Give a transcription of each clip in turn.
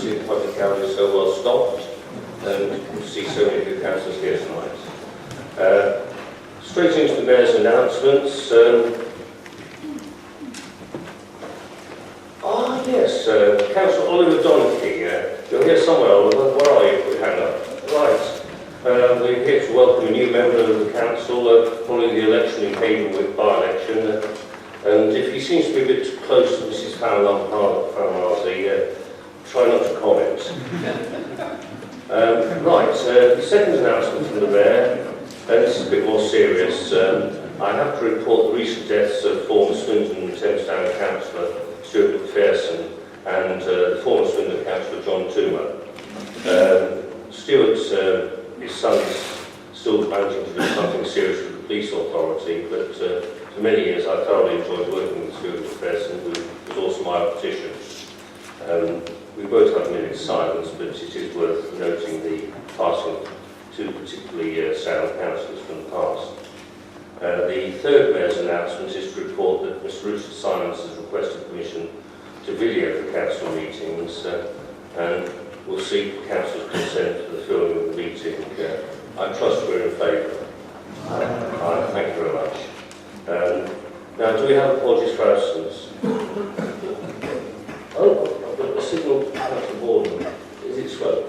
see the public gallery is so well stocked and to see so many good councillors here tonight. Straight into the Mayor's announcements. Yes, Councillor Oliver Donaghy, you're here somewhere, Oliver. Where are you? Hang on. Right. We're here to welcome a new member of the council following the election in Havenwood by-election. And if he seems to be a bit close to Mrs. Farmarzi, try not to comment. Right, the second announcement from the Mayor, and this is a bit more serious. I have to report the recent deaths of former Swindon Thames Town Councillor Stuart McPherson and the former Swindon Councillor John Toomer. Stuart, his son's still managing to do something serious with the police authority, but for many years I thoroughly enjoyed working with Stuart McPherson, who was also my optician. We both have a minute's silence, but it is worth noting the passing of two particularly sound councillors from the past. The third Mayor's announcement is to report that Mr. Richard Simons has requested permission to video the council meetings and will seek council's consent for the filming of the meeting. I trust we're in favour. Aye, thank you very much. Now, do we have apologies for absence? Oh, I've got a signal out of order. Is it slow?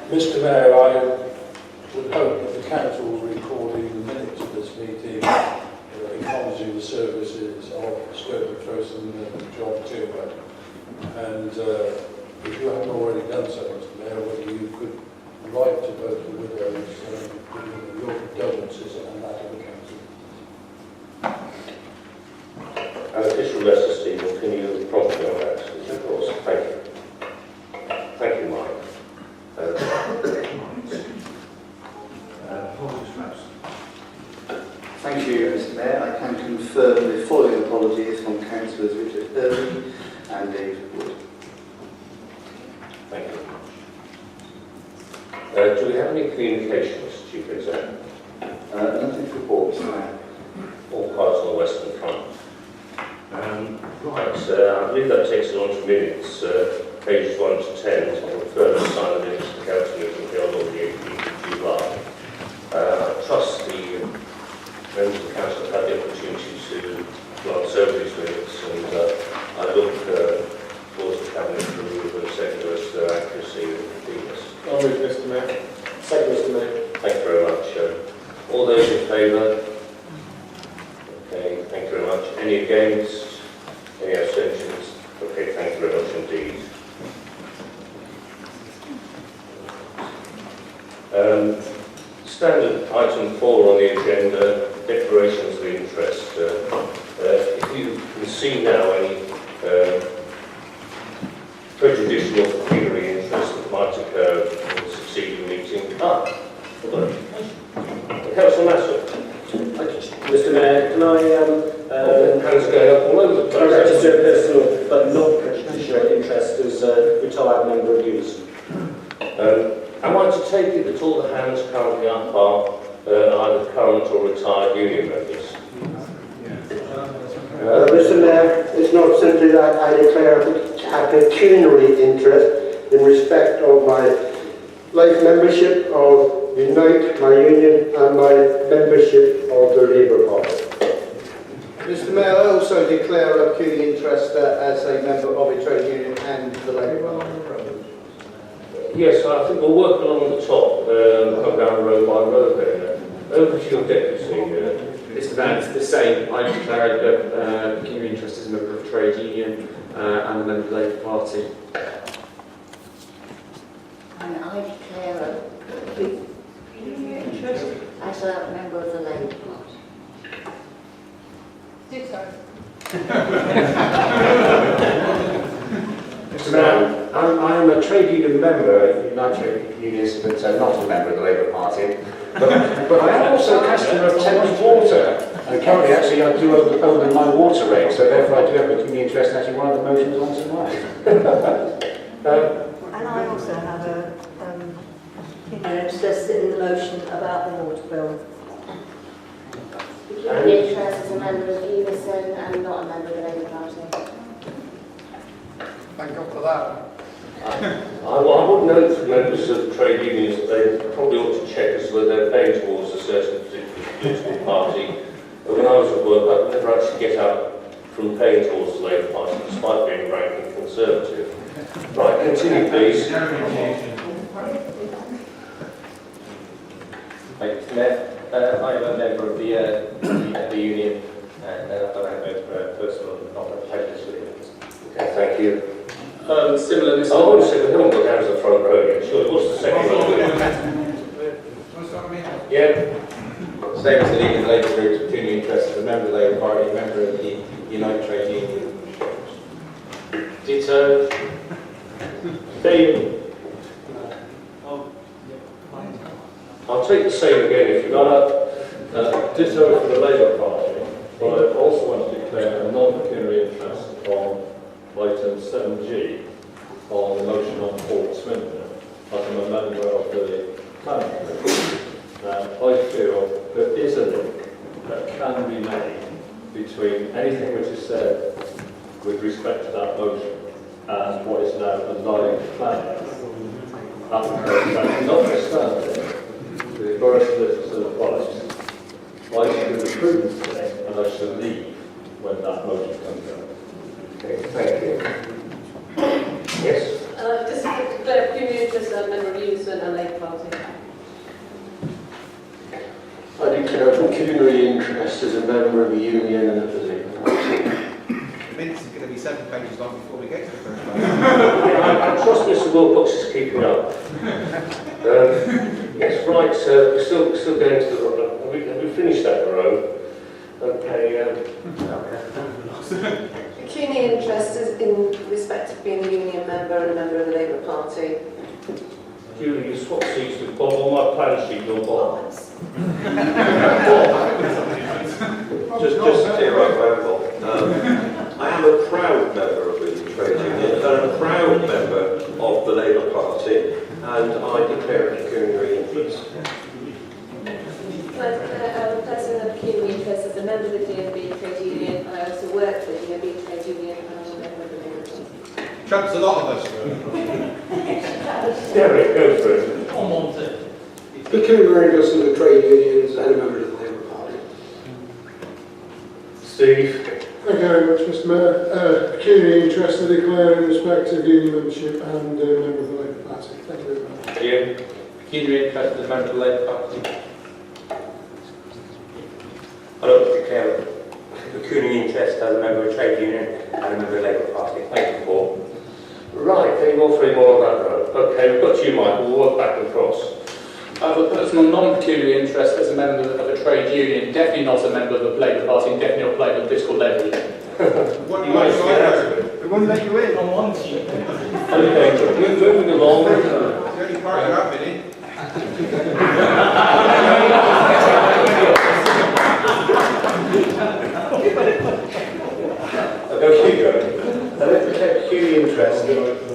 Mr. Mayor, I would hope that the council will record in the minutes of this meeting acknowledging the services of Stuart McPherson and John Toomer. And if you haven't already done so, Mr. Mayor, whether you could write to both the widows and your condolences and that of the council. An official letter, Stephen, can you prompt me on that? Of course. Thank you. Thank you, Mike. Thank you, Mr. Mayor. I can confirm the following apologies from Councillors Richard Irving and David Wood. Thank you. Do we have any communications, Chief Executive? Nothing to report, Mr. Mayor. All quiet on the Western Front. Right, I believe that takes us on to minutes, pages 1 to 10. So I'll further sign the minutes of the council meeting held on the 18th of July. I trust the members of the council have had the opportunity to glance over these minutes, and I look towards the cabinet review for a second as to their accuracy and completeness. I'll move, Mr. Mayor. Second, Mr. Mayor. Thank you very much. All those in favour? Okay, thank you very much. Any against? Any abstentions? Okay, thank you very much indeed. Standard item 4 on the agenda, declarations of interest. If you can see now any prejudicial or pecuniary interest that might occur in the succeeding meeting. Councillor Nassau. Mr. Mayor, can I hands going up all over the place. register a personal but not prejudicial interest as a retired member of Youth? Am I to take it that all the hands currently up are either current or retired union members? Mr. Mayor, it's not simply that I declare a pecuniary interest in respect of my life membership of Unite, my union, and my membership of the Labour Party. Mr. Mayor, I also declare a pecuniary interest as a member of a trade union and the Labour Party. Yes, I think we'll work along the top, come down row by row there. Over to your deputy. Mr. Mayor, it's the same. I declared a pecuniary interest as a member of a trade union and a member of the Labour Party. And I declare a pecuniary interest as a member of the Labour Party. Mr. Mayor, I am a trade union member of United Trade Unions, but not a member of the Labour Party. But I am also a customer of Thames Water, and currently actually I do own my water rate, so therefore I do have a community interest in actually one of the motions on tonight. And I also have a interest in the motion about the water bill. Pecuniary interest as a member of Unison and not a member of the Labour Party. Thank God for that. I would note for members of trade unions that they probably ought to check as whether they're paying towards a certain political party. But when I was at work, I could never actually get out from paying towards the Labour Party, despite being ranking Conservative. Right, continue please. Thanks, Mayor. I'm a member of the union, and I don't have a personal non-prejudice with it. Okay, thank you. Similar, Mr. Oh, one second, we haven't got down to the front row yet. Sure, what's the second one? Yeah. Same as the League of the Labour Group's pecuniary interest as a member of the Labour Party, member of the United Trade Union. Ditto. Dave. I'll take the same again if you like. Ditto for the Labour Party, but I also want to declare a non-pecuniary interest on item 7G on the motion on Port Swindon. I'm a member of the planning committee, and I feel there is a link that can be made between anything which is said with respect to that motion and what is now a live planning application. Notwithstanding the borough solicitor's advice, I should do the prudent thing and I should leave when that motion comes up. Okay, thank you. Yes? Just to declare pecuniary interest as a member of the Swindon Labour Party. I declare a pecuniary interest as a member of the union and of the Labour Party. The minutes are going to be 7 pages long before we get to the first page. I trust Mr Wilcox is keeping up. Yes, right, we're still going to the... Have we finished that row? Okay, Pecuniary interest is in respect of being a union member and a member of the Labour Party. Julie, you swap seats with Bob on my plan sheet, you're Bob. Just to clear up, Bob. I am a proud member of the trade union and a proud member of the Labour Party, and I declare a pecuniary interest. I'm a person of pecuniary interest as a member of the DNB trade union. I also work for the DNB trade union and I'm a member of the Labour Party. Trumps a lot of us. Derek, go for it. Pecuniary interest in the trade unions and a member of the Labour Party. Steve. Thank you very much, Mr Mayor. Pecuniary interest to declare in respect of union membership and a member of the Labour Party. Thank you very much. Ian. Pecuniary interest as a member of the Labour Party. I want to declare a pecuniary interest as a member of a trade union and a member of the Labour Party. Thank you, Paul. Right, any more, 3 more on that row? Okay, we've got you, Michael. We'll work back and cross. I have a personal non-pecuniary interest as a member of a trade union, definitely not a member of the Labour Party, and definitely not a member of the political Labour Union. What you might get out of it? We won't let you in. On one team. Okay, we're moving along. It's the only part you're having in. Okay, Joe. Pecuniary interest,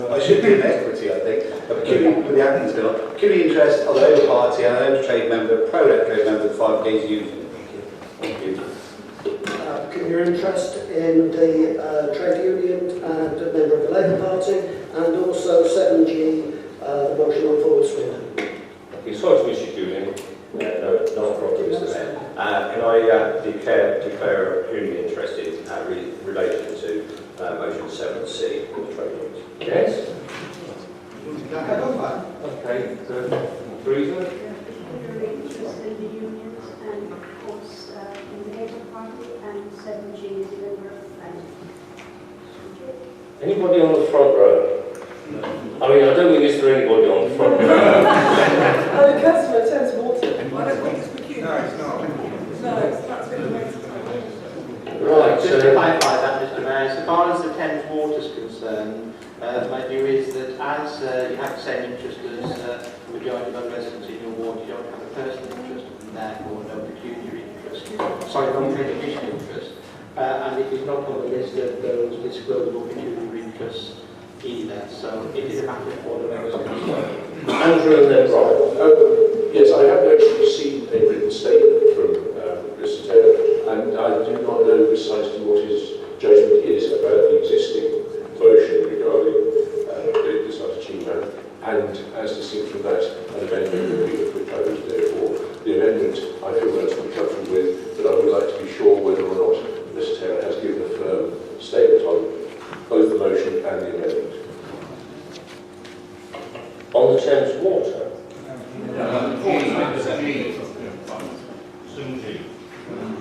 I should be in equity, I think. A pecuniary, with the Athens bill, pecuniary interest of the Labour Party and an trade member, pro-rep trade member of the 5 Ks Union. Thank you. Pecuniary interest in the trade union and a member of the Labour Party, and also 7G, the motion on Forward Swindon. Okay, sorry to miss you, Julian. No, not a problem, Mr. Mayor. Can I declare a pecuniary interest in relation to motion 7C of the trade unions? Yes? Okay, Teresa? Pecuniary interest in the unions and of course in the Labour Party, and 7G is a member of the Labour. Anybody on the front row? I mean, I don't mean is there anybody on the front row? Oh, the customer turns water. I don't think it's pecuniary. No, it's not. No, that's been a waste of time. Right, Just to clarify that, Mr Mayor, so far as the Thames Water is concerned, my view is that as you have the same interest as the majority of other residents in your ward, you don't have a personal interest and therefore no pecuniary interest, sorry, non-prejudicial interest, and it is not on the list of those disclosable pecuniary interests either, so it is a matter for the members of the Andrew and then Rob. Yes, I have actually received a written statement from Mr Taylor, and I do not know precisely what his judgment is about the existing motion regarding the discharge achievement. and as distinct from that, an amendment would be proposed. Therefore, the amendment I feel relatively comfortable with, but I would like to be sure whether or not Mr Taylor has given a firm statement on both the motion and the amendment. On the Thames Water?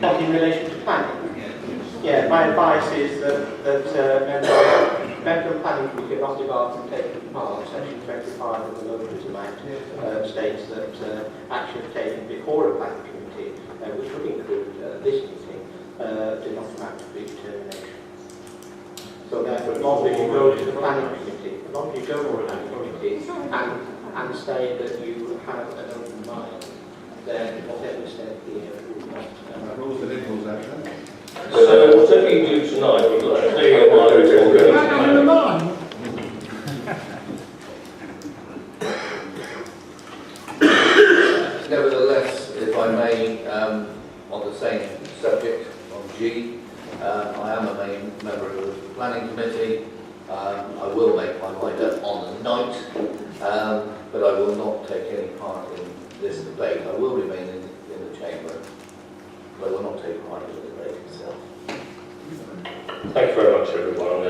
Not in relation to planning? Yeah, my advice is that member of planning committee are not debarred from taking part. Section 25 of the Local Act states that action taken before a planning committee, which would include this meeting, do not amount to predetermination. So therefore, as long as you go to the planning committee, as long as you go to the planning committee and say that you have an open mind, then whatever is said here will not. Rules the liberals, actually. So whatever you do tonight, we'll clear your mind before going to planning. Nevertheless, if I may, on the same subject, on G, I am a main member of the planning committee. I will make my mind up on the night, but I will not take any part in this debate. I will remain in the chamber, but I will not take part in the debate itself. Thank you very much, everyone.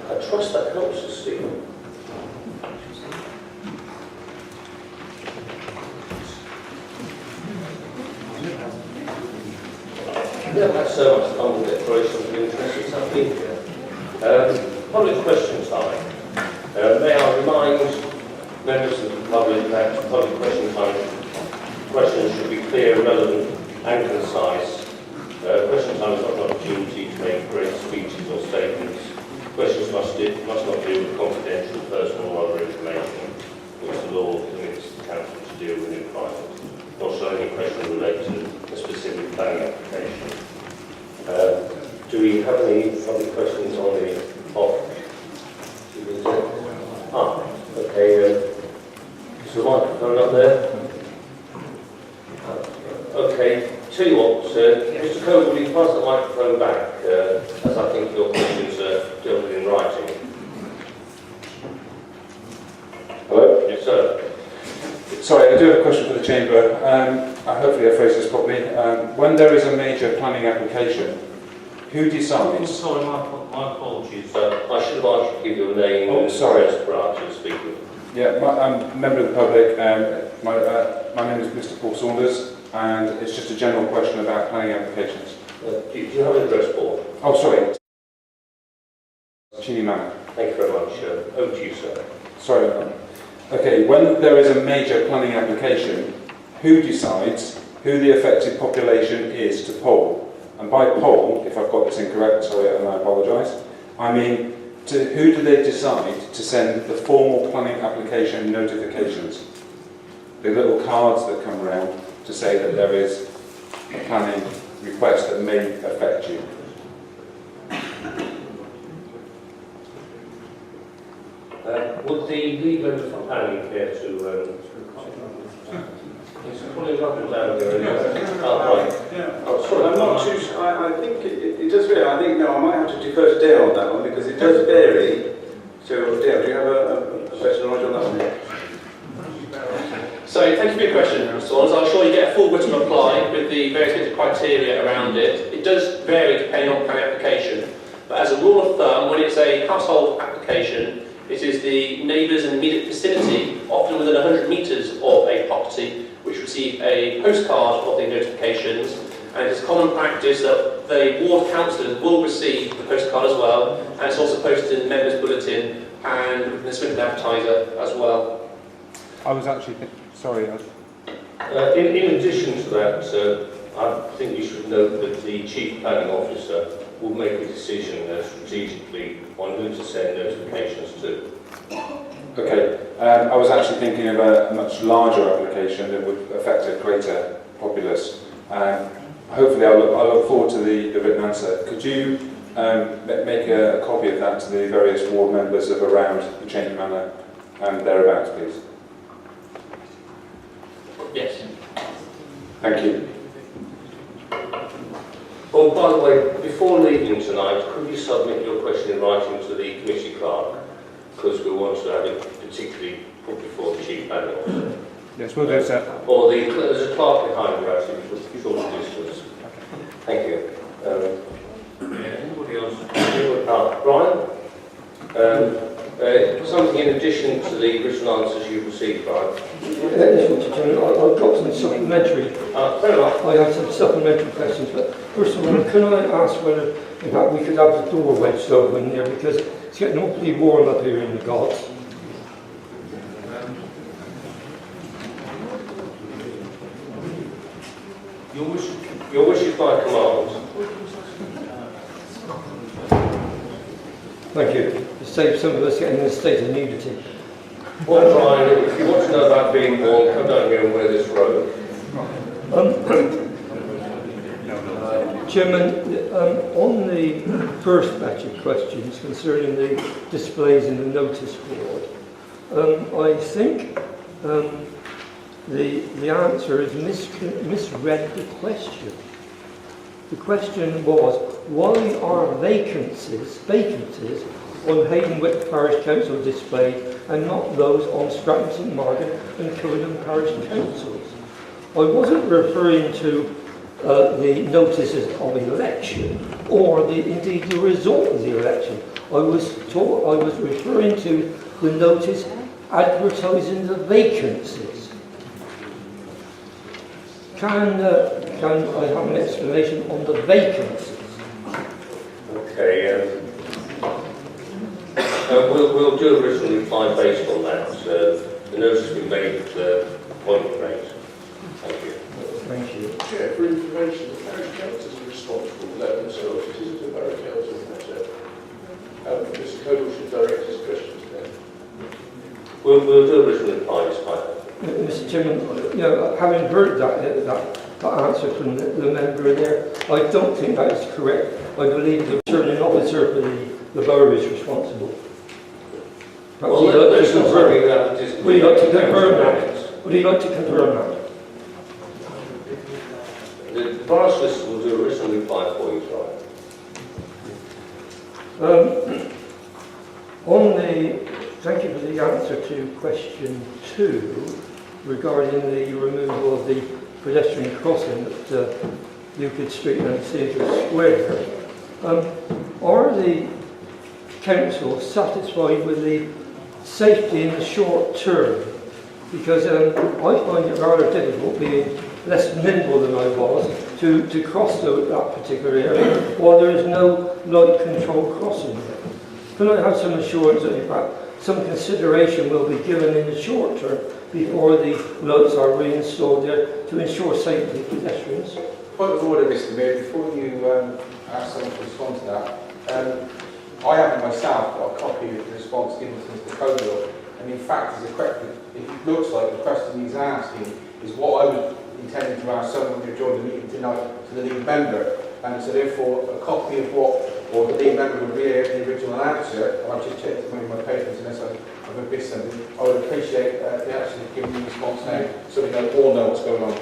I trust that helps us, Stephen. We haven't had so much fun with declarations of interest as I've been here. Public question time. May I remind members of the public that public question time questions should be clear, relevant and concise. Question time is not an opportunity to make great speeches or statements. Questions must not deal with confidential, personal or other information, which the law permits the council to deal with in private. Nor shall any question relate to a specific planning application. Do we have any public questions on the off? Okay. Is the microphone up there? Okay. Tell you what, Mr. Cole, will you pass the microphone back, as I think your questions are dealt with in writing. Hello? Yes, sir. Sorry, I do have a question for the Chamber. Hopefully I phrase this properly. When there is a major planning application, who decides? Sorry, my apologies. I should have asked you to give your name and address prior to speaking. Yeah, I'm a member of the public. My name is Mr. Paul Saunders, and it's just a general question about planning applications. Do you have an address, Paul? Oh, sorry. Cheney Manor. Thank you very much. Over to you, sir. Sorry. Okay, when there is a major planning application, who decides who the affected population is to poll? And by poll, if I've got this incorrect, sorry, and I apologise, I mean, who do they decide to send the formal planning application notifications? The little cards that come around to say that there is a planning request that may affect you. Would the lead member for planning care to... He's pulling up and down here. Yeah. Oh, sorry, I'm not too. I think it does vary. I think no, I might have to defer to Dale on that one because it does vary. So, Dale, do you have a better knowledge on that one? So, thank you for your question, Mr. Saunders. I'm sure you get a full written reply with the various bits of criteria around it. It does vary depending on planning application, but as a rule of thumb, when it's a household application, it is the neighbours in the immediate vicinity, often within 100 metres of a property, which receive a postcard of the notifications, and it is common practice that the ward councillors will receive the postcard as well, and it's also posted in the members' bulletin and in the Swindon Advertiser as well. I was actually sorry. In addition to that, I think you should note that the Chief Planning Officer will make a decision strategically on who to send notifications to. Okay, I was actually thinking of a much larger application that would affect a greater populace. Hopefully I'll look forward to the written answer. Could you make a copy of that to the various ward members of around the Cheney Manor and thereabouts, please? Yes. Thank you. Oh, by the way, before leaving tonight, could you submit your question in writing to the committee clerk? Because we want to have it particularly put before the chief planning officer. Yes, we'll do so. Or there's a clerk behind you actually, which was short distance. Thank you. Anybody else? Brian? Something in addition to the written answers you've received, Brian? I've got some supplementary. Fair enough. I have some supplementary questions, but first of all, can I ask whether, in fact, we could have the door wedged open there because it's getting awfully warm up here in the gods. Your wish is my command. Thank you. To save some of us getting in a state of nudity. Well, Brian, if you want to know about being warm, come down here and wear this robe. Chairman, on the first batch of questions concerning the displays in the notice board, I think the answer is misread the question. The question was, why are vacancies on Haydenwick Parish Council displayed and not those on Stratton St Margaret and Killingham Parish Councils? I wasn't referring to the notices of election or indeed the result of the election. I was referring to the notice advertising the vacancies. Can I have an explanation on the vacancies? Okay, we'll do a written reply based on that. The notice has been made at the point rate. Thank you. Thank you. Chair, for information, the parish councils are responsible for that themselves. It isn't the borough council matter. Mr. Coble should direct his questions then. We'll do a written reply despite that. Mr. Chairman, having heard that answer from the member there, I don't think that is correct. I believe the returning officer for the borough is responsible. Well, let's not worry about it. Would you like to confirm that? Would you like to confirm that? The borough solicitor will do a written reply for you, Brian. Thank you for the answer to question 2 regarding the removal of the pedestrian crossing at Euclid Street and Theatre Square. Are the council satisfied with the safety in the short term? Because I find it rather difficult, being less nimble than I was, to cross that particular area while there is no light control crossing there. Can I have some assurance that in fact some consideration will be given in the short term before the lights are reinstalled there to ensure safety of pedestrians? Point of order, Mr. Mayor, before you ask someone to respond to that, I haven't myself got a copy of the response given to Mr. Coble, and in fact, it looks like the question he's asking is what I was intending to ask someone who joined the meeting tonight to the lead member, and so therefore a copy of or the lead member would read the original answer, and I've just checked my papers unless I've missed something. I would appreciate the actually giving the response now so we all know what's going on.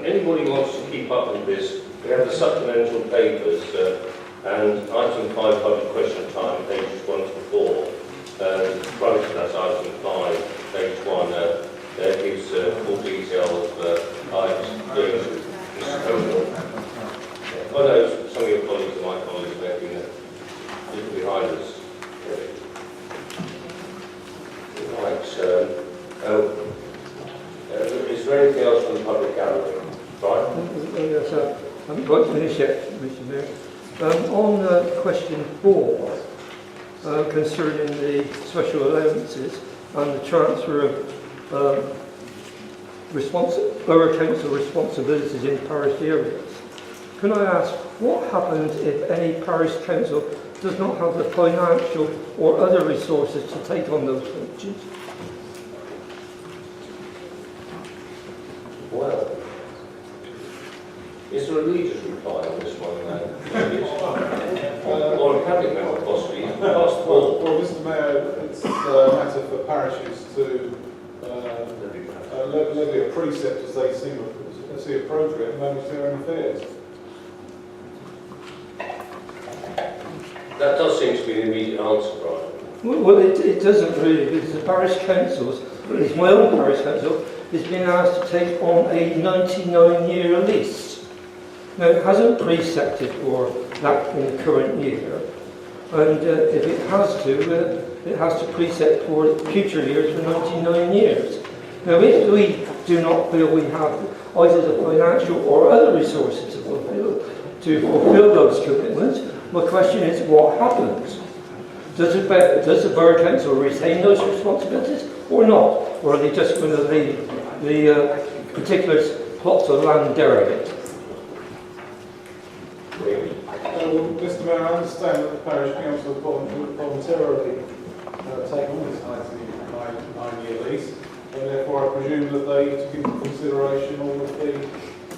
Anybody wants to keep up with this, we have the supplemental papers and item 5 public question time, pages 1 to 4. Prior to that, item 5, page 1, gives full detail of items doing with Mr. Coble. I know some of your colleagues and my colleagues may have been a little behind us. Right, is there anything else from the public gallery? Right? Yes, I haven't quite finished yet, Mr. Mayor. On question 4, concerning the special allowances and the transfer of borough council responsibilities in parish areas, can I ask what happens if any parish council does not have the financial or other resources to take on those functions? Well, is there a leader's reply on this one? Or a cabinet member possibly? Well, Mr. Mayor, it's a matter for parishes to levy a precept as they see appropriate and manage their own affairs. That does seem to be the immediate answer, Brian. Well, it doesn't really, because the parish councils, at least my own parish council, is being asked to take on a 99-year lease. Now, it hasn't precepted for that in the current year, and if it has to precept for future years for 99 years. Now, if we do not feel we have either the financial or other resources to fulfil those commitments, my question is, what happens? Does the Borough Council retain those responsibilities or not? Or are they just going to leave the particular plots of land derelict? Mr. Mayor, I understand that the parish council voluntarily take on this 99-year lease, and therefore I presume that they took into consideration all of the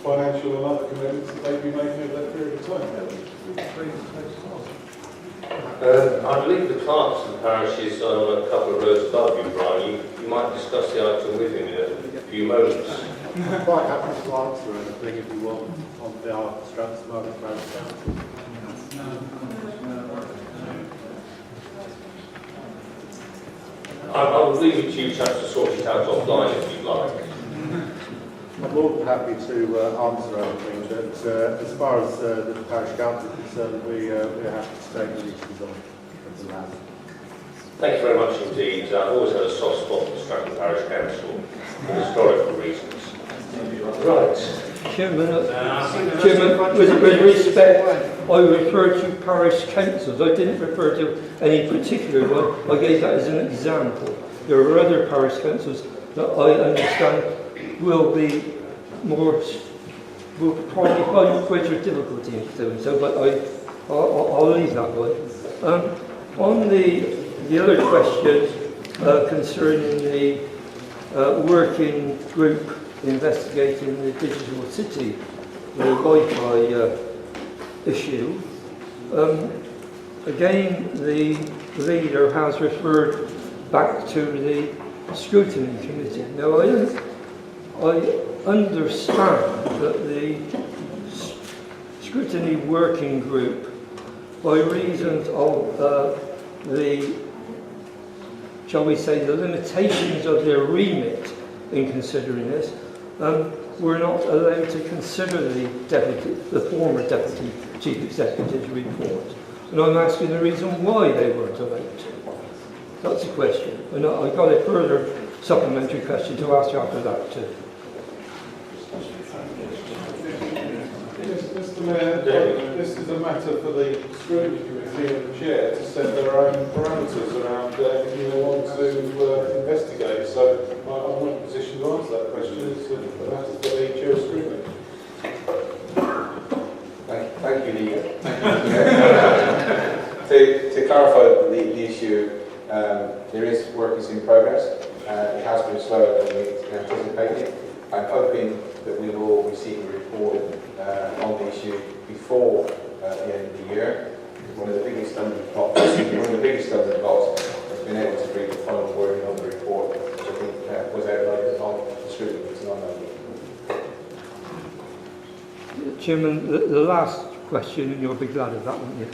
financial and other commitments that they've been making over that period of time. I believe the clerks of the parish is on a couple of rows above you, Brian. You might discuss the item with him in a few moments. I'm quite happy to answer anything if you want on behalf of Strathmore Parish Council. I will leave it to you chaps to sort it out offline if you'd like. I'm more than happy to answer anything, but as far as the parish council is concerned, we're happy to take the issues on the land. Thank you very much indeed. I've always had a soft spot for Stratton Parish Council for historical reasons. Right. Chairman, with respect, I referred to parish councils. I didn't refer to any particular one. I gave that as an example. There are other parish councils that I understand will probably find greater difficulty in doing so, but I'll leave that one. On the other question concerning the working group investigating the digital city, the Wi-Fi issue, again the leader has referred back to the Scrutiny Committee. Now I understand that the Scrutiny Working Group, by reasons of shall we say, the limitations of their remit in considering this, were not allowed to consider the former Deputy Chief Executive's report. And I'm asking the reason why they weren't allowed to. That's the question. And I've got a further supplementary question to ask you after that too. Mr. Mayor, this is a matter for the Scrutiny Committee and the Chair to set their own parameters around anything they want to investigate. So I'm not in a position to answer that question. It's a matter for the Chair of Scrutiny. Thank you, Leader. To clarify the issue, there is work is in progress. It has been slower than we anticipated. I'm hoping that we will receive a report on the issue before the end of the year. One of the biggest stumbling blocks has been able to read the final wording of the report, which I think was outlined on the Scrutiny Committee on Monday. Chairman, the last question, and you'll be glad of that one. Yeah.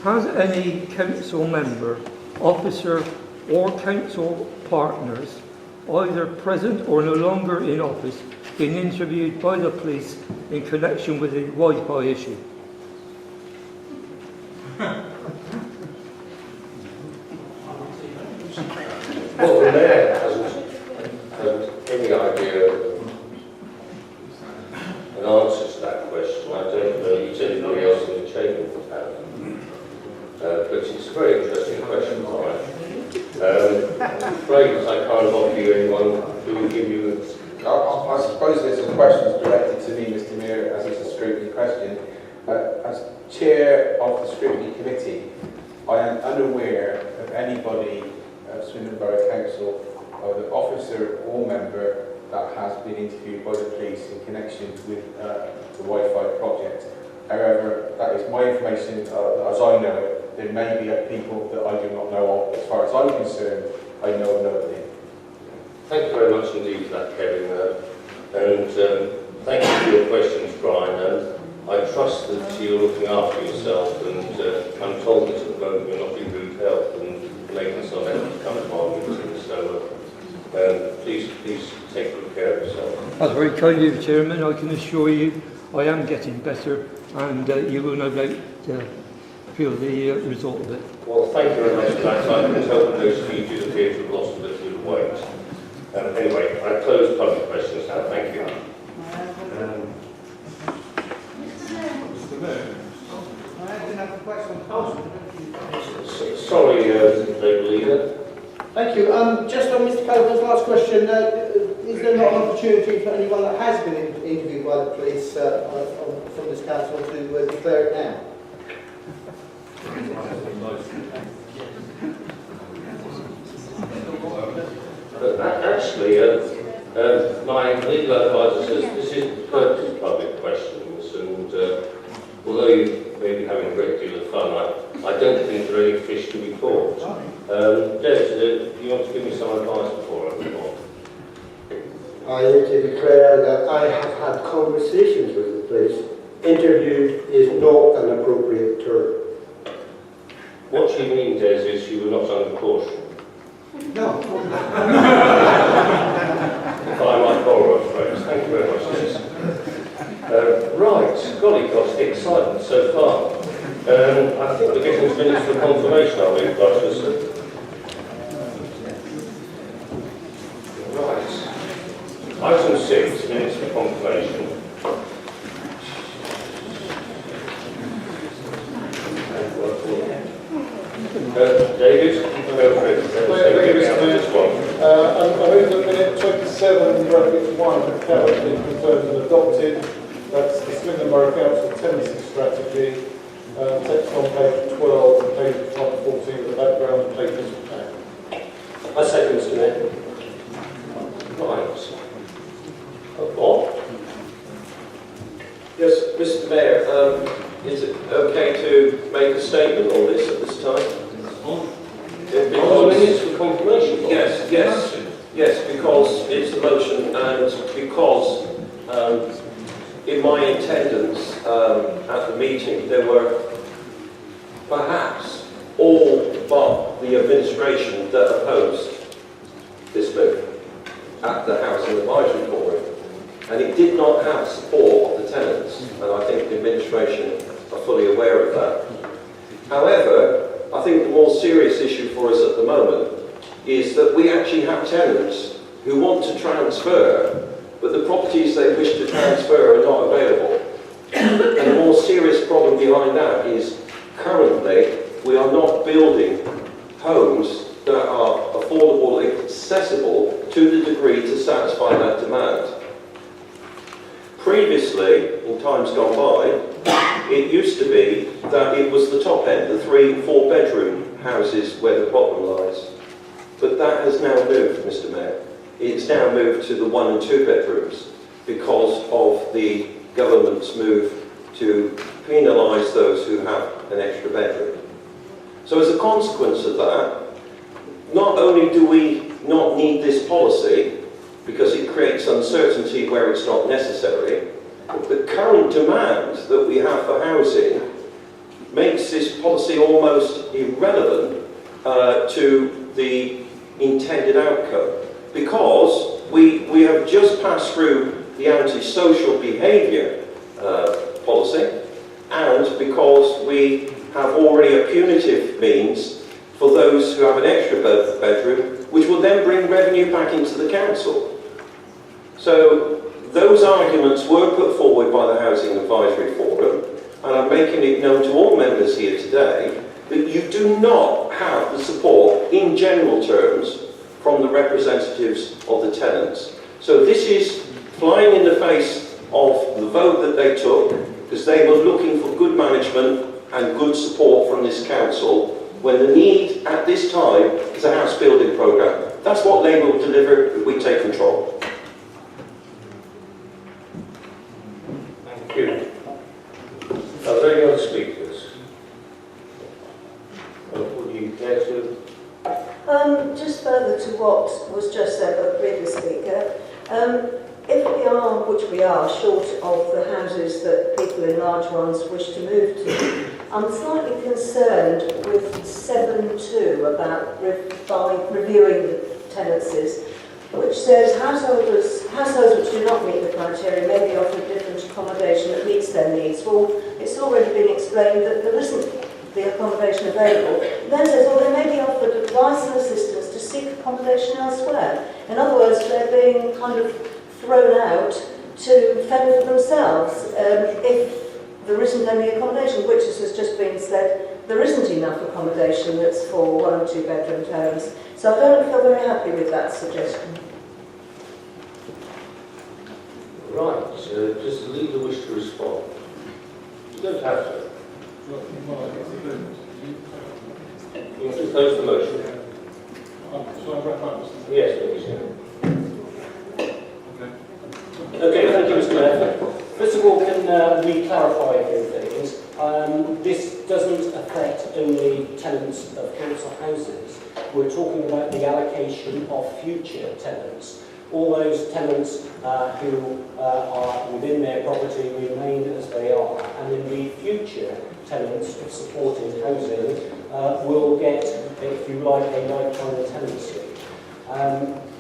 Has any council member, officer or council partners, either present or no longer in office, been interviewed by the police in connection with the Wi-Fi issue? Well, the Mayor hasn't any idea an answer to that question. I don't know if anybody else in the chamber would have. But it's a very interesting question, Brian. I'm afraid that I can't offer you anyone who will give you I suppose there's some questions directed to me, Mr. Mayor, as it's a scrutiny question. As Chair of the Scrutiny Committee, I am unaware of anybody at Swindon Borough Council, either officer or member, that has been interviewed by the police in connection with the Wi-Fi project. However, that is my information as I know it. There may be people that I do not know of. As far as I'm concerned, I know of nobody. Thank you very much indeed for that, Kevin. And thank you for your questions, Brian. And I trust that you're looking after yourself. And I'm told that at the That's very kind of you, Chairman. I can assure you I am getting better, and you will no doubt feel the result of it. Well, thank you very much for that. I can tell that those speeches appear to have lost a little bit of weight. Anyway, I close public questions now. Thank you. Mr. Mayor, I didn't have a question on Sorry, Labour Leader. Thank you. Just on Mr. Coburn's last question, is there not an opportunity for anyone that has been interviewed by the police from this council to declare it now? Actually, my legal advisor says this is pertinent public questions, and although you may be having a great deal of fun, I don't think there are any fish to be caught. Des, do you want to give me some advice before I move on? I need to declare that I have had conversations with the police. Interviewed is not an appropriate term. What she means is you were not under caution. No. If I might borrow a phrase. Thank you very much, Des. Right, golly gosh, the excitement so far. I think we're getting to minutes for confirmation, are we, Barchester? Right. Item 6, minutes for confirmation. David, go for it. I move that minute 27, bracket 1, account be confirmed and adopted. That's the Swindon Borough Council tenancy strategy. Text on page 12 and page 14 of the background papers pack. I second, Mr. Mayor. Right. Bob? Yes, Mr. Mayor, is it okay to make a statement on this at this time? Minutes for confirmation? Yes, because it's a motion and because in my attendance at the meeting there were perhaps all but the administration that opposed this move at the Housing Advisory Forum, and it did not have support of the tenants, and I think the administration are fully aware of that. However, I think the more serious issue for us at the moment is that we actually have tenants who want to transfer, but the properties they wish to transfer are not available. And the more serious problem behind that is currently we are not building homes that are affordable, accessible to the degree to satisfy that demand. Previously, in times gone by, it used to be that it was the top end, the 3 and 4 bedroom houses where the problem lies. But that has now moved, Mr. Mayor. It's now moved to the 1 and 2 bedrooms because of the government's move to penalise those who have an extra bedroom. So as a consequence of that, not only do we not need this policy because it creates uncertainty where it's not necessary, the current demand that we have for housing makes this policy almost irrelevant to the intended outcome, because we have just passed through the antisocial behaviour policy, and because we have already a punitive means for those who have an extra bedroom, which will then bring revenue back into the council. So those arguments were put forward by the Housing Advisory Forum, and I'm making it known to all members here today that you do not have the support in general terms from the representatives of the tenants. So this is flying in the face of the vote that they took, because they were looking for good management and good support from this council, when the need at this time is a house building programme. That's what Labour will deliver if we take control. Thank you. Are there any other speakers? Would you care to? Just further to what was just said by the previous speaker, if we are, which we are, short of the houses that people in large ones wish to move to, I'm slightly concerned with 7.2 about reviewing the tenancies. which says households which do not meet the criteria may be offered different accommodation that meets their needs. Well, it's already been explained that there isn't the accommodation available. It then says, well, they may be offered advice and assistance to seek accommodation elsewhere. In other words, they're being kind of thrown out to fend for themselves if there isn't any accommodation, which, as has just been said, there isn't enough accommodation that's for 1 or 2 bedroom homes. So I don't feel very happy with that suggestion. Right, does the leader wish to respond? You don't have to. You want to close the motion? Yes, please. Okay, thank you, Mr. Mayor. First of all, can we clarify a few things? This doesn't affect only tenants of council houses. We're talking about the allocation of future tenants. All those tenants who are within their property remain as they are, and indeed future tenants of supported housing will get, if you like, a lifetime tenancy.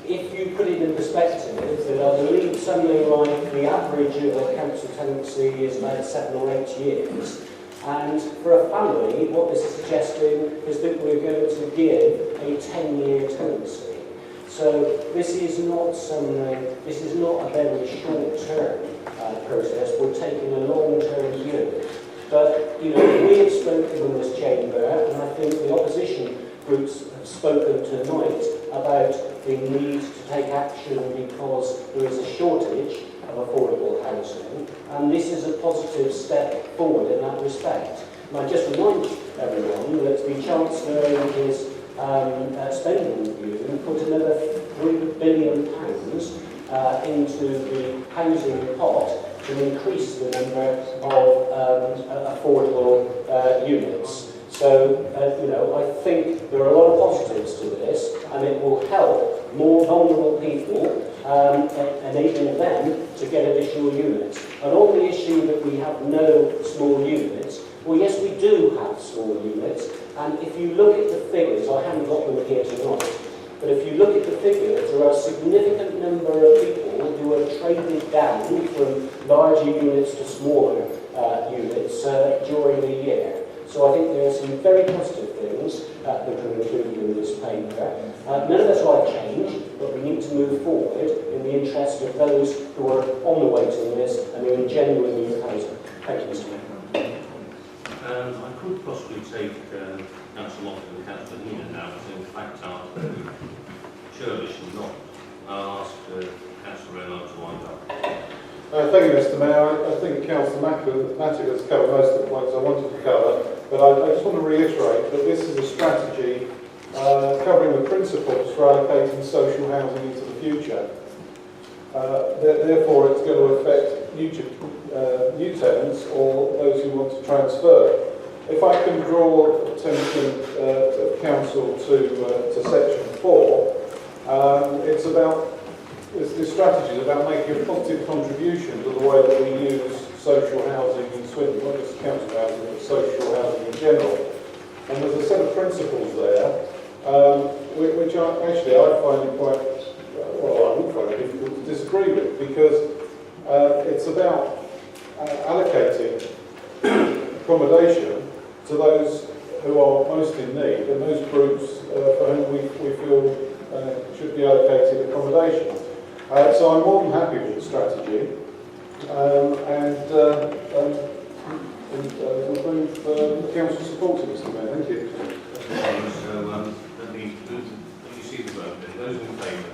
If you put it in perspective, that I believe something like the average of a council tenancy is about 7 or 8 years. And for a family, what this is suggesting is that we're going to give a 10-year tenancy. So this is not a very short-term process. We're taking a long-term view. But, you know, we have spoken in this chamber, and I think the opposition groups have spoken tonight about the need to take action because there is a shortage of affordable housing, and this is a positive step forward in that respect. And I just remind everyone that the Chancellor in his spending review put another £3 billion into the housing pot to increase the number of affordable units. So, you know, I think there are a lot of positives to this, and it will help more vulnerable people, enable them to get additional units. And on the issue that we have no small units, well, yes, we do have small units, and if you look at the figures, I haven't got them here tonight, but if you look at the figures, there are a significant number of people who have traded down from larger units to smaller units during the year. So I think there are some very positive things that are included in this paper. None of us like change, but we need to move forward in the interest of those who are on the waiting list and who are in genuine need of housing. Thank you, Mr. Mayor. I could possibly take Councillor Moffat and Councillor Heenan now, but in fact our surely should not. I'll ask Councillor Reynolds to wind up. Thank you, Mr. Mayor. I think Councillor Matic has covered most of the points I wanted to cover, but I just want to reiterate that this is a strategy covering the principles for allocating social housing into the future. Therefore, it's going to affect new tenants or those who want to transfer. If I can draw attention of Council to section 4, it's about this strategy is about making a positive contribution to the way that we use social housing in Swindon, not just council housing, but social housing in general. And there's a set of principles there, which I find it quite, I would find it difficult to disagree with, because it's about allocating accommodation to those who are most in need and those groups for whom we feel should be allocated accommodation. So I'm more than happy with the strategy, and we'll move the council support to Mr. Mayor. Thank you. So let me see the vote. Those in favour?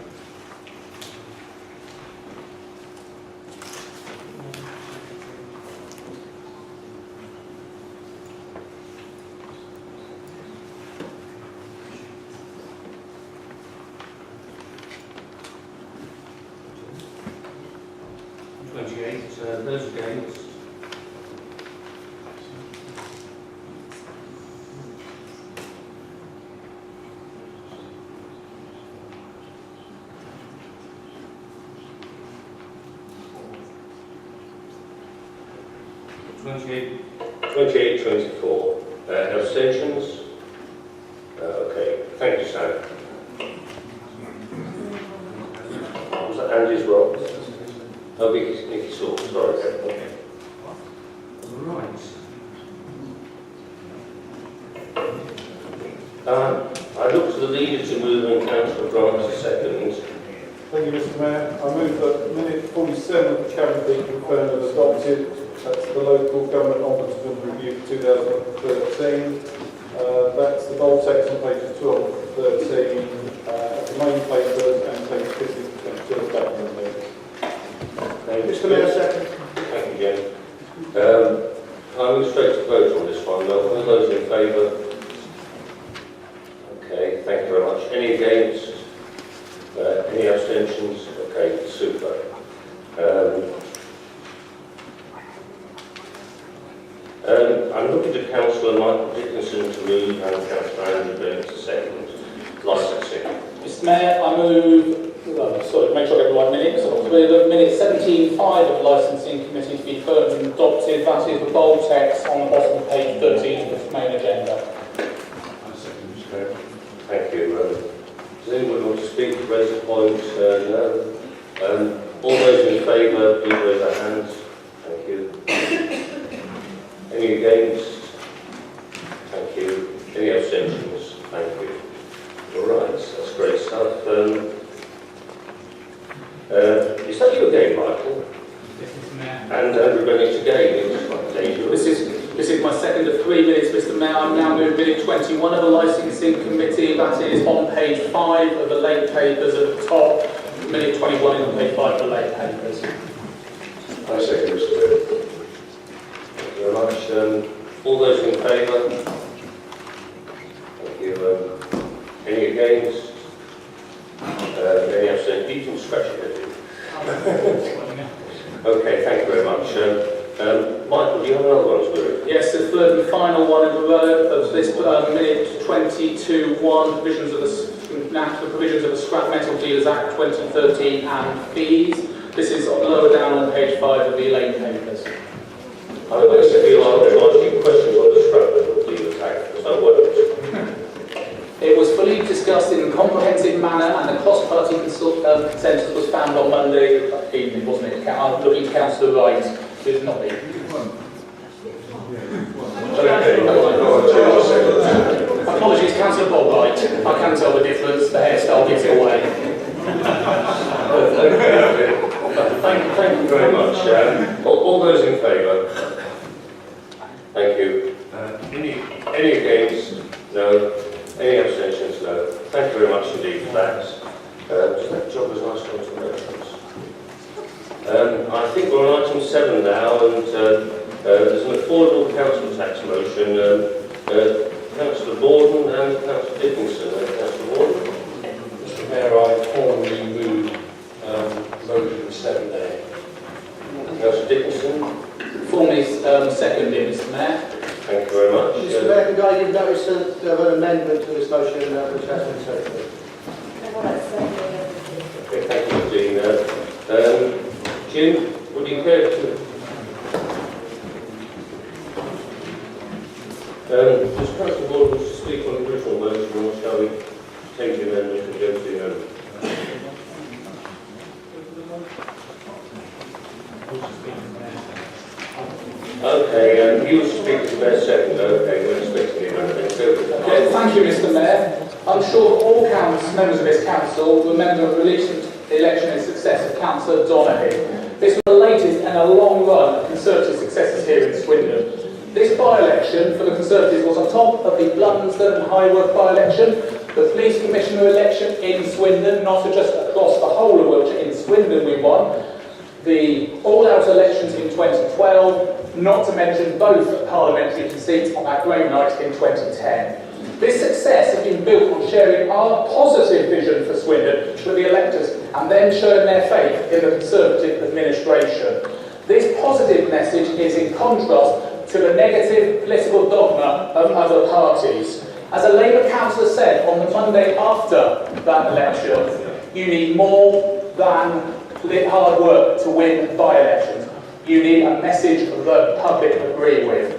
Those against? Twenty-eight, 24. Abstentions? Okay. Thank you, Sam. Oh, Vicky Saul, sorry. Okay. Right. I look to the leader to move and Councillor Grant to second. Thank you, Mr. Mayor. I move that minute 47 of the Cabinet be confirmed and adopted. That's the Local Government Ombudsman Review 2013. That's the bold text on pages 12 to 13, the main papers, and page 50 to the document papers. Thank you. Mr. Mayor, second. Thank you, Jen. I move straight to vote on this one. All those in favour? Okay, thank you very much. Any against? Any abstentions? Okay, super. I'm looking to Councillor Michael Dickinson to move and Councillor Andrew Bennett to second. Licensing. Mr. Mayor, I move, sorry, make sure I get the right minutes. Minute 17.5 of the Licensing Committee to be confirmed and adopted. That is the bold text on the bottom of page 13 of the main agenda. Thank you. Does anyone want to speak, raise a point? No. All those in favour, please raise their hands. Thank you. Any against? Thank you. Any abstentions? Thank you. All right, that's great stuff. Is that you again, Michael? Yes, Mr. Mayor. And Andrew Bennett again. It's quite dangerous. This is my second of 3 minutes, Mr. Mayor. I'm now moving minute 21 of the Licensing Committee. That is on page 5 of the late papers at the top. Minute 21 is on page 5 of the late papers. I second, Mr. Bennett. Thank you very much. All those in favour? Thank you. Any against? Any abstentions? You can scratch it, do you? Okay, thank you very much. Michael, do you have another one to move? Yes, the third and final one in the row of this minute 22.1, provisions of the Scrap Metal Dealers Act 2013 and fees. This is lower down on page 5 of the Elaine papers. I basically want to ask you questions on the Scrap Metal Dealers Act, because I won't. It was fully discussed in a comprehensive manner and a cross-party consensus was found on Monday evening, wasn't it? I'm looking to Councillor Wright, who's not here. Apologies, Councillor Bob Wright. I can tell the difference, the hairstyle gives it away. Thank you very much. All those in favour? Thank you. Any against? No. Any abstentions? No. Thank you very much indeed for that. Does that job as nice one to merchants? I think we're on item 7 now, and there's an affordable council tax motion. Councillor Borden and Councillor Dickinson. Councillor Borden. Mr. Mayor, I formally move motion 7A. Councillor Dickinson. Formally seconded, Mr. Mayor. Thank you very much. Mr. Mayor, could I give notice of an amendment to this motion which has been seconded? Okay, thank you, Dean. Jim, would you care to? Does Councillor Borden wish to speak on the original motion, or shall we take the amendment and go to the amendment? Okay, you wish to speak to the Mayor second. Okay, we're expecting the amendment. Okay, thank you, Mr. Mayor. I'm sure all members of this council will remember the recent election and success of Councillor Donaghy. This was the latest in a long run of Conservative successes here in Swindon. This by-election for the Conservatives was on top of the Blunsdon and Highworth by-election, the Police Commissioner election in Swindon, not just across the whole of Wiltshire, in Swindon we won, the all-out elections in 2012, not to mention both parliamentary seats on that great night in 2010. This success has been built on sharing our positive vision for Swindon with the electors and then showing their faith in the Conservative administration. This positive message is in contrast to the negative political dogma of other parties. As a Labour councillor said on the Monday after that election, you need more than hard work to win by-elections. You need a message that the public agree with.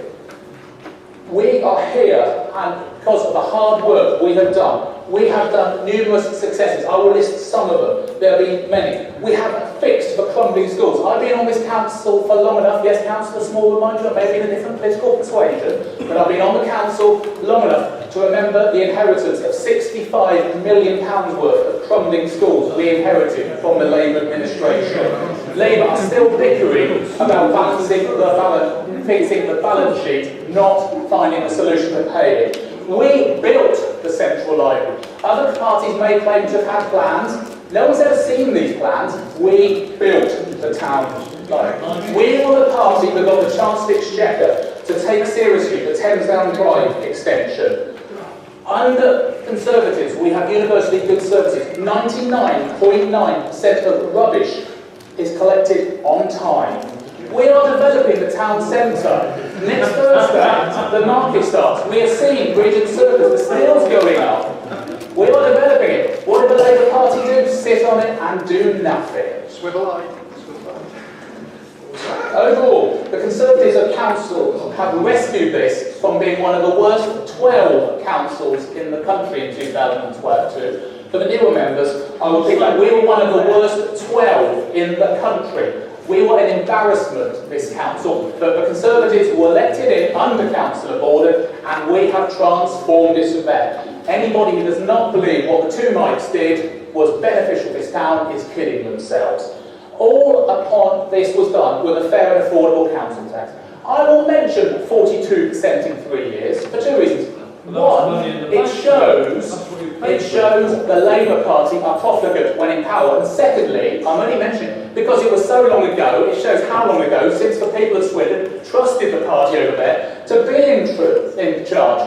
We are here and because of the hard work we have done. We have done numerous successes. I will list some of them. There have been many. We have fixed the crumbling schools. I've been on this council for long enough. Yes, councillor Small, mind you, I may be in a different political persuasion, but I've been on the council long enough to remember the inheritance of £65 million worth of crumbling schools we inherited from the Labour administration. Labour are still bickering about fixing the balance sheet, not finding a solution to pay it. We built the Central Library. Other parties may claim to have had plans. No one's ever seen these plans. We built the town library. We were the party that got the Chancellor Exchequer to take seriously the Thames Down Drive extension. Under Conservatives, we have universally good services. 99.9% of rubbish is collected on time. We are developing the town centre. Next Thursday, the market starts. We are seeing Bridge and Circus, the sales going up. We are developing it. What did the Labour Party do? Sit on it and do nothing. Swivel eye. Overall, the Conservatives of Council have rescued this from being one of the worst 12 councils in the country in 2012. For the newer members, I will pick that. We were one of the worst 12 in the country. We were an embarrassment, this council, but the Conservatives were elected in under Councillor Borden, and we have transformed it to that. Anybody who does not believe what the two Mikes did was beneficial to this town is kidding themselves. All upon this was done with a fair and affordable council tax. I will mention 42% in 3 years for two reasons. One, it shows the Labour Party are profligate when in power, and secondly, I'm only mentioning because it was so long ago, it shows how long ago since the people of Swindon trusted the party over there to be in charge.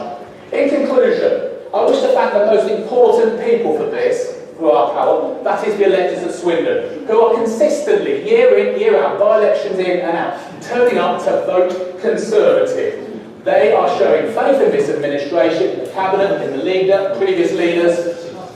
In conclusion, I wish to thank the most important people for this, for our power, that is the electors of Swindon, who are consistently, year in, year out, by-elections in and out, turning up to vote Conservative. They are showing faith in this administration, in the Cabinet, in the leader, previous leaders,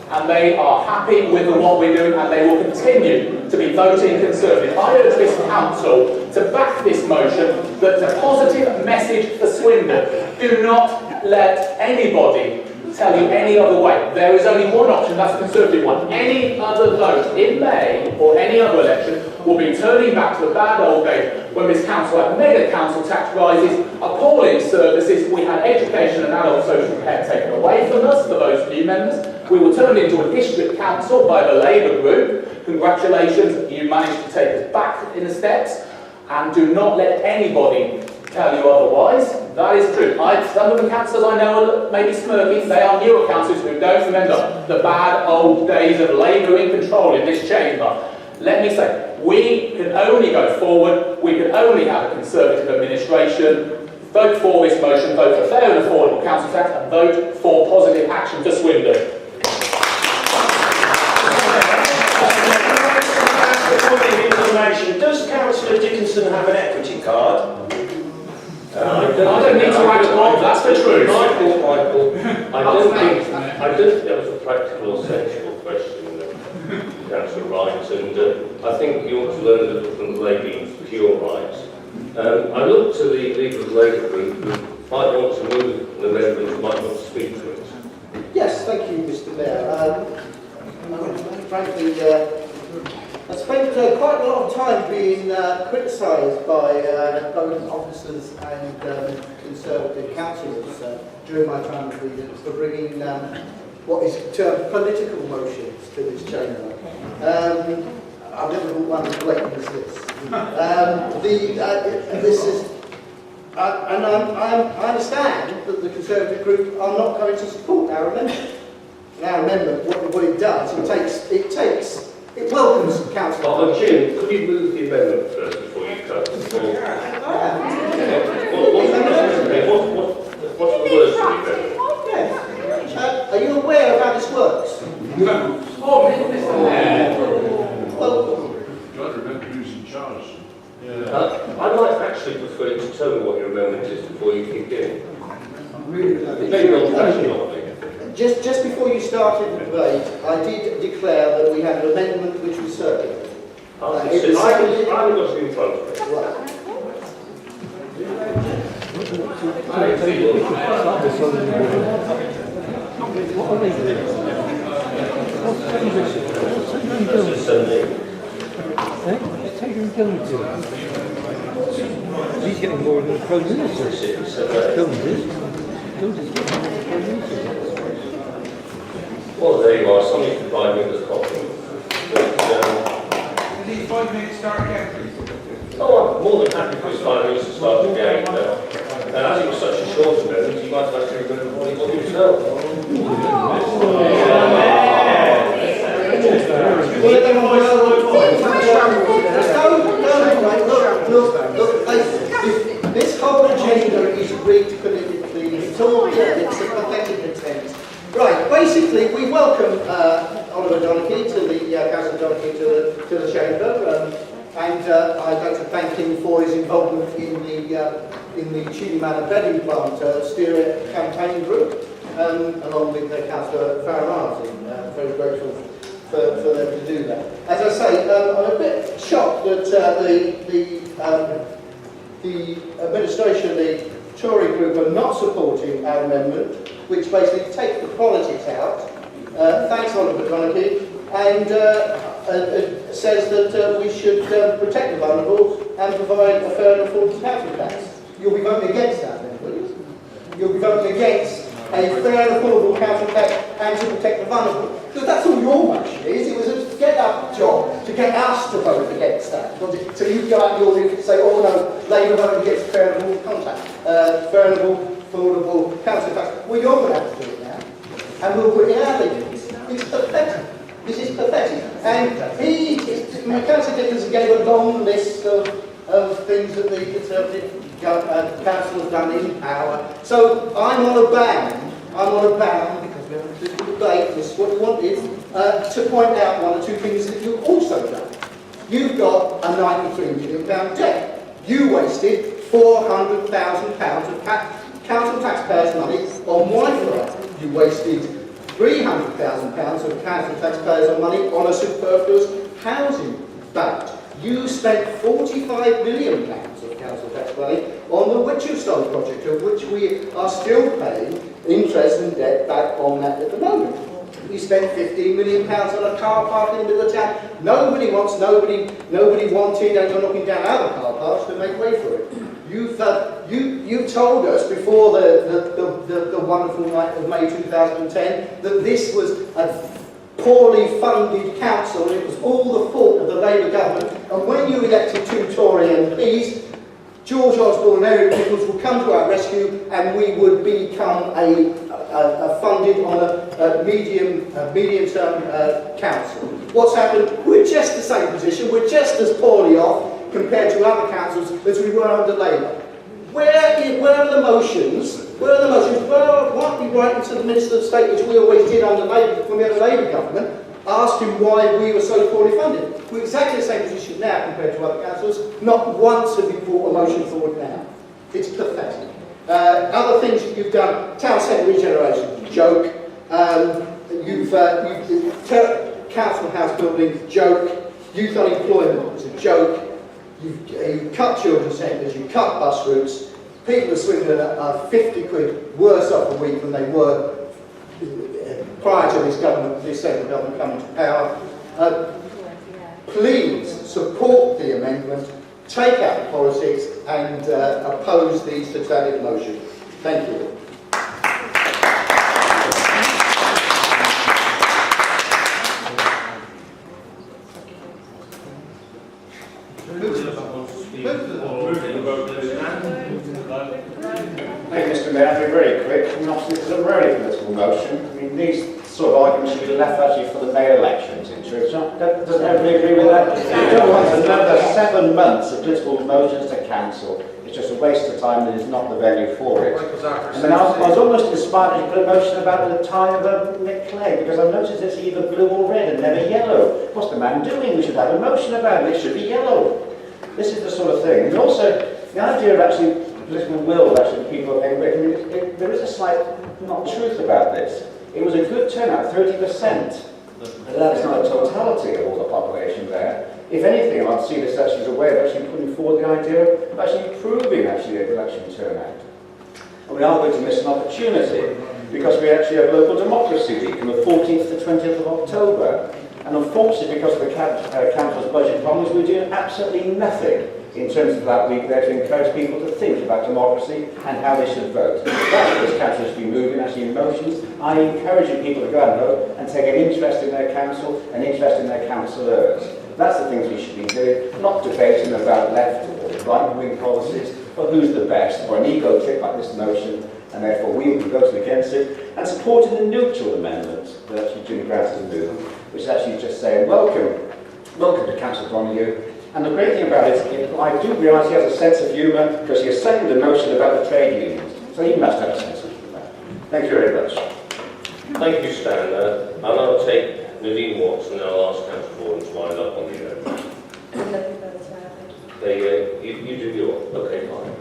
and they are happy with what we're doing, and they will continue to be voting Conservative. I urge this council to back this motion that's a positive message for Swindon. Do not let anybody tell you any other way. There is only one option, that's the Conservative one. Any other vote in May or any other election will be turning back to the bad old days when this council had mega council tax rises, appalling services, we had education and adult social care taken away from us for those new members. We were turned into a district council by the Labour group. Congratulations, you managed to take us back in the steps, and do not let anybody tell you otherwise. That is true. Some of the councillors I know are maybe smirky. They are newer councillors who don't remember the bad old days of Labour in control in this chamber. Let me say, we can only go forward, we can only have a Conservative administration. Vote for this motion, vote for fair and affordable council tax, and vote for positive action for Swindon. Does Councillor Dickinson have an equity card? I don't need to act on, that's the truth. Michael, I don't think that was a practical or sensible question, Councillor Wright, and I think you ought to learn a little from the lady Pure Right. I look to the Leader of the Labour group who might want to move an amendment, who might want to speak to it. Yes, thank you, Mr. Mayor. Frankly, I spent quite a lot of time being criticised by both officers and Conservative councillors during my time as leader for bringing what is termed political motions to this chamber. I've never brought one as blatant as this. This is, and I understand that the Conservative group are not going to support our amendment. And our amendment, what it does, it welcomes council. Oh, Jim, could you move the amendment first before you cut? What's the worst of the amendment? Yes. Are you aware of how this works? No. Oh, Mr. Mayor. Well, God, remember who's in charge. I might actually prefer you to tell me what your amendment is before you kick in. Maybe not professionally. Just before you started the debate, I did declare that we had an amendment which was circular. I haven't got it in front of me. Right. What are they doing? What's Taylor going to? What's Taylor going to? He's getting more than the Prime Minister. Filmed this. Filmed this getting more than the Prime Minister. Well, there you are. Somebody can buy me this coffee. We need 5 minutes to start again, please. Oh, I'm more than happy for this 5 minutes to start again. And as it was such a short amendment, you might have actually been avoiding what yourself. This whole agenda is rigged politically. It's all it's a pathetic attempt. Right, basically, we welcome Oliver Donaghy to the Councillor Donaghy to the Chamber, and I'd like to thank him for his involvement in the Chili Manor bedding plant steer campaign group, along with Councillor Farrar. Very grateful for them to do that. As I say, I'm a bit shocked that the administration, the Tory group, are not supporting our amendment, which basically takes the politics out. Thanks, Oliver Donaghy, and says that we should protect the vulnerable and provide a fair and affordable council tax. You'll be voting against that, then, will you? You'll be voting against a fair and affordable council tax and to protect the vulnerable. Because that's all your motion is. It was a get-up job to get us to vote against that. So you go out and you'll say, oh no, Labour voted against fair and affordable fair and affordable council tax. Well, you're going to have to do it now. And we'll put it in our leaders. It's pathetic. This is pathetic. And Councillor Dickinson gave a long list of things that the Conservative council has done in power. So I'm on a ban, because we have a political debate, this is what we wanted, to point out one or two things that you've also done. You've got a £93 million debt. You wasted £400,000 of council taxpayers' money on Wi-Fi. You wasted £300,000 of council taxpayers' money on a superfluous housing budget. You spent £45 million of council tax money on the Witchellstone project, of which we are still paying interest and debt back on that at the moment. You spent £15 million on a car park in the middle of town. Nobody wanted, and you're knocking down other car parks to make way for it. You told us before the wonderful night of May 2010 that this was a poorly funded council, and it was all the fault of the Labour government. And when you elected two Tory MPs, George Osborne and Eric Nichols would come to our rescue, and we would become funded on a medium-term council. What's happened? We're just the same position. We're just as poorly off compared to other councils as we were under Labour. Where are the motions? Why aren't we writing to the Minister of State, which we always did under Labour when we had a Labour government, asking why we were so poorly funded? We're exactly the same position now compared to other councils. Not once have we brought a motion forward now. It's pathetic. Other things that you've done, town centre regeneration, joke. Council house building, joke. Youth unemployment was a joke. You cut children's centres, you cut bus routes. People of Swindon are 50 quid worse off a week than they were prior to this central government coming to power. Please support the amendment, take out the politics, and oppose the substantive motion. Thank you. Thank you, Mr. Mayor. I'll be very quick. I mean, obviously, this is a very political motion. I mean, these sort of arguments should be left actually for the mayor elections in truth. Doesn't everybody agree with that? You don't want another 7 months of political motions to cancel. It's just a waste of time and is not the venue for it. And then I was almost inspired to put a motion about the tie of Nick Clegg, because I've noticed it's either blue or red and never yellow. What's the man doing? We should have a motion about it. It should be yellow. This is the sort of thing. And also, the idea of actually political will of actually people of England, I mean, there is a slight not truth about this. It was a good turnout, 30%. But that is not a totality of all the population there. If anything, I'd see this actually as a way of actually putting forward the idea of actually improving actually the election turnout. And we are going to miss an opportunity because we actually have local democracy week on the 14th to 20th of October. And unfortunately, because of the council's budget problems, we're doing absolutely nothing in terms of that week there to encourage people to think about democracy and how they should vote. That's what this council should be moving, actually, in motions. I'm encouraging people to go and vote and take an interest in their council and interest in their councillors. That's the things we should be doing, not debating about left or right-wing policies, but who's the best, or an ego trip like this motion, and therefore we will be voting against it, and supporting the neutral amendment that actually Jim Granton moved, which is actually just saying, welcome to Councillor Donoghue. And the great thing about it is, I do realise he has a sense of humour, because he has seconded the motion about the trade unions, so he must have a sense of humour. Thank you very much. Thank you, Stan. I'll now take Nadine Watson and I'll ask Councillor Vaughan to wind up on the you do your. Okay, fine.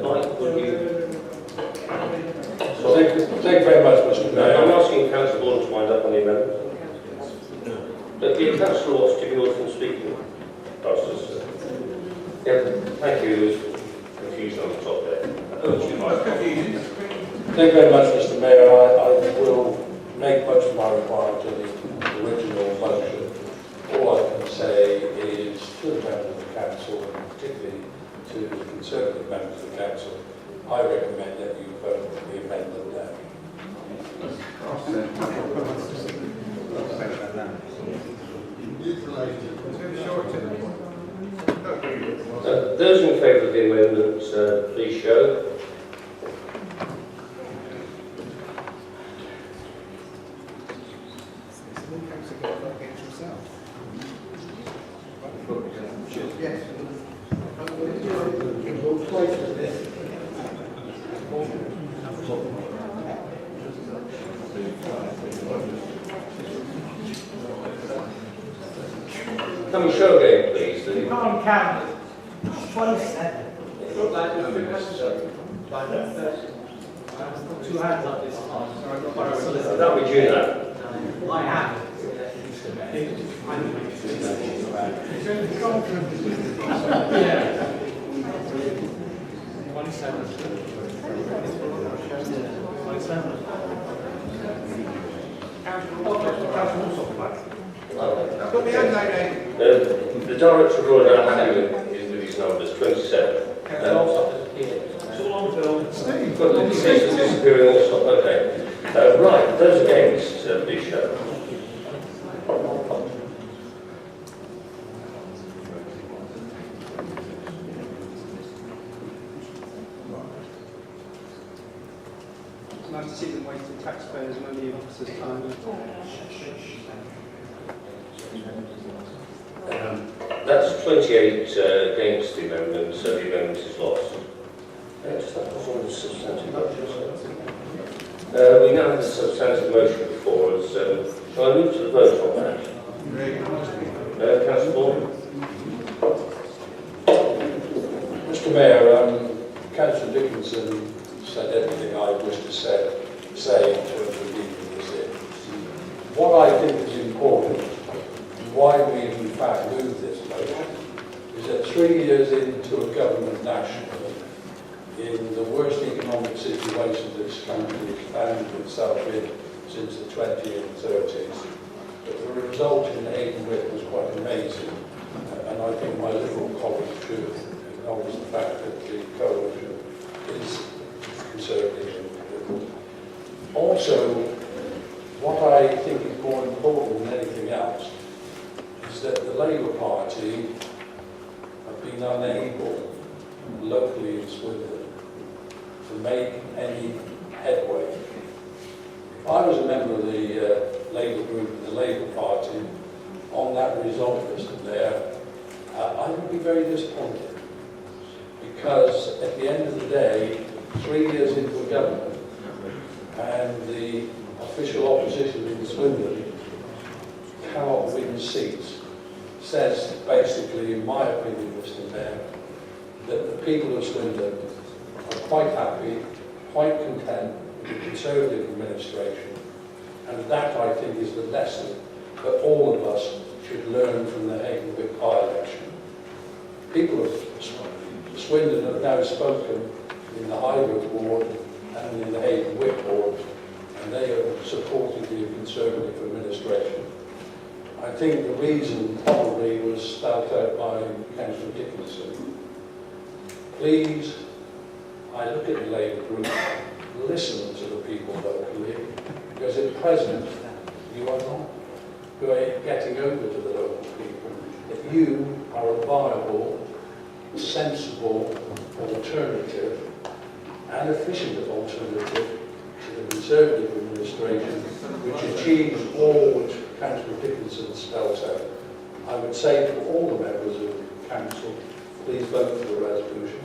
Mike, would you? Thank you very much, Mr. Mayor. I'm asking Councillor Vaughan to wind up on the amendment. Councillor Watts, give you all from speaking. Yeah, thank you. There was confusion on the top there. Thank you very much, Mr. Mayor. I will make much of my reply to the original motion. All I can say is to the members of the council, and particularly to the Conservative members of the council, I recommend that you vote the amendment down. Those in favour of the amendment, please show. Can we show again, please? You can't count. 27. Look like Two hands up this time. That'll be Juno. I have. Yeah. 27. 27. The director of Royal Down happy with these numbers, 27. It's all on film. But the decision disappearing also. Okay. Right, those against, please show. It's nice to see them wasting taxpayers' money and officers' time. That's 28 against the amendment, so the amendment is lost. Yes, that was on the substantive motion. We now have the substantive motion before us. Shall I move to the vote on that? Councillor Vaughan? Mr. Mayor, Councillor Dickinson said everything I wish to say in terms of leaving this in. What I think is important, and why we in fact moved this motion, is that 3 years into a government nationally, in the worst economic situation this country has found itself in since the 20s and 30s, but the result in Hayden Wick was quite amazing, and I think my Liberal colleagues should acknowledge the fact that the coalition is Conservative and Liberal. Also, what I think is more important than anything else is that the Labour Party have been unable, locally in Swindon, to make any headway. If I was a member of the Labour group and the Labour Party on that result, Mr. Mayor, I would be very disappointed, because at the end of the day, 3 years into a government and the official opposition in Swindon cannot win seats, says basically, in my opinion, Mr. Mayor, that the people of Swindon are quite happy, quite content with the Conservative administration, and that, I think, is the lesson that all of us should learn from the Hayden Wick by-election. People of Swindon have now spoken in the Highwood ward and in the Hayden Wick ward, and they have supported the Conservative administration. I think the reason probably was spelled out by Councillor Dickinson. Please, I look at the Labour group, listen to the people locally, because at present you are not getting over to the local people. If you are a viable, sensible alternative and efficient alternative to the Conservative administration, which achieves all which Councillor Dickinson spells out, I would say to all the members of the Council, please vote for the resolution.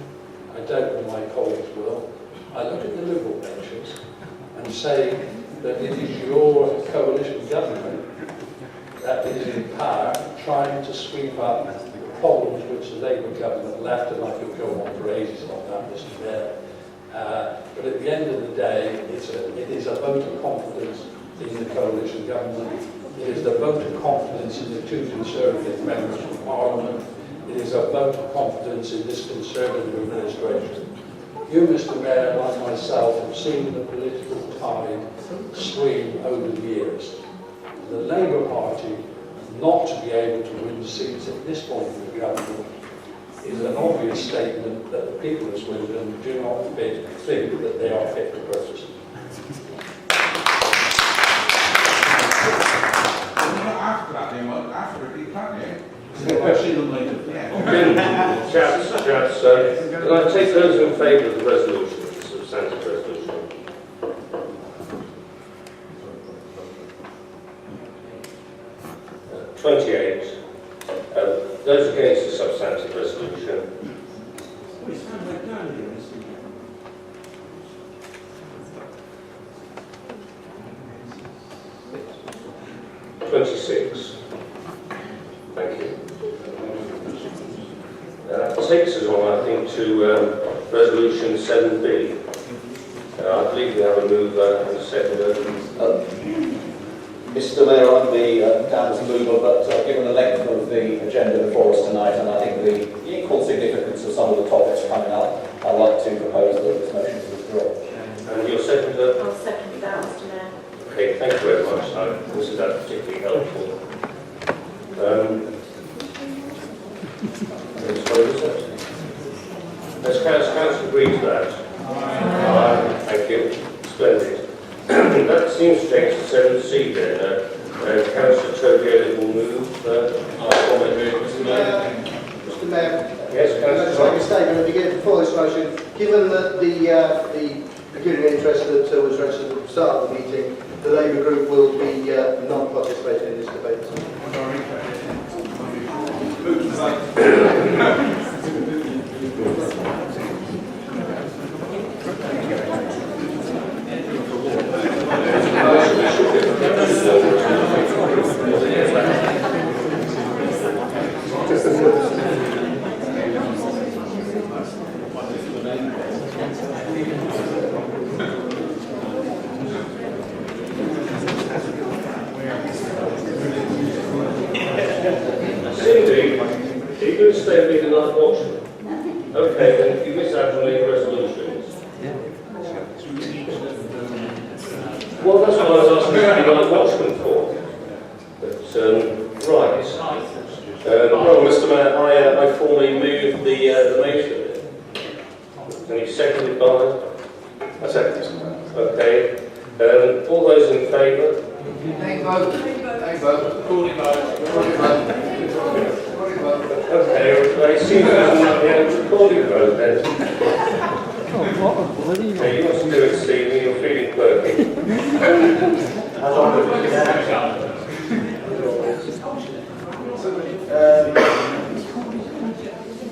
I doubt that my colleagues will. I look at the Liberal benches and say that it is your coalition government that is in power trying to sweep up the problems which the Labour government left, and I could go on for ages on that, Mr. Mayor. But at the end of the day, it is a vote of confidence in the coalition government. It is the vote of confidence in the two Conservative members of Parliament. It is a vote of confidence in this Conservative administration. You, Mr. Mayor, like myself, have seen the political tide swing over the years. The Labour Party not to be able to win seats at this point in the government is an obvious statement that the people of Swindon do not think that they are fit for purpose. After that, they won't. After it, you can't, yeah? Chaps, can I take those in favour of the resolution, the substantive resolution? Uh, 28. Those against the substantive resolution? 26. Thank you. That takes us on, I think, to resolution 7B. I believe we have a mover and a seconder. Mr. Mayor, I'm the Dan's mover, but given the length of the agenda before us tonight, and I think the equal significance of some of the topics coming up, I'd like to propose that this motion is withdrawn. And your seconder? I'll second that, Mr. Mayor. Okay, thank you very much. I consider that particularly helpful. Has Council agreed to that? Aye. Thank you. Splendid. That seems to take us to 7C then. Councillor Tobias will move. Mr. Mayor. Yes, Councillor. I'd like to make a statement at the beginning before this motion. Given that the pecuniary interest that was registered at the start of the meeting, the Labour group will be not participating in this debate. Cindy, are you going to stay with me tonight watching? Okay, then if you miss out on any resolutions. Well, that's what I was asking you like watchman for. But, right. Well, Mr. Mayor, I formally move the motion. And you seconded by? I second it. Okay. All those in favour? They vote. They vote. Recording vote. Recording vote. Okay, it seems there's a recording vote then. Okay, you must do it, Stephen, you're feeling quirky.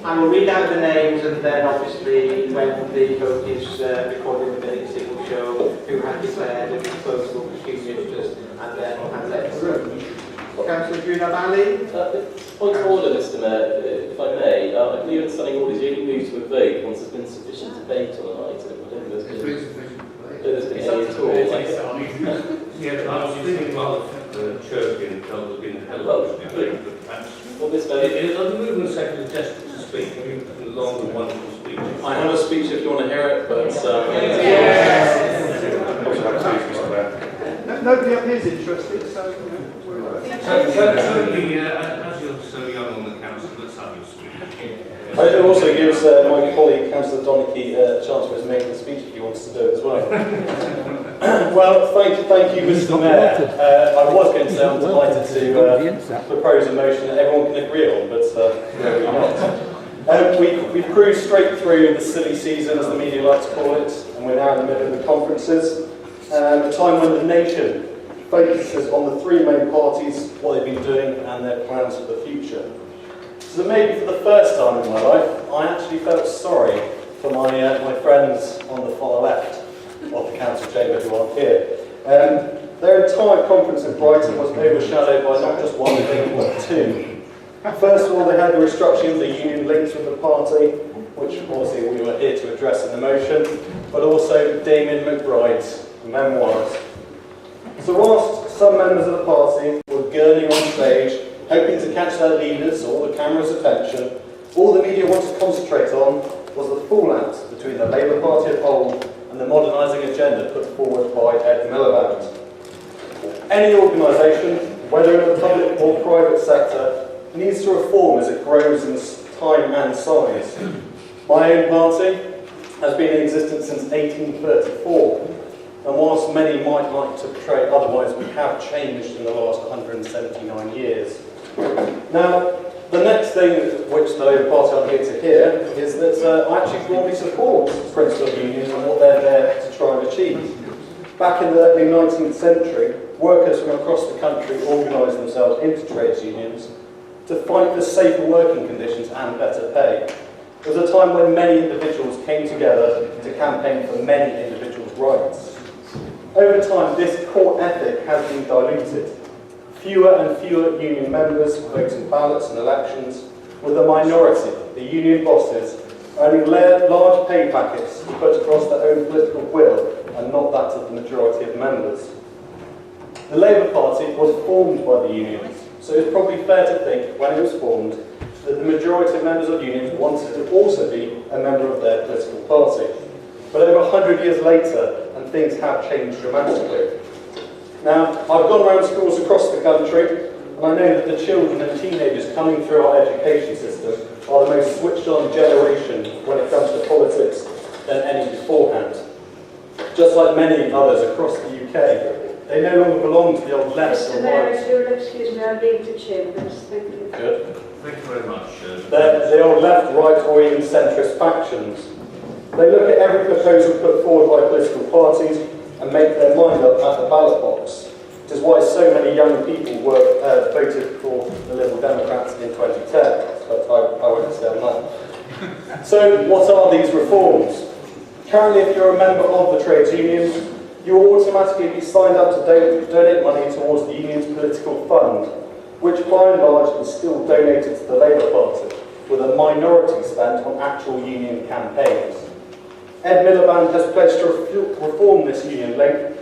I will read out the names, and then obviously when the vote is recorded in the minutes, it will show who had declared a proposal for pecuniary interest, and then has left the room. Councillor Juna Bali. Point of order, Mr. Mayor, if I may. I believe in standing orders you only move to a vote once there's been sufficient debate on an item. I don't think there's been any at all. Yeah, I was feeling rather chirpy in terms of being hello debate, but perhaps. Well, Mr. Mayor, the movement second desperate to speak. Have you long and wonderful speech? I have a speech if you want to hear it, but. Yes. nobody up here is interested, so you know, Certainly, as you're so young on the council, let's have your speech. It also gives my colleague, Councillor Donachie, a chance for his making speech if he wants to do it as well. Well, thank you, Mr. Mayor. I was going to say I'm delighted to propose a motion that everyone can agree on, but no, we're not. We've cruised straight through the silly season, as the media like to call it, and we're now in the middle of the conferences, a time when the nation focuses on the three main parties, what they've been doing, and their plans for the future. So maybe for the first time in my life, I actually felt sorry for my friends on the far left of the council chamber who aren't here. Their entire conference in Brighton was overshadowed by not just one thing, but two. First of all, they had the restructuring of the union links with the party, which obviously we were here to address in the motion, but also Damien McBride's memoirs. So whilst some members of the party were gurning on stage, hoping to catch their leaders or the camera's attention, all the media wanted to concentrate on was the fallout between the Labour Party of old and the modernising agenda put forward by Ed Miliband. Any organisation, whether in the public or private sector, needs to reform as it grows in time and size. My own party has been in existence since 1834, and whilst many might like to portray otherwise, we have changed in the last 179 years. Now, the next thing which the Labour Party are here to hear is that I actually broadly support principle of unions and what they're there to try and achieve. Back in the early 19th century, workers from across the country organised themselves into trades unions to fight for safer working conditions and better pay. It was a time when many individuals came together to campaign for many individuals' rights. Over time, this core ethic has been diluted. Fewer and fewer union members vote in ballots and elections, with a minority, the union bosses, earning large pay packets to put across their own political will and not that of the majority of members. The Labour Party was formed by the unions, so it's probably fair to think, when it was formed, that the majority of members of unions wanted to also be a member of their political party. But over 100 years later, and things have changed dramatically. Now, I've gone around schools across the country, and I know that the children and teenagers coming through our education system are the most switched-on generation when it comes to politics than any beforehand. Just like many others across the UK, they no longer belong to the old left or Mr. Mayor, right. if you'll excuse me, I'm being to chambers. Thank you. Good. Thank you very much. The old left, right, or even centrist factions. They look at every proposal put forward by political parties and make their mind up at the ballot box. Which is why so many young people voted for the Liberal Democrats in 2010. But I won't stay on that. So what are these reforms? Currently, if you're a member of the trades union, you will automatically be signed up to donate money towards the union's political fund, which by and large is still donated to the Labour Party, with a minority spent on actual union campaigns. Ed Miliband has pledged to reform this union link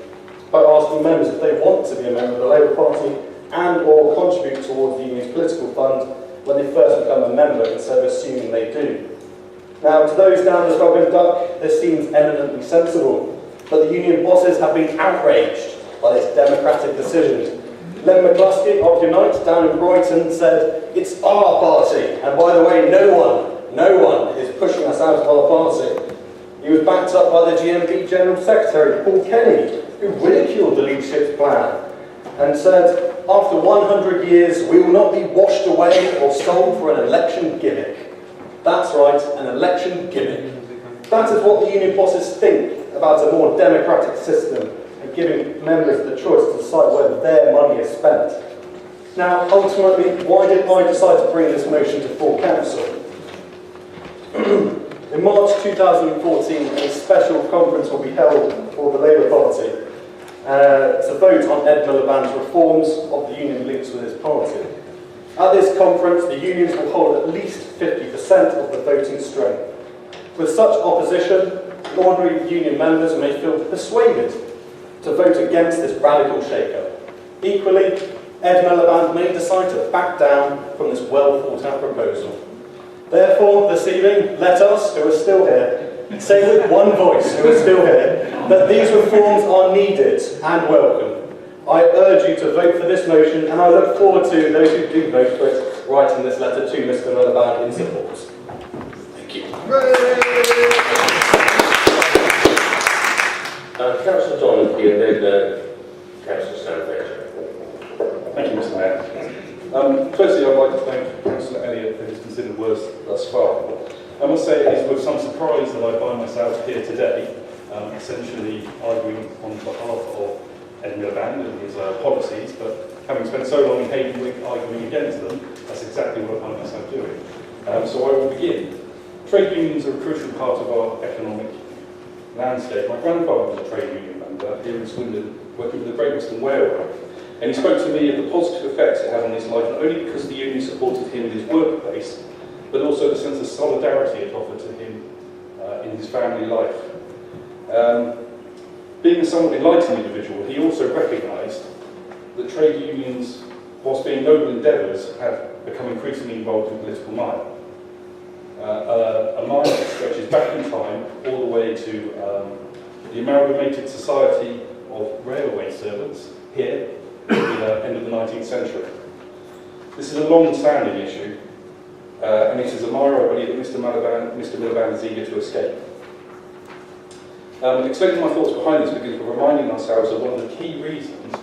by asking members if they want to be a member of the Labour Party and or contribute towards the union's political fund when they first become a member, instead of assuming they do. Now, to those down the dog and duck, this seems eminently sensible, but the union bosses have been outraged by this democratic decision. Len McCluskey of Unite down in Brighton said, "It's our party, and by the way, no one is pushing us out of our party." He was backed up by the GMB General Secretary, Paul Kenny, who ridiculed the leadership's plan and said, "After 100 years, we will not be washed away or sold for an election gimmick." That's right, an election gimmick. That is what the union bosses think about a more democratic system and giving members the choice to decide where their money is spent. Now, ultimately, why did I decide to bring this motion to full council? In March 2014, a special conference will be held for the Labour Party to vote on Ed Miliband's reforms of the union links with his party. At this conference, the unions will hold at least 50% of the voting strength. With such opposition, ordinary union members may feel persuaded to vote against this radical shake-up. Equally, Ed Miliband may decide to back down from this well-thought-out proposal. Therefore, this evening, let us, who are still here, say with one voice, who are still here, that these reforms are needed and welcome. I urge you to vote for this motion, and I look forward to those who do vote for it writing this letter to Mr. Miliband in support. Thank you. Councillor Donaldson and then Councillor Stanford. Thank you, Mr. Mayor. Firstly, I'd like to thank Councillor Elliott for his considered words thus far. I must say it is with some surprise that I find myself here today, essentially arguing on behalf of Ed Miliband and his policies, but having spent so long in Hayden arguing against them, that's exactly what I find myself doing. So I will begin. Trade unions are a crucial part of our economic landscape. My grandfather was a trade union member here in Swindon, working for the Great Western Railway, and he spoke to me of the positive effects it had on his life, not only because the union supported him in his workplace, but also the sense of solidarity it offered to him in his family life. Being a somewhat enlightened individual, he also recognised that trade unions, whilst being noble endeavours, have become increasingly involved in political mire. A mire that stretches back in time all the way to the Amalgamated Society of Railway Servants here at the end of the 19th century. This is a long-standing issue, and it is a mire, I believe, that Mr. Miliband is eager to escape. Explaining my thoughts behind this begins by reminding ourselves of one of the key reasons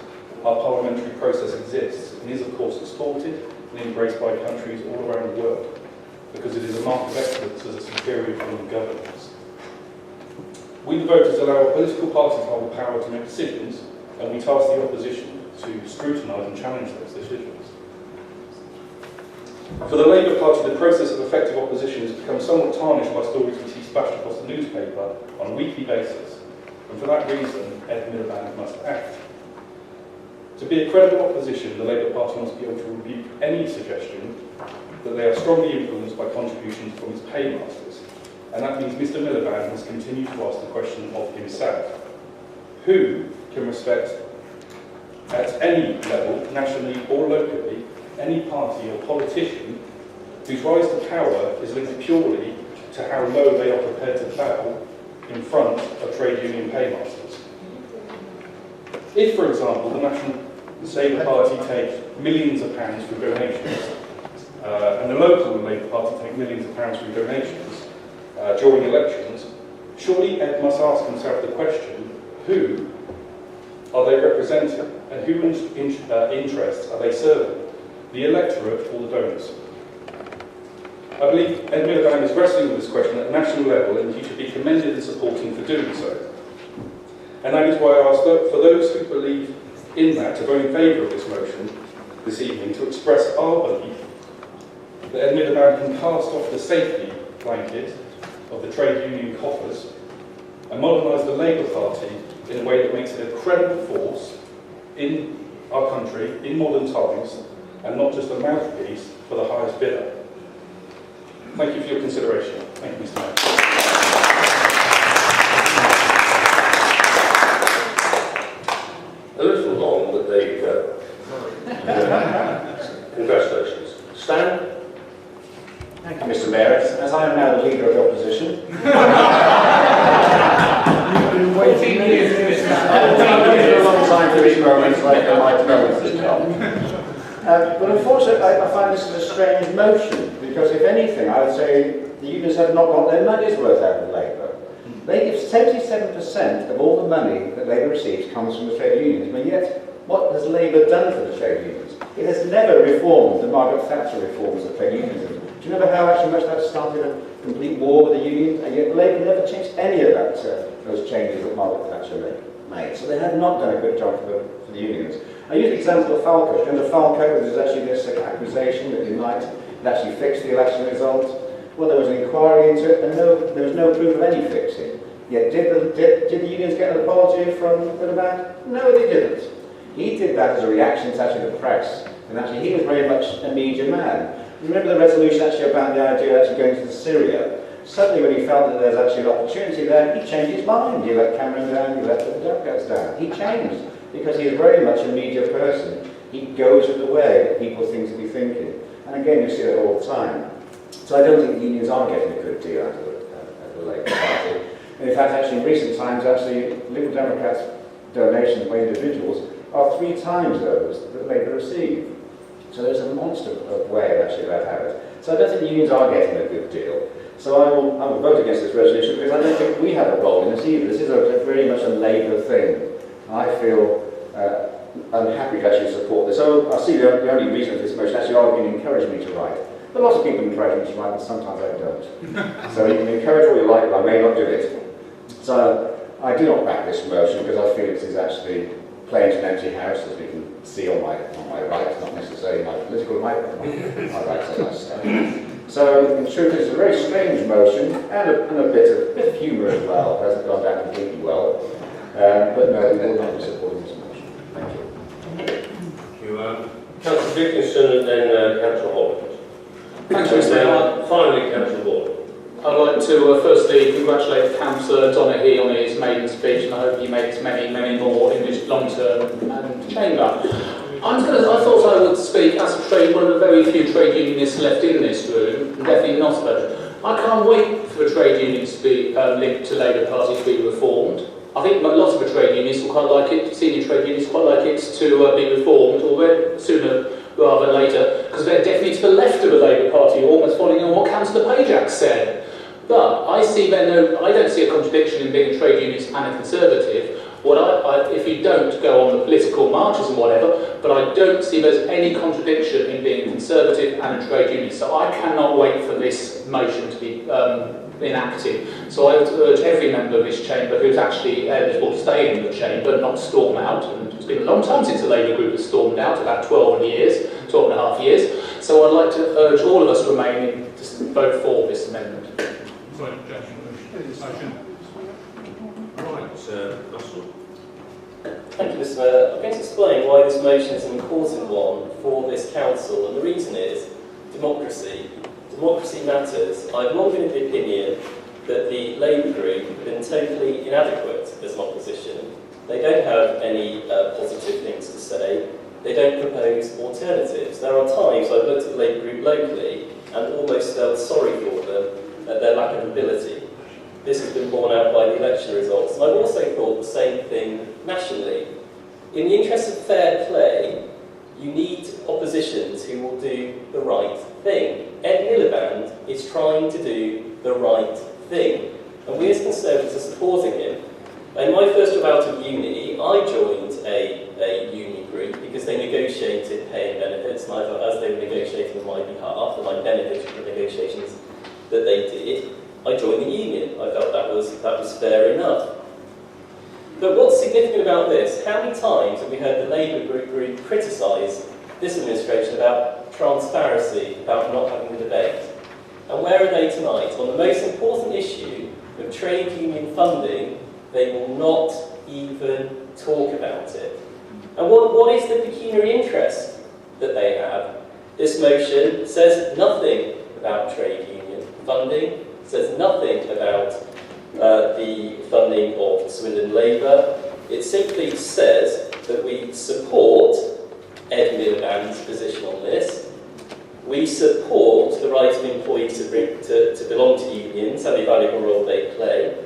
our parliamentary process exists, and is of course exported and embraced by countries all around the world, because it is a mark of excellence as a superior form of governance. We the voters allow our political parties to hold the power to make decisions, and we task the opposition to scrutinise and challenge those decisions. For the Labour Party, the process of effective opposition has become somewhat tarnished by stories we see splashed across the newspaper on a weekly basis, and for that reason, Ed Miliband must act. To be a credible opposition, the Labour Party must be able to rebuke any suggestion that they are strongly influenced by contributions from its paymasters, and that means Mr. Miliband must continue to ask the question of himself. Who can respect, at any level, nationally or locally, any party or politician whose rise to power is linked purely to how low they are prepared to bow in front of trade union paymasters? If, for example, the National Labour Party take millions of pounds through donations, and the local Labour Party take millions of pounds through donations during elections, surely Ed must ask himself the question, who are they representing, and whose interests are they serving? The electorate or the donors? I believe Ed Miliband is wrestling with this question at a national level, and he should be commended and supported for doing so. And that is why I ask for those who believe in that to vote in favour of this motion this evening, to express our belief that Ed Miliband can cast off the safety blanket of the trade union coffers and modernise the Labour Party in a way that makes it a credible force in our country in modern times, and not just a mouthpiece for the highest bidder. Thank you for your consideration. Thank you, Mr. Mayor. A little long, but there you go. Congratulations. Stan? Thank you, Mr. Mayor. As I am now the leader of the opposition, You've been waiting years. I've waited a long time for these moments, like I might moments has come. But unfortunately, I find this is a strange motion, because if anything, I would say the unions have not got their money's worth out of Labour. They give 77% of all the money that Labour receives comes from the trade unions, but yet, what has Labour done for the trade unions? It has never reformed the Margaret Thatcher reforms of trade unionism. Do you remember how actually much that started a complete war with the unions? And yet Labour never changed any of that, those changes that Margaret Thatcher made. So they have not done a good job for the unions. I use the example of Falco. Under Falco, there was actually this accusation that Unite had actually fixed the election result. Well, there was an inquiry into it, and there was no proof of any fixing. Yet, did the unions get an apology from Miliband? No, they didn't. He did that as a reaction to actually the press, and actually he was very much a media man. Remember the resolution actually about the idea of actually going to Syria? Suddenly, when he felt that there's actually an opportunity there, he changed his mind. He let Cameron down, he let the Democrats down. He changed, because he is very much a media person. He goes with the way that people seem to be thinking. And again, you see that all the time. So I don't think the unions are getting a good deal out of the Labour Party. And in fact, actually, in recent times, actually, Liberal Democrats' donations by individuals are 3 times those that Labour receive. So there's a monster of way of actually about habit. So I don't think the unions are getting a good deal. So I will vote against this resolution because I don't think we have a role in this either. This is very much a Labour thing. I feel unhappy to actually support this. So I see the only reason for this motion actually arguing encourage me to write. There are lots of people encourage me to write, but sometimes I don't. So you can encourage all you like, but I may not do it. So I do not back this motion because I feel it is actually playing to an empty house, as we can see on my right, not necessarily my political right, but my right side of stuff. So in truth, it's a very strange motion and a bit of humour as well. It hasn't gone down completely well. But no, we will not be supporting this motion. Thank you. Thank you. Councillor Dickinson and then Councillor Holland. Thank you, Mr. Mayor. Finally, Councillor Ward. I'd like to firstly congratulate Councillor Donaghy on his maiden speech, and I hope he makes many, many more in this long-term chamber. I thought I would speak as one of the very few trade unionists left in this room, and definitely not about. I can't wait for a trade union to be linked to Labour Party to be reformed. I think a lot of the trade unions will quite like it, senior trade unions quite like it to be reformed, or sooner rather than later, because they're definitely to the left of the Labour Party, almost following on what Councillor Pajak said. But I don't see a contradiction in being a trade unionist and a Conservative. If you don't go on the political marches and whatever, but I don't see there's any contradiction in being a Conservative and a trade union. So I cannot wait for this motion to be enacted. So I would urge every member of this chamber who's actually eligible to stay in the chamber, not storm out. And it's been a long time since the Labour group has stormed out, about 12 and a half years. So I'd like to urge all of us remaining to vote for this amendment. Russell. Thank you, Mr. Mayor. I'm going to explain why this motion is an important one for this council, and the reason is democracy. Democracy matters. I've long been of the opinion that the Labour group have been totally inadequate as an opposition. They don't have any positive things to say. They don't propose alternatives. There are times I've looked at the Labour group locally and almost felt sorry for them at their lack of ability. This has been borne out by the election results. And I've also thought the same thing nationally. In the interest of fair play, you need oppositions who will do the right thing. Ed Miliband is trying to do the right thing. And we as Conservatives are supporting him. In my first job out of uni, I joined a union group because they negotiated pay and benefits, and I thought as they were negotiating on my behalf, and I benefited from the negotiations that they did, I joined the union. I felt that was fair enough. But what's significant about this? How many times have we heard the Labour group criticise this administration about transparency, about not having the debate? And where are they tonight? On the most important issue of trade union funding, they will not even talk about it. And what is the pecuniary interest that they have? This motion says nothing about trade union funding, says nothing about the funding of Swindon Labour. It simply says that we support Ed Miliband's position on this. We support the right of employees to belong to unions and the valuable role they play.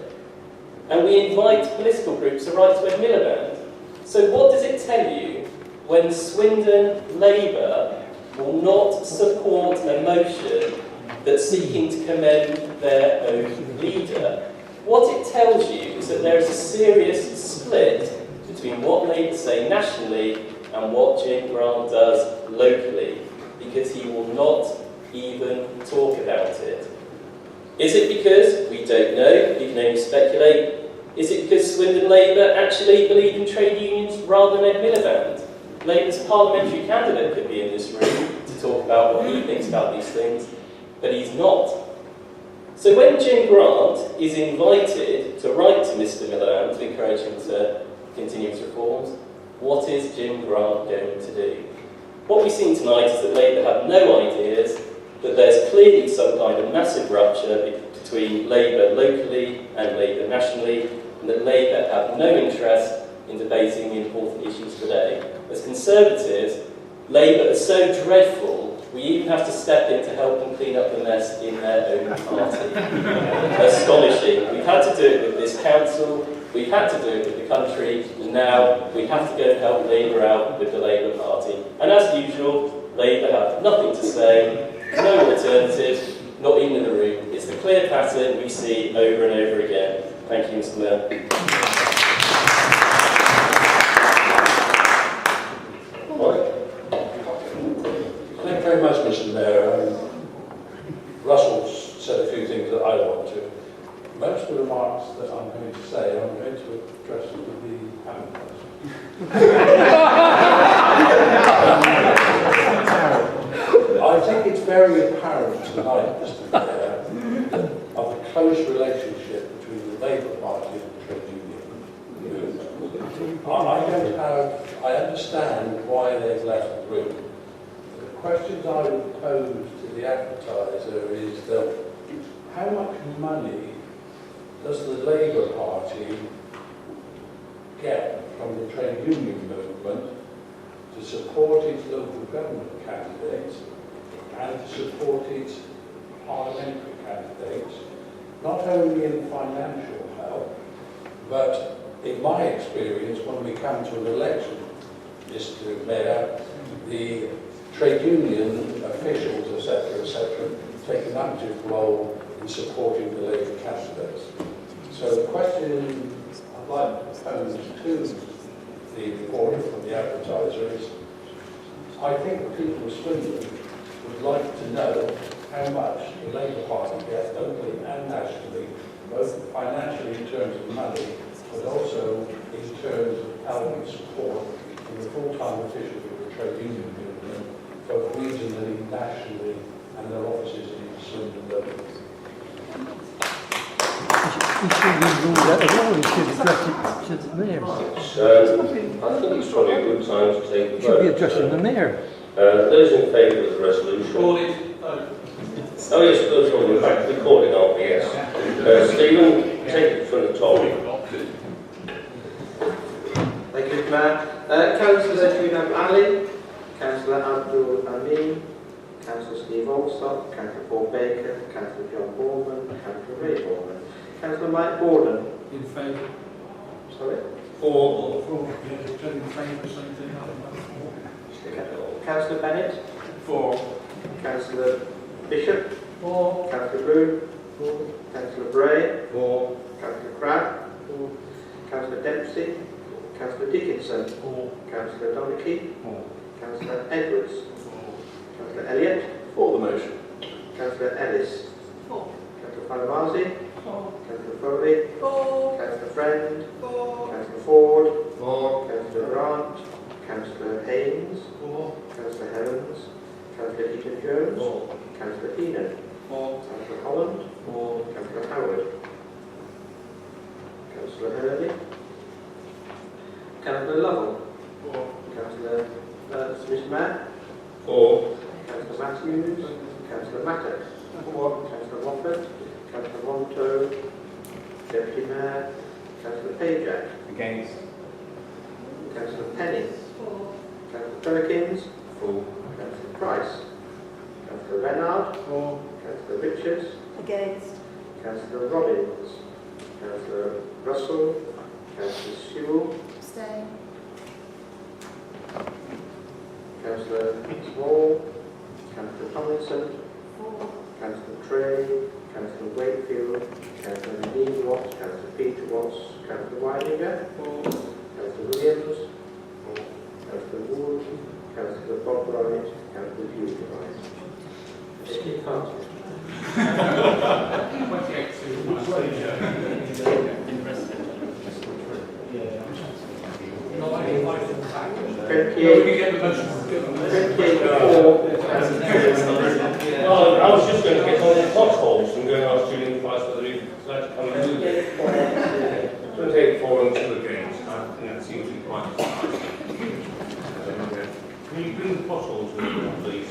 And we invite political groups to write to Ed Miliband. So what does it tell you when Swindon Labour will not support a motion that's seeking to commend their own leader? What it tells you is that there is a serious split between what Labour say nationally and what Jim Grant does locally, because he will not even talk about it. Is it because we don't know, we can only speculate? Is it because Swindon Labour actually believe in trade unions rather than Ed Miliband? Labour's parliamentary candidate could be in this room to talk about what he thinks about these things, but he's not. So when Jim Grant is invited to write to Mr Miliband to encourage him to continue his reforms, what is Jim Grant going to do? What we've seen tonight is that Labour have no ideas, that there's clearly some kind of massive rupture between Labour locally and Labour nationally, and that Labour have no interest in debating the important issues today. As Conservatives, Labour are so dreadful, we even have to step in to help them clean up the mess in their own party. Astonishing. We've had to do it with this council, We've had to do it with the country, and now we have to go and help Labour out with the Labour Party. And as usual, Labour have nothing to say, no alternative, not even in the room. It's the clear pattern we see over and over again. Thank you, Mr. Mayor. Thank you very much, Mr. Mayor. Russell's said a few things that I want to. Most of the remarks that I'm going to say, I'm going to address to the I think it's very apparent tonight, Mr. Mayor, of the close relationship between the Labour Party and the trade union. I understand why they've left the room. The questions I would pose to the advertiser is that how much money does the Labour Party get from the trade union movement to support its local government candidates and to support its parliamentary candidates, not only in financial help, but in my experience, when we come to an election, Mr. Mayor, the trade union officials, etc., take an active role in supporting the Labour candidates. So the question I'd like to pose to the reporter from the advertiser is, I think the people of Swindon would like to know how much the Labour Party gets locally and nationally, both financially in terms of money, but also in terms of help and support from the full-time officials of the trade union movement, both regionally, nationally, and their offices in Swindon Borough. He should have ruled that as well. He should address it to the mayor. I think it's probably a good time to take the vote. Should be addressing the mayor. Those in favour of the resolution? Oh yes, those are in fact recording, aren't we? Yes. Stephen, take it from the top. Thank you, Mayor. Councillor Junab Ali, Councillor Abdul Amin, Councillor Steve Alsop, Councillor Paul Baker, Councillor John Borman, Councillor Ray Borman, Councillor Mike Borden. In favour. Sorry? For. Councillor Bennett. For. Councillor Bishop. For. Councillor Bloom. For. Councillor Bray. For. Councillor Crabb. For. Councillor Dempsey. Councillor Dickinson. For. Councillor Donachie. For. Councillor Edwards. For. Councillor Elliott. For the motion. Councillor Ellis. For. Councillor Fanamazi. For. Councillor Foley. For. Councillor Friend. For. Councillor Ford. For. Councillor Grant. Councillor Haynes. For. Councillor Helens. Councillor Eaton-Jones. For. Councillor Keenan. For. Councillor Holland. For. Councillor Howard. Councillor Hurley. Councillor Lovell. For. Councillor Smith Matt. For. Councillor Matthews. Councillor Mattock. For. Councillor Wofford. Councillor Monto. Deputy Mayor. Councillor Pajak. Against. Councillor Penny. For. Councillor Perkins. For. Councillor Price. Councillor Renard. For. Councillor Richards. Against. Councillor Robbins. Councillor Russell. Councillor Sewell. Abstain. Councillor Small. Councillor Tomlinson. For. Councillor Trey. Councillor Wakefield. Councillor Nadine Watts. Councillor Peter Watts. Councillor Weininger. For. Councillor Williams. For. Councillor Wood. Councillor Bob Wright. Councillor Hugh Wright. Well, I was just going to get on the potholes and go and ask Julian Price whether he'd like to come and do it. 28 and 2 against. I think that seems to be quite nice. Can you bring the potholes with you, please?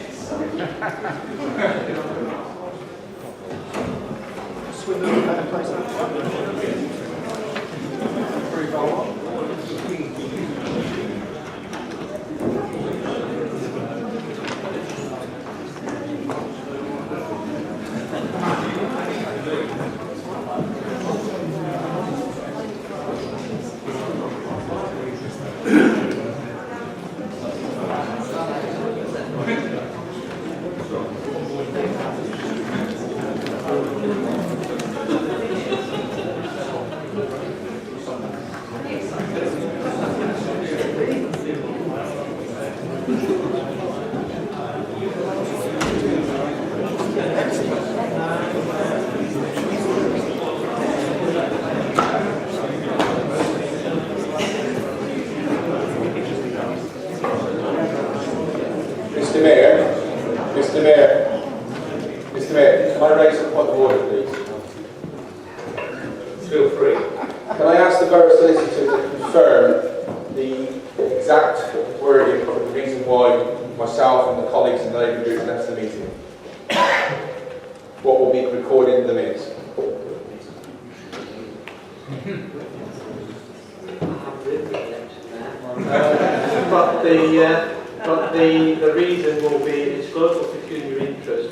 Swindon better place that. Very well. Mr. Mayor, can I raise a point of order, please? Feel free. Can I ask the Borough Solicitor to confirm the exact wording of the reason why myself and the colleagues in the Labour Group left the meeting? What will be recorded in the minutes? But the reason will be disclosure of pecuniary interest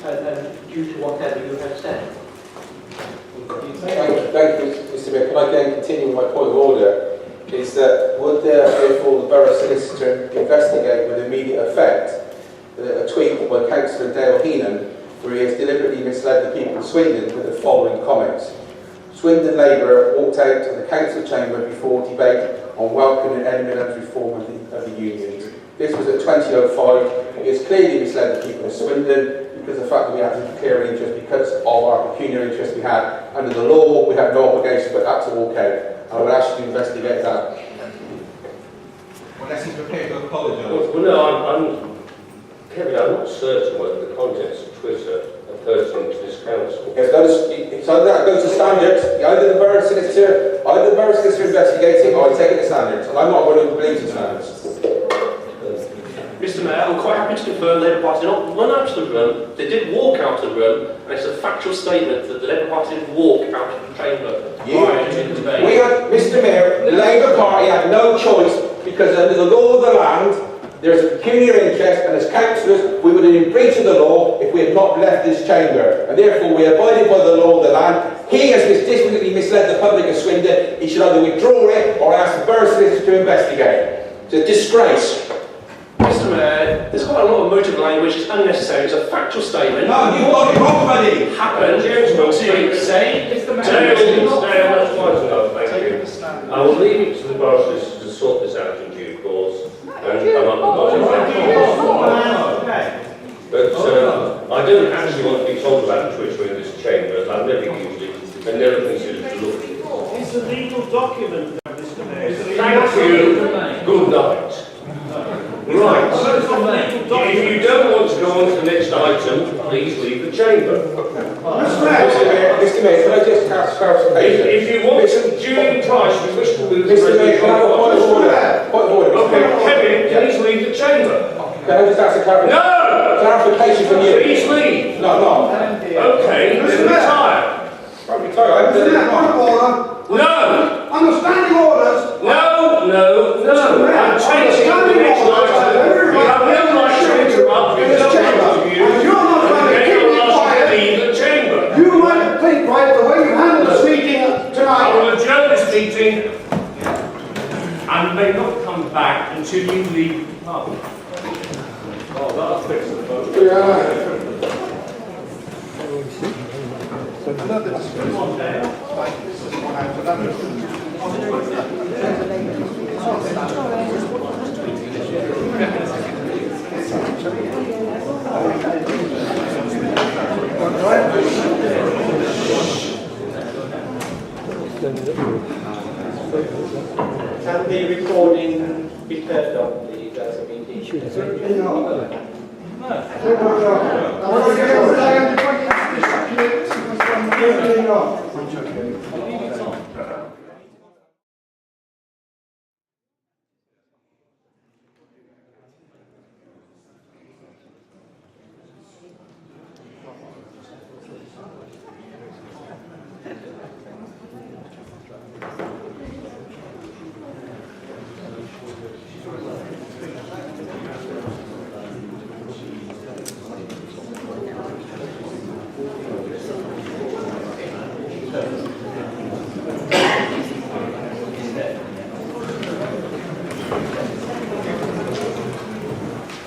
and due to whatever you have said. Thank you, Mr. Mayor. Can I again continue with my point of order? Is that would therefore the Borough Solicitor investigate with immediate effect a tweet by Councillor Dale Heenan where he has deliberately misled the people of Swindon with the following comments. Swindon Labour walked out of the council chamber before debate on welcoming any military reform of the unions. This was at 20:05. He has clearly misled the people of Swindon because of the fact that we had to declare an interest because of our pecuniary interest we had. Under the law, we have no obligation but that to walk out. I would ask you to investigate that. Unless he's prepared to apologise. Well, no, Kevin, I'm not certain whether the contents of Twitter are pertinent to this council. So that goes to standards. Either the Borough Solicitor investigating, or I take it to standards. And I'm not one who believes in standards. Mr. Mayor, I'm quite happy to confirm the Labour Party did not run out of the room. They did walk out of the room, and it's a factual statement that the Labour Party did walk out of the chamber. Mr. Mayor, the Labour Party had no choice because under the law of the land, there's a pecuniary interest, and as councillors, we would have been in breach of the law if we had not left this chamber. And therefore, we abided by the law of the land. He has deliberately misled the public of Swindon. He should either withdraw it or ask the Borough Solicitor to investigate. It's a disgrace. Mr. Mayor, there's quite a lot of motive language, it's unnecessary, it's a factual statement. No, you've got it wrong, buddy. Happened to say, that's quite enough, thank you. I will leave it to the Borough Solicitor to sort this out in due course and come up with But I don't actually want to be told about Twitter in this chamber, as I've never used it and never considered to look at it. It's a legal document, Mr. Mayor. Thank you. Good night. Right. If you don't want to go on to the next item, please leave the chamber. Mr. Mayor, can I just ask clarification? If you want some due price, we wish to move Mr. Mayor, can I have a point of order? Point of order, Mr. Okay, Mayor. Kevin, please leave the chamber. Can I just ask a clarification? No! Clarification from you. Please leave. No, no. Okay, then retire. I'll retire. No! Understanding orders. No, no, no. I'm changing the next item. You have no right to interrupt. You don't want to use. You're not going to keep me quiet. Leave the chamber. You might think, right, the way you handled this meeting I tonight. will adjourn this meeting and may not come back until you leave the pub. Oh, that'll fix the vote. Another discussion. Come on, Dale. This is one out of Can the recording be turned on, please, as a meeting?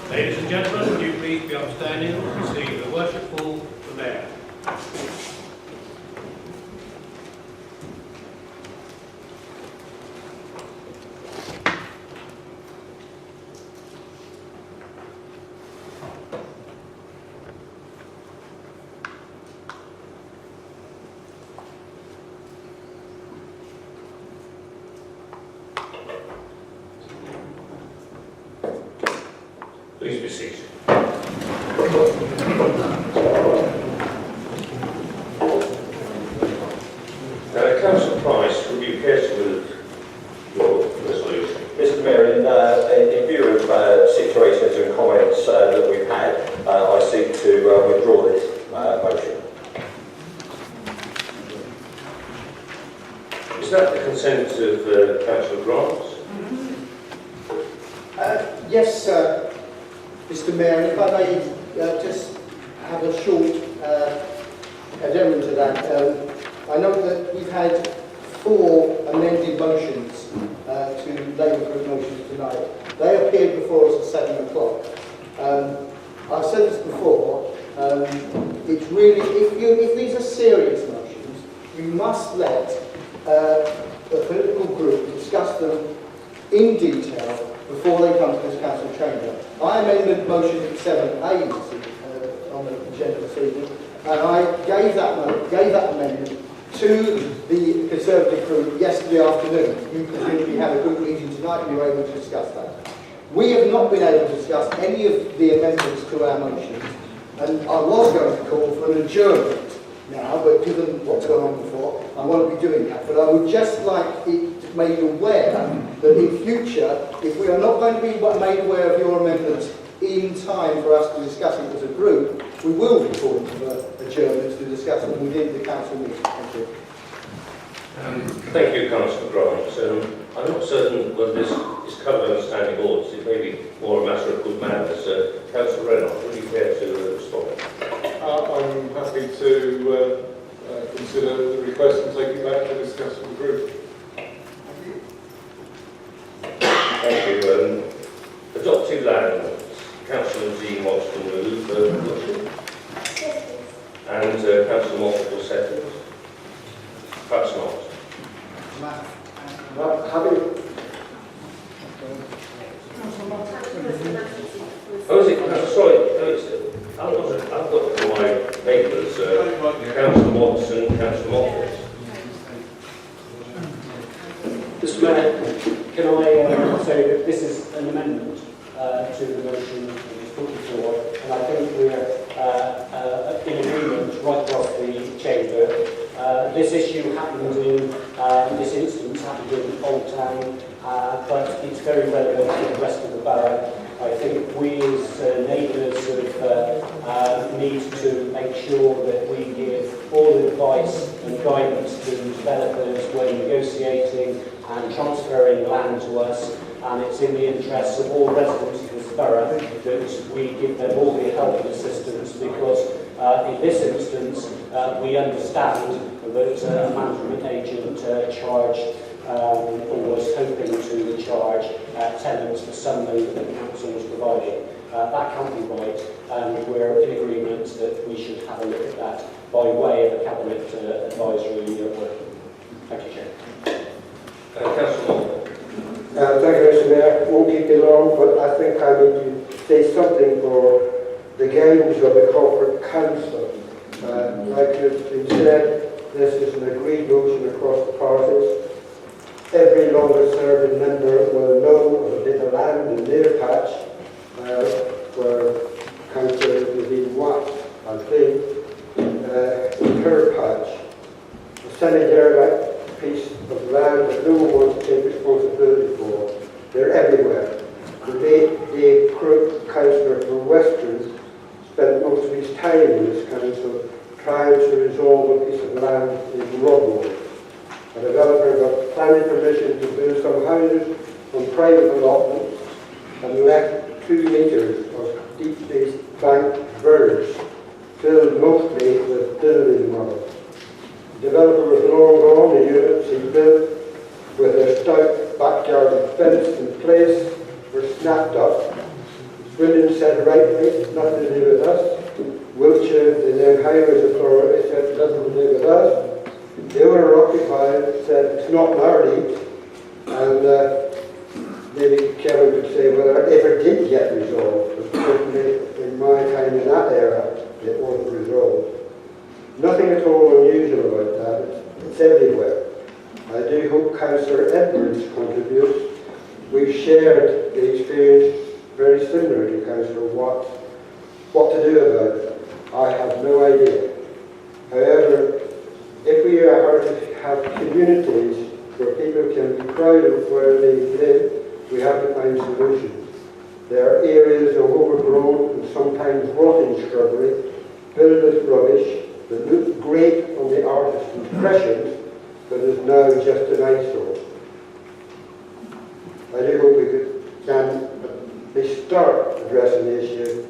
Ladies and gentlemen, would you please be upstanding and receive the worshipful the Mayor. Please be seated. Councillor Price, would you care to move your resolution? Mr. Mayor, in view of situations and comments that we've had, I seek to withdraw this motion. Is that the consent of Councillor Grant? Yes, Mr. Mayor, if I may just have a short addendum to that. I know that we've had 4 amended motions to Labour Group motions tonight. They appeared before us at 7 o'clock. I've said this before, it's really, if these are serious motions, you must let the political group discuss them in detail before they come to this council chamber. I amended motion 7A on the agenda this evening, and I gave that amendment to the Conservative group yesterday afternoon. You presumably had a good meeting tonight and you were able to discuss that. We have not been able to discuss any of the amendments to our motions, and I was going to call for an adjournment now, but given what's gone on before, I won't be doing that. But I would just like it made aware that in future, if we are not going to be made aware of your amendments in time for us to discuss it as a group, we will be calling for adjournments to discuss them within the council meeting. Thank you. Thank you, Councillor Grant. I'm not certain whether this is covered under standing orders. It may be more a matter of good manners. Councillor Reynolds, would you care to respond? I'm happy to consider the request and take it back to discuss with the group. Thank you. Adopted land. Councillor Z wants to move the motion. And Councillor Moffat will second. Perhaps not. Oh, is it? Sorry, I've got from my papers Councillor Watson, Councillor Moffat. Mr. Mayor, can I say that this is an amendment to the motion that was put before, and I think we're in agreement right across the chamber. This issue happened in, this instance happened in Old Town, but it's very relevant to the rest of the borough. I think we as neighbours need to make sure that we give all advice and guidance to developers when negotiating and transferring land to us, and it's in the interests of all residents of this borough that we give them all the help and assistance, because in this instance we understand that a management agent charged or was hoping to charge tenants for something that the council was providing. That can't be right, and we're in agreement that we should have a look at that by way of a cabinet advisory work. Thank you, Chair. Councillor Thank you, Mr. Mayor. Won't keep you long, but I think I need to say something for the gains of the corporate council. Like it's been said, this is an agreed motion across the parties. Every longer-serving member will know of a bit of land in their patch where council has been watched, I think, in her patch. A semi-derelict piece of land that no one wants to take responsibility for. They're everywhere. The day councillor for Western spent most of his time in this council trying to resolve a piece of land in Rodwell. A developer got planning permission to build some houses on private allotments and left 2 metres of deep-space bank birds filled mostly with building mud. The developer was long gone. The units he built with their stout backyard fence in place were snapped up. Swindon said rightly, nothing to do with us. Wiltshire, the then Highways Authority, said nothing to do with us. The owner occupied said it's not in our league, and maybe Kevin could say whether it ever did get resolved, but certainly in my time in that era it wasn't resolved. Nothing at all unusual about that, it's everywhere. I do hope Councillor Edwards contributes. We shared the experience very similar to Councillor Watts. What to to do about it, I have no idea. However, if we are to have communities where people can be proud of where they live, we have to find solutions. There are areas of overgrown and sometimes rotting shrubbery, filled with rubbish, that look great on the artist's impressions, but is now just an eyesore. I do hope we can at least start addressing the issue.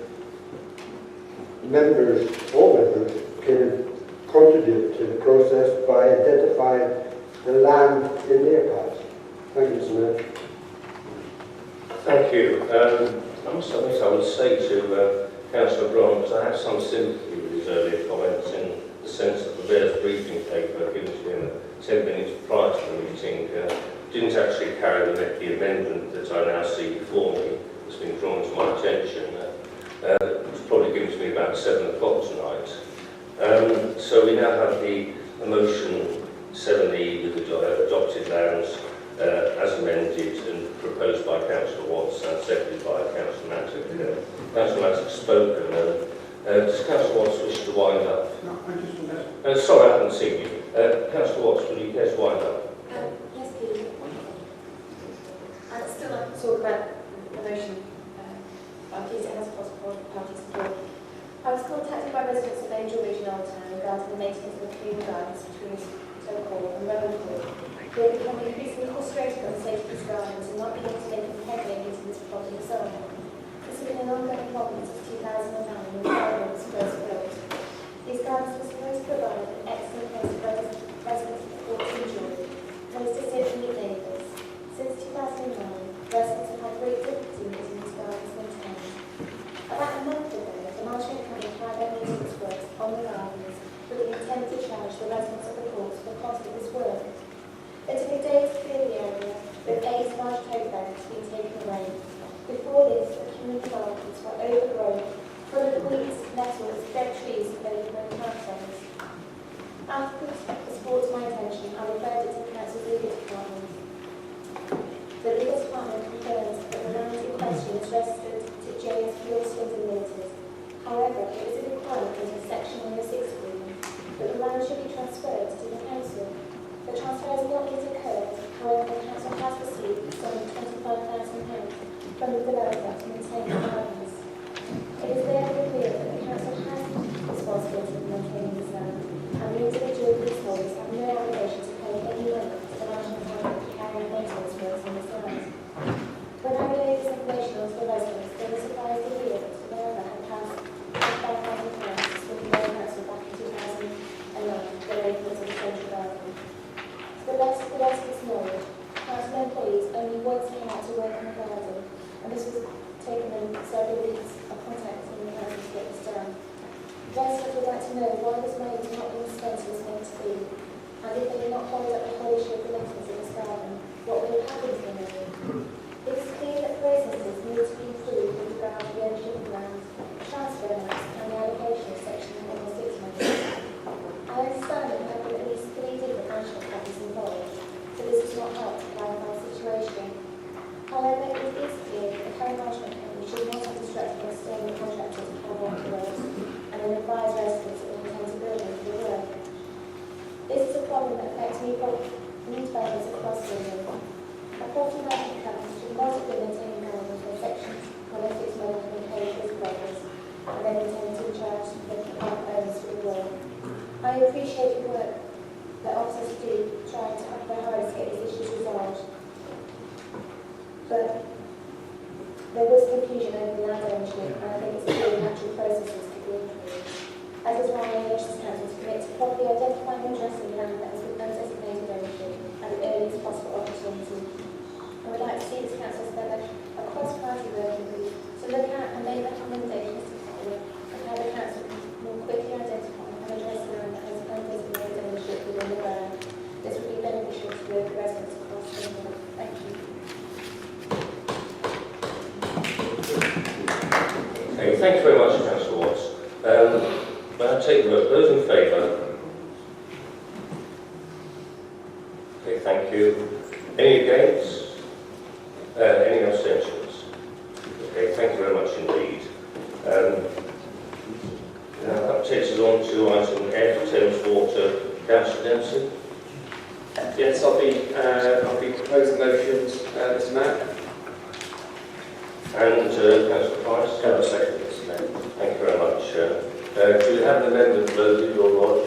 All members can contribute to the process by identifying the land in their paths. Thank you, Mr. Mayor. Thank you. I must admit I would say to Councillor Brown, because I have some sympathy with his earlier comments in the sense that the Bears briefing paper given to him 10 minutes prior to the meeting didn't actually carry the amendment that I now see before me that's been drawn to my attention. It was probably given to me about 7 o'clock tonight. So we now have the motion 7E with the adopted lands as amended and proposed by Councillor Watts and seconded by Councillor Mattock. Councillor Mattock has spoken. Does Councillor Watts wish to wind up? No, I just want to... Sorry, I haven't seen you. Councillor Watts, will you care to wind up? Yes, please. I'd still like to talk about the motion. I'm pleased it has party support. I was contacted by residents of Angel Ridge in Old Town regarding the maintenance of the clean gardens between Stoke Hall and Rowan Hall. They are becoming increasingly frustrated on the state of these gardens and not being able to make any headway into this problem itself. This has been an ongoing problem since 2009 when the garden was first built. These gardens were supposed to provide an excellent place for residents to enjoy, place to sit and meet neighbours. Since 2009, residents have had great difficulty in getting these gardens maintained. About a month ago, the management company tried their maintenance works on the gardens with the intent to charge the residents of the courts for the cost of this work. It took a day to clear the area, with 8 large coat bags being taken away. Before this, the community gardens were overgrown, full of weeds, nettles, dead trees, and overgrown plantains. After this brought to my attention, I referred it to the council's legal department. The legal department confirms that the land in question is registered to JSP or Swindon Limited. However, it is a requirement under Section 106 agreement that the land should be transferred to the council. The transfer has not yet occurred, however, the council has received some £25,000 from the developer to maintain the gardens. It is therefore clear that the council has responsibility for maintaining this land, and the individual leaseholders have no obligation to pay any money to the national government to carry out maintenance works on this land. When I relayed this information onto the residents, they were surprised to hear that the developer had passed £5,000 to Swindon Borough Council back in 2009 for the maintenance of the central garden. The residents know council employees only once came out to work in the garden, and this was taking them several weeks of contacting the council to get this done. Residents would like to know why this money is not being spent as it's meant to be, and if they do not followed up the whole issue of the maintenance of this garden, what will happen to the money? It is clear that processes need to be improved with regard to the ownership of land, transfer maps, and the allocation of Section 106 money. I understand that there have been at least 3 different national parties involved, so this does not help to clarify the situation. However, it is clear that the current management company should not have distracted external contractors to carry out the works and then advise residents that they intend to build into the work. This is a problem that affects new developments across Swindon. A property management company should not have been maintaining gardens where Section 106 money has been paid to its developers and then intend to charge the owners for the work. I appreciate the work that officers do trying to have their hardest to get these issues resolved. But there was confusion over the land ownership, and I think it's clear natural processes could be improved. That is why I urge this council to commit to properly identifying and addressing land that has been undesignated ownership at the earliest possible opportunity. I would like to see this council set up a cross-party working group to look at and make recommendations to Parliament on how the council can more quickly identify and address land that has undesignated ownership within the borough. This would be beneficial to the residents across Swindon. Thank you. Okay, thank you very much, Councillor Watts. May I take the vote? Those in favour? Okay, thank you. Any against? Any abstentions? Okay, thank you very much indeed. to item F, Thames Water. Councillor Dempsey. Yes, I'll be proposing motions, Mr. Mayor. And Councillor Price. Can I second this, Mayor? Thank you very much. Do we have an amendment voted or not?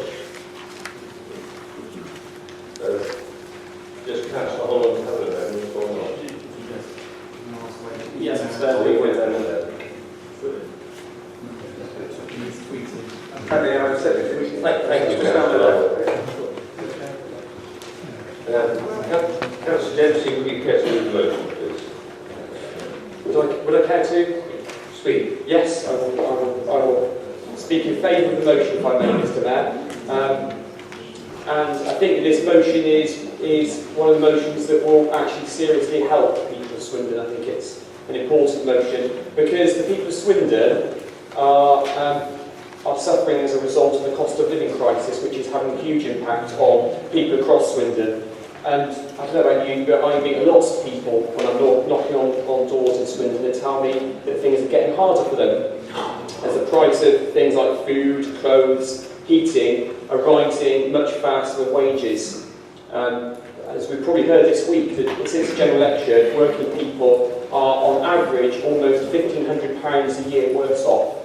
Just Councillor Holland have an amendment or not? Yes, We will then. Thank you, Councillor. Councillor Dempsey, would you care to move the motion, please? Would I care to speak? Yes, I will speak in favour of the motion, if I may, Mr. Mayor. And I think that this motion is one of the motions that will actually seriously help the people of Swindon. I think it's an important motion because the people of Swindon are suffering as a result of the cost of living crisis, which is having a huge impact on people across Swindon. And I don't know about you, but I meet lots of people when I'm knocking on doors in Swindon that tell me that things are getting harder for them as the price of things like food, clothes, heating are rising much faster than wages. As we've probably heard this week, that since the general election, working people are on average almost £1,500 a year worse off.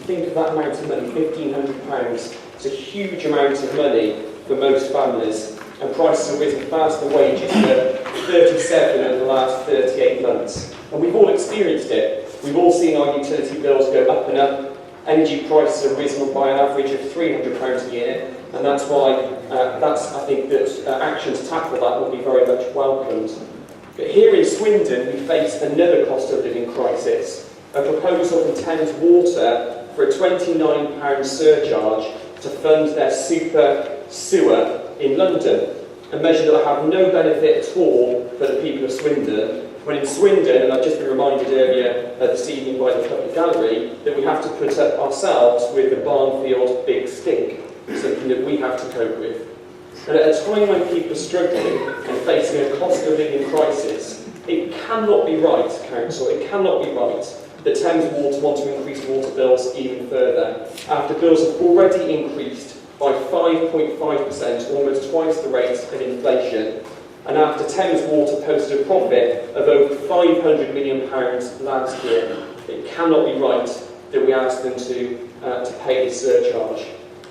Think of that amount of money, £1,500. It's a huge amount of money for most families, and prices have risen faster than wages for 37 over the last 38 months. And we've all experienced it. We've all seen our utility bills go up and up. Energy prices have risen by an average of £300 a year, and that's why I think that action to tackle that will be very much welcomed. But here in Swindon, we face another cost of living crisis. A proposal from Thames Water for a £29 surcharge to fund their super sewer in London, a measure that will have no benefit at all for the people of Swindon, when in Swindon, and I've just been reminded earlier this evening by the public gallery, that we have to put up ourselves with the Barnfield big stink, something that we have to cope with. And at a time when people are struggling and facing a cost of living crisis, it cannot be right, Council, it cannot be right that Thames Water want to increase water bills even further, after bills have already increased by 5.5%, almost twice the rate of inflation, and after Thames Water posted a profit of over £500 million last year. It cannot be right that we ask them to pay this surcharge.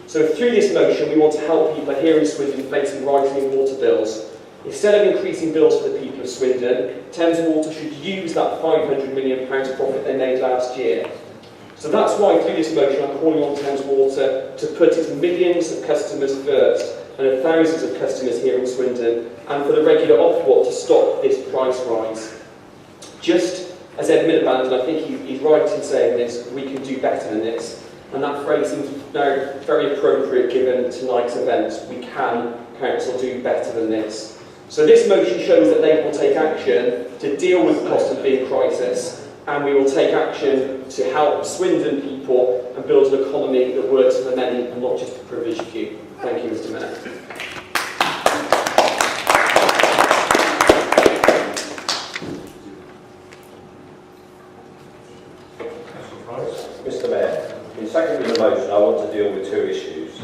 So through this motion, we want to help people here in Swindon facing rising water bills. Instead of increasing bills for the people of Swindon, Thames Water should use that £500 million profit they made last year. So that's why through this motion I'm calling on Thames Water to put its millions of customers first, and thousands of customers here in Swindon, and for the regular Ofwat to stop this price rise. Just as Ed Miliband, and I think he's right in saying this, we can do better than this. And that phrase seems now very appropriate given tonight's event. We can, Council, do better than this. So this motion shows that Labour will take action to deal with the cost of living crisis, and we will take action to help Swindon people and build an economy that works for the many and not just the privileged few. Thank you, Mr. Mayor. Mr. Mayor, in seconding the motion, I want to deal with two issues.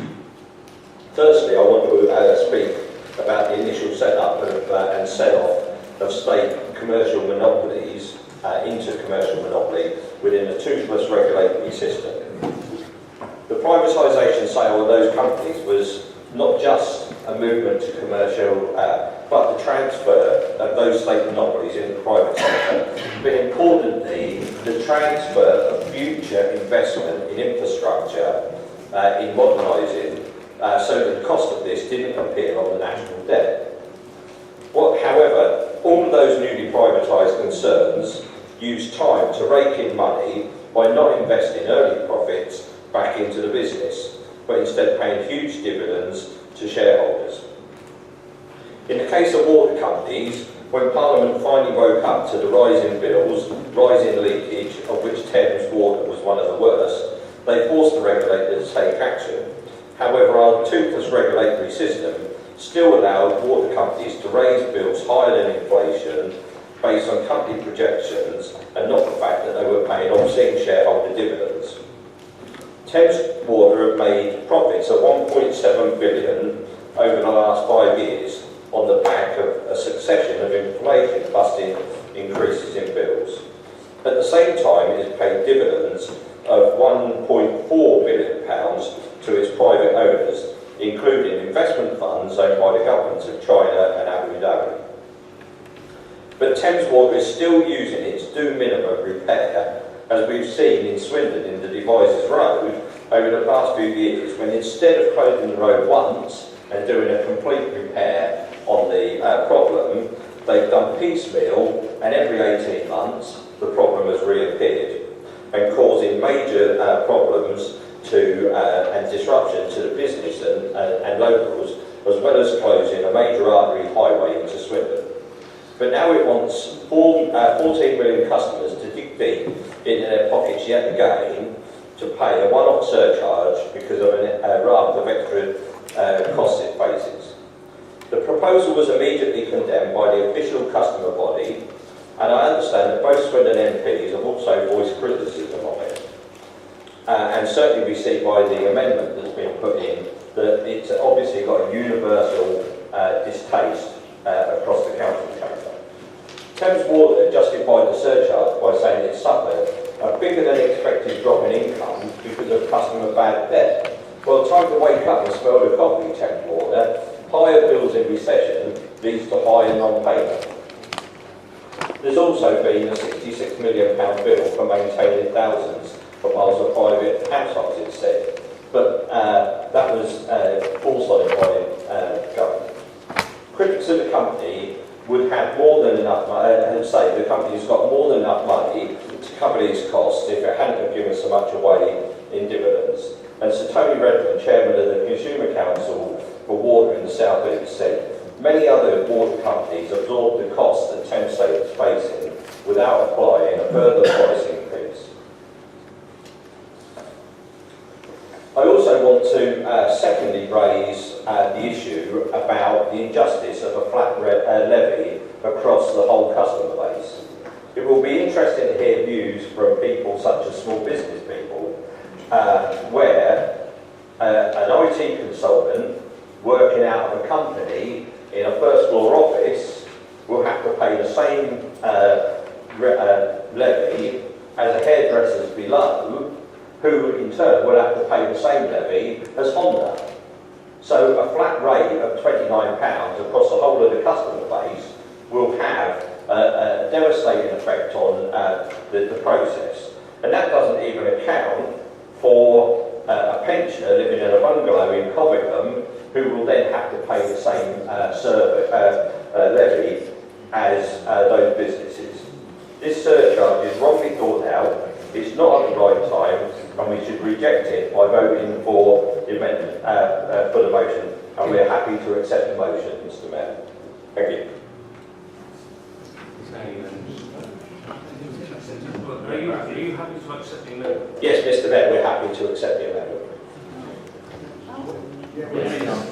Firstly, I want to speak about the initial setup and set-off of state commercial monopolies into commercial monopoly within a toothless regulatory system. The privatisation sale of those companies was not just a movement to commercial, but the transfer of those state monopolies in the private sector, but importantly, the transfer of future investment in infrastructure, in modernising, so that the cost of this didn't appear on the national debt. However, all of those newly privatised concerns used time to rake in money by not investing early profits back into the business, but instead paying huge dividends to shareholders. In the case of water companies, when Parliament finally woke up to the rising bills, rising leakage, of which Thames Water was one of the worst, they forced the regulator to take action. However, our toothless regulatory system still allowed water companies to raise bills higher than inflation based on company projections and not the fact that they were paying obscene shareholder dividends. Thames Water have made profits of 1.7 billion over the last 5 years on the back of a succession of inflation-busting increases in bills. At the same time, it has paid dividends of £1.4 billion to its private owners, including investment funds owned by the governments of China and Abu Dhabi. But Thames Water is still using its due minimum repair, as we've seen in Swindon in the Devizes Road over the past few years, when instead of closing the road once and doing a complete repair on the problem, they've done piecemeal, and every 18 months the problem has reappeared and causing major problems to and disruption to the business and locals, as well as closing a major artery highway into Swindon. But now it wants 14 million customers to dig deep into their pockets yet again to pay a one-off surcharge because of a raft of extra costs it faces. The proposal was immediately condemned by the official customer body, and I understand that both Swindon MPs have also voiced criticism of it. And certainly we see by the amendment that's been put in that it's obviously got a universal distaste across the council chamber. Thames Water justified the surcharge by saying it suffered a bigger than expected drop in income because of customer bad debt. Well, time to wake up and smell the coffee, Thames Water. Higher bills in recession leads to higher non-payment. There's also been a £66 million bill for maintaining thousands of miles of private households, it said. But that was also by government. Critics of the company would have more than enough money, and say the company's got more than enough money to cover these costs if it hadn't have given so much away in dividends. And Sir Tony Redmond, chairman of the Consumer Council for Water in the South East, said, many other water companies absorb the costs that Thames is facing without applying a further price increase. I also want to secondly raise the issue about the injustice of a flat levy across the whole customer base. It will be interesting to hear views from people such as small business people, where an IT consultant working out of a company in a first floor office will have to pay the same levy as a hairdresser's below, who in turn will have to pay the same levy as Honda. So a flat rate of £29 across the whole of the customer base will have a devastating effect on the process. And that doesn't even account for a pensioner living in a bungalow in Covington who will then have to pay the same levy as those businesses. This surcharge is wrongly thought out, it's not at the right time, and we should reject it by voting for the amendment, for the motion, and we're happy to accept the motion, Mr. Mayor. Thank you. Are you happy to accept the amendment? Yes, Mr. Mayor, we're happy to accept the amendment.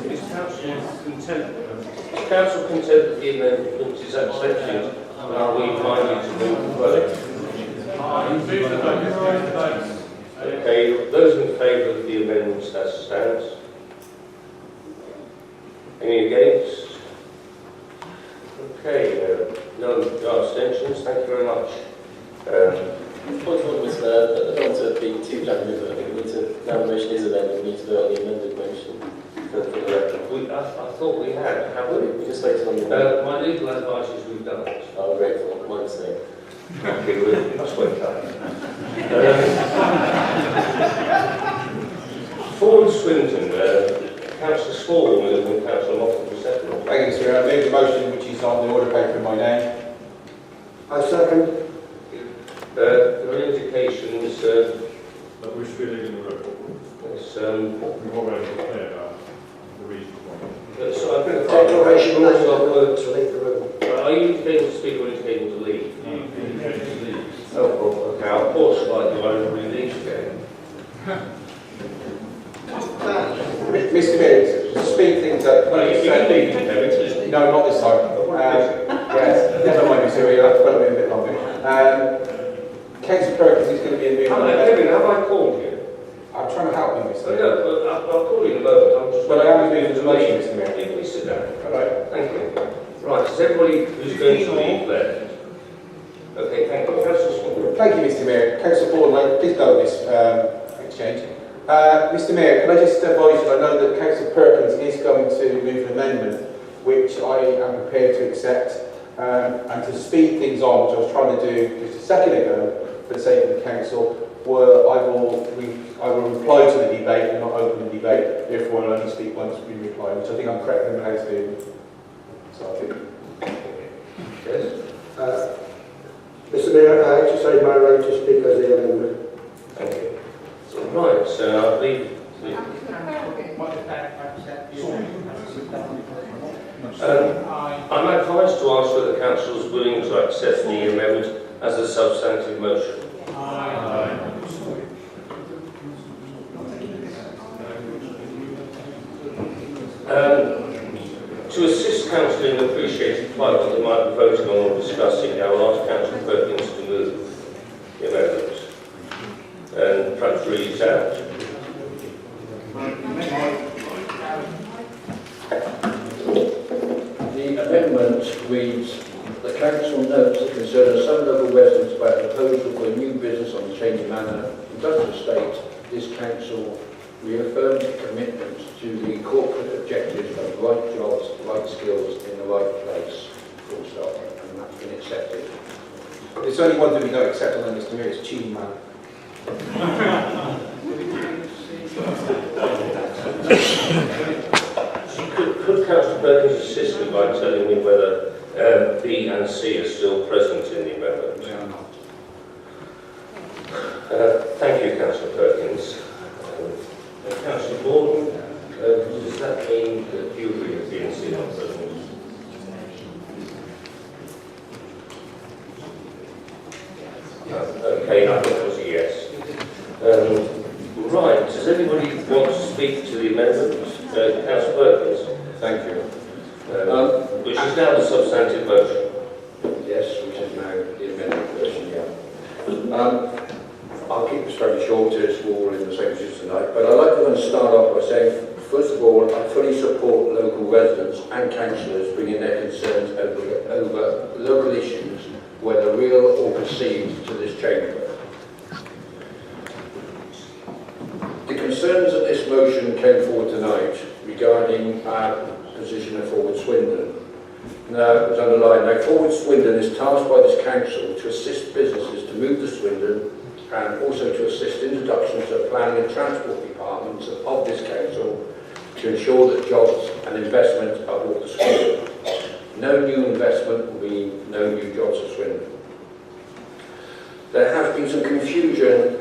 Is council content that the amendment is accepted? Are we minded to move further? Okay, those in favour of the amendment as stands? Any against? Okay, no abstentions, thank you very much. Point one was I don't want to be too bland, but I think we need to, now the motion is amended, we need to vote on the amended motion. I thought we had, haven't we? We just voted on the my legal advice is we've done it. Oh, grateful, my mistake. Okay, that's well done. For Swindon, Councillor Small and Councillor Moffat for second. Thank you, sir. I move the motion which is on the order paper in my name. I second. There are indications that we're filling in the report. yes, We've already declared the reason why. so I think Declaration to leave the room. are you indicating to speak or indicating to leave? Oh, well, okay, I'll pause slightly while everybody leaves again. Mr. Mayor, to speed things up. No, you can leave, Kevin. No, not this time. Yes, never mind, Mr. Mayor, you'll have to put me a bit longer. Councillor Perkins is going to be a new Kevin, have I called you? I'm I'm trying to help you, Mr. Mayor. No, but I'll call you in a moment. I'm just Well, I am moving to the motion, Mr. Mayor. Please sit down. All right, thank you. Right, is everybody who's going to leave left? Okay, thank you. Councillor Swindon. Thank you, Mr. Mayor. Councillor Borden, please go with this exchange. Mr. Mayor, can I just advise you, I know that Councillor Perkins is going to move an amendment which I am prepared to accept, and to speed things on, which I was trying to do just a second ago for the sake of the council, where I will reply to the debate and not open the debate, therefore I'll only speak once we reply, which I think I'm correct in how to do. So I think. Yes? Mr. Mayor, I exercise my right to speak as the amendment. Thank you. Right, so I believe... I'm advised to ask whether the council is willing to accept the amendment as a substantive motion. To assist council in appreciating quite what they might be voting on or discussing, I will ask Councillor Perkins to move the amendment and perhaps read it out. The amendment reads, the council notes the concern of some local residents about a proposal for a new business on the Changing Manor industrial estate. This council reaffirms commitment to the corporate objectives of right jobs, right skills in the right place, full stop, and that's been accepted. There's only one thing we don't accept on Mr. Mayor, it's cheating man. Could Councillor Perkins assist me by telling me whether B and C are still present in the amendment? They are not. Thank you, Councillor Perkins. Councillor Borden, does that mean that you agree with B and C not present? Okay, I think it was a yes. Right, does anybody want to speak to the amendment? Councillor Perkins. Thank you. Which is now the substantive motion. Yes, which is now the amended version, yeah. I'll keep this very short, as we're all in the same position tonight, but I'd like to start off by saying, first of all, I fully support local residents and councillors bringing their concerns over local issues, whether real or perceived, to this chamber. The concerns of this motion came forward tonight regarding our position of Forward Swindon. Now, it was underlined, now Forward Swindon is tasked by this council to assist businesses to move to Swindon and also to assist introductions of planning and transport departments of this council to ensure that jobs and investment are brought to Swindon. No new investment will mean no new jobs for Swindon. There has been some confusion,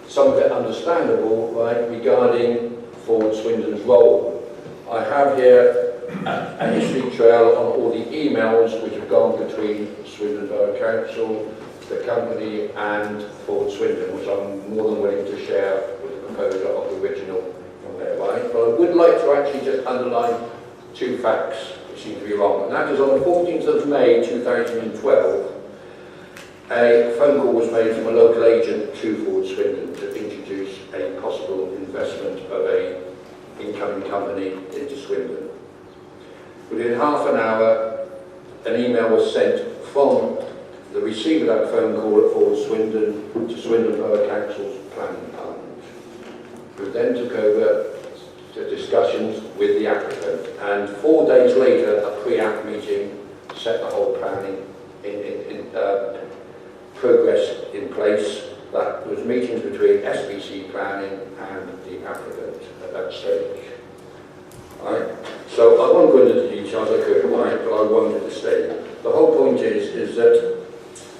some of it understandable, right, regarding Forward Swindon's role. I have here a history trail on all the emails which have gone between Swindon Borough Council, the company and Forward Swindon, which I'm more than willing to share with the proposer of the original from there, right? But I would like to actually just underline two facts which seem to be wrong. And that is on the 14th of May 2012, a phone call was made from a local agent to Forward Swindon to introduce a possible investment of a incoming company into Swindon. Within half an hour, an email was sent from the receiver of that phone call at Forward Swindon to Swindon Borough Council's planning department, who then took over the discussions with the applicant, and 4 days later a pre-app meeting set the whole planning in progress in place. That was meetings between SBC planning and the applicant at that stage. Right? So I won't go into the details, I could, right, but I wanted to say the whole point is that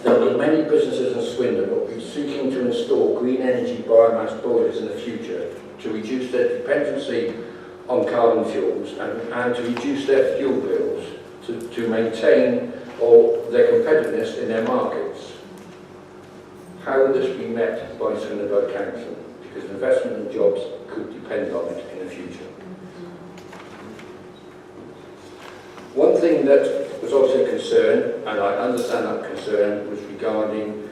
there will be many businesses in Swindon that will be seeking to install green energy biomass boilers in the future to reduce their dependency on carbon fuels and to reduce their fuel bills to maintain their competitiveness in their markets. How will this be met by Swindon Borough Council? Because investment and jobs could depend on it in the future. One thing that was also a concern, and I understand that concern, was regarding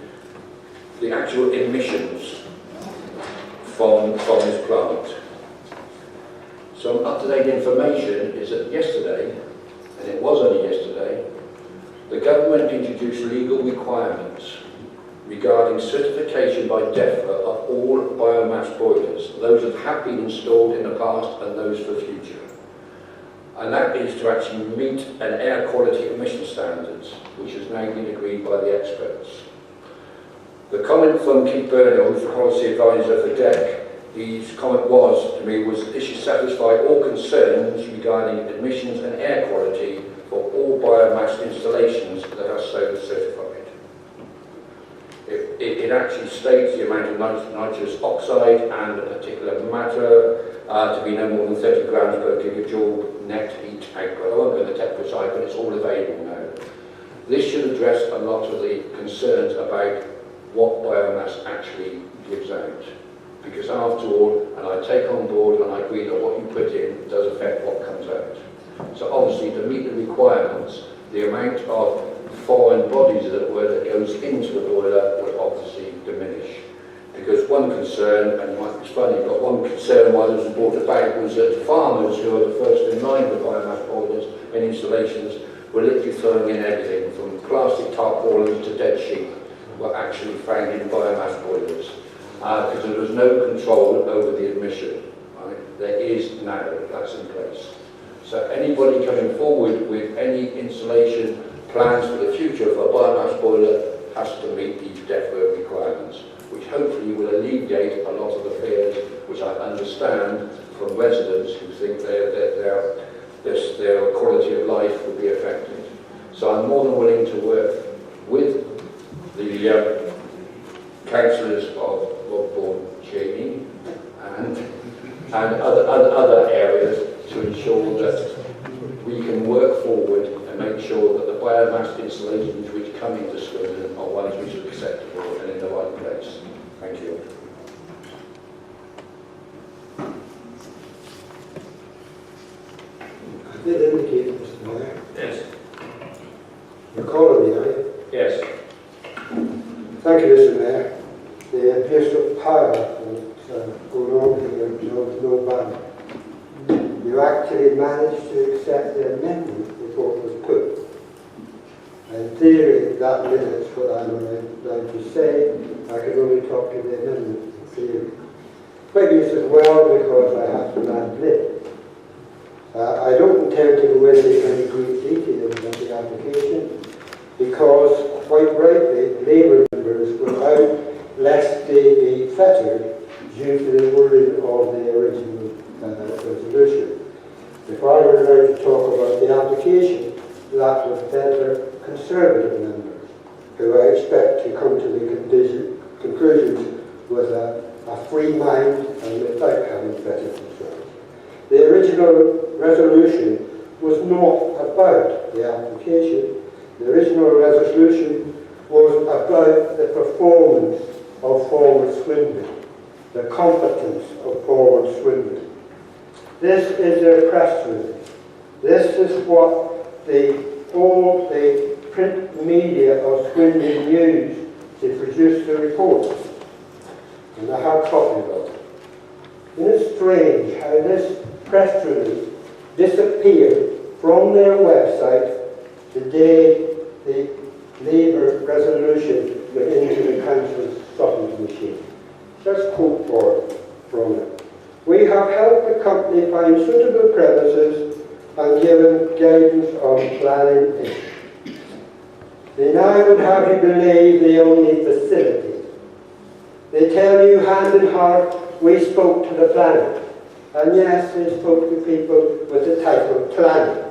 the actual emissions from from this plant. Some up-to-date information is that yesterday, and it was only yesterday, the government introduced legal requirements regarding certification by DEFRA of all biomass boilers, those that have been installed in the past and those for future. And that is to actually meet an air quality emission standards, which has now been agreed by the experts. The comment from Keith Burnell, who's the policy advisor for DEC, his comment was, to me, was this should satisfy all concerns regarding emissions and air quality for all biomass installations that are so certified. It actually states the amount of nitrous oxide and the particular matter to be no more than 30 grams per gigajoule net heat output. I won't go into that precise, but it's all available now. This should address a lot of the concerns about what biomass actually gives out. Because after all, and I take on board and I agree that what you put in does affect what comes out. So obviously to meet the requirements, the amount of foreign bodies that goes into the boiler would obviously diminish. Because one concern, and it's funny, but one concern why this was brought about was that farmers who are the first in line for biomass boilers and installations were literally throwing in everything from plastic tarpaulins to dead sheep were actually found in biomass boilers. Because there was no control over the emission. Right? There is now, that's in place. So anybody coming forward with any installation plans for the future for a biomass boiler has to meet these DEFRA requirements, which hopefully will alleviate a lot of the fears which I understand from residents who think their quality of life will be affected. So I'm more than willing to work with the councillors of Bourne Cheney and other areas to ensure that we can work forward and make sure that the biomass installations which come into Swindon are ones which are acceptable and in the right place. Thank you. I did indicate, Mr. Mayor. Yes. You're calling me, are you? Yes. Thank you, Mr. Mayor. The abuse of power that's going on here knows no bounds. You actually managed to accept the amendment before it was put. In theory, that limits what I'm allowed to say. I can only talk to the amendment in theory. Maybe it's as well because I have to ad-lib. I don't intend to go into any great detail about the application because, quite rightly, Labour members were out lest they be fettered due to the wording of the original resolution. If I were allowed to talk about the application, that would favour Conservative members, who I expect to come to the conclusions with a free mind and without having fettered themselves. The original resolution was not about the application. The original resolution was about the performance of Forward Swindon, the competence of Forward Swindon. This is their press release. This is what all the print media of Swindon used to produce the report. And I have copies of it. Isn't it strange how this press release disappeared from their website the day the Labour resolution went into the council's stoppage machine? Just quote from it. We have helped the company find suitable premises and given guidance on planning it. They now would have you believe they own the facility. They tell you hand in heart, we spoke to the planner. And yes, they spoke to people with the title planning.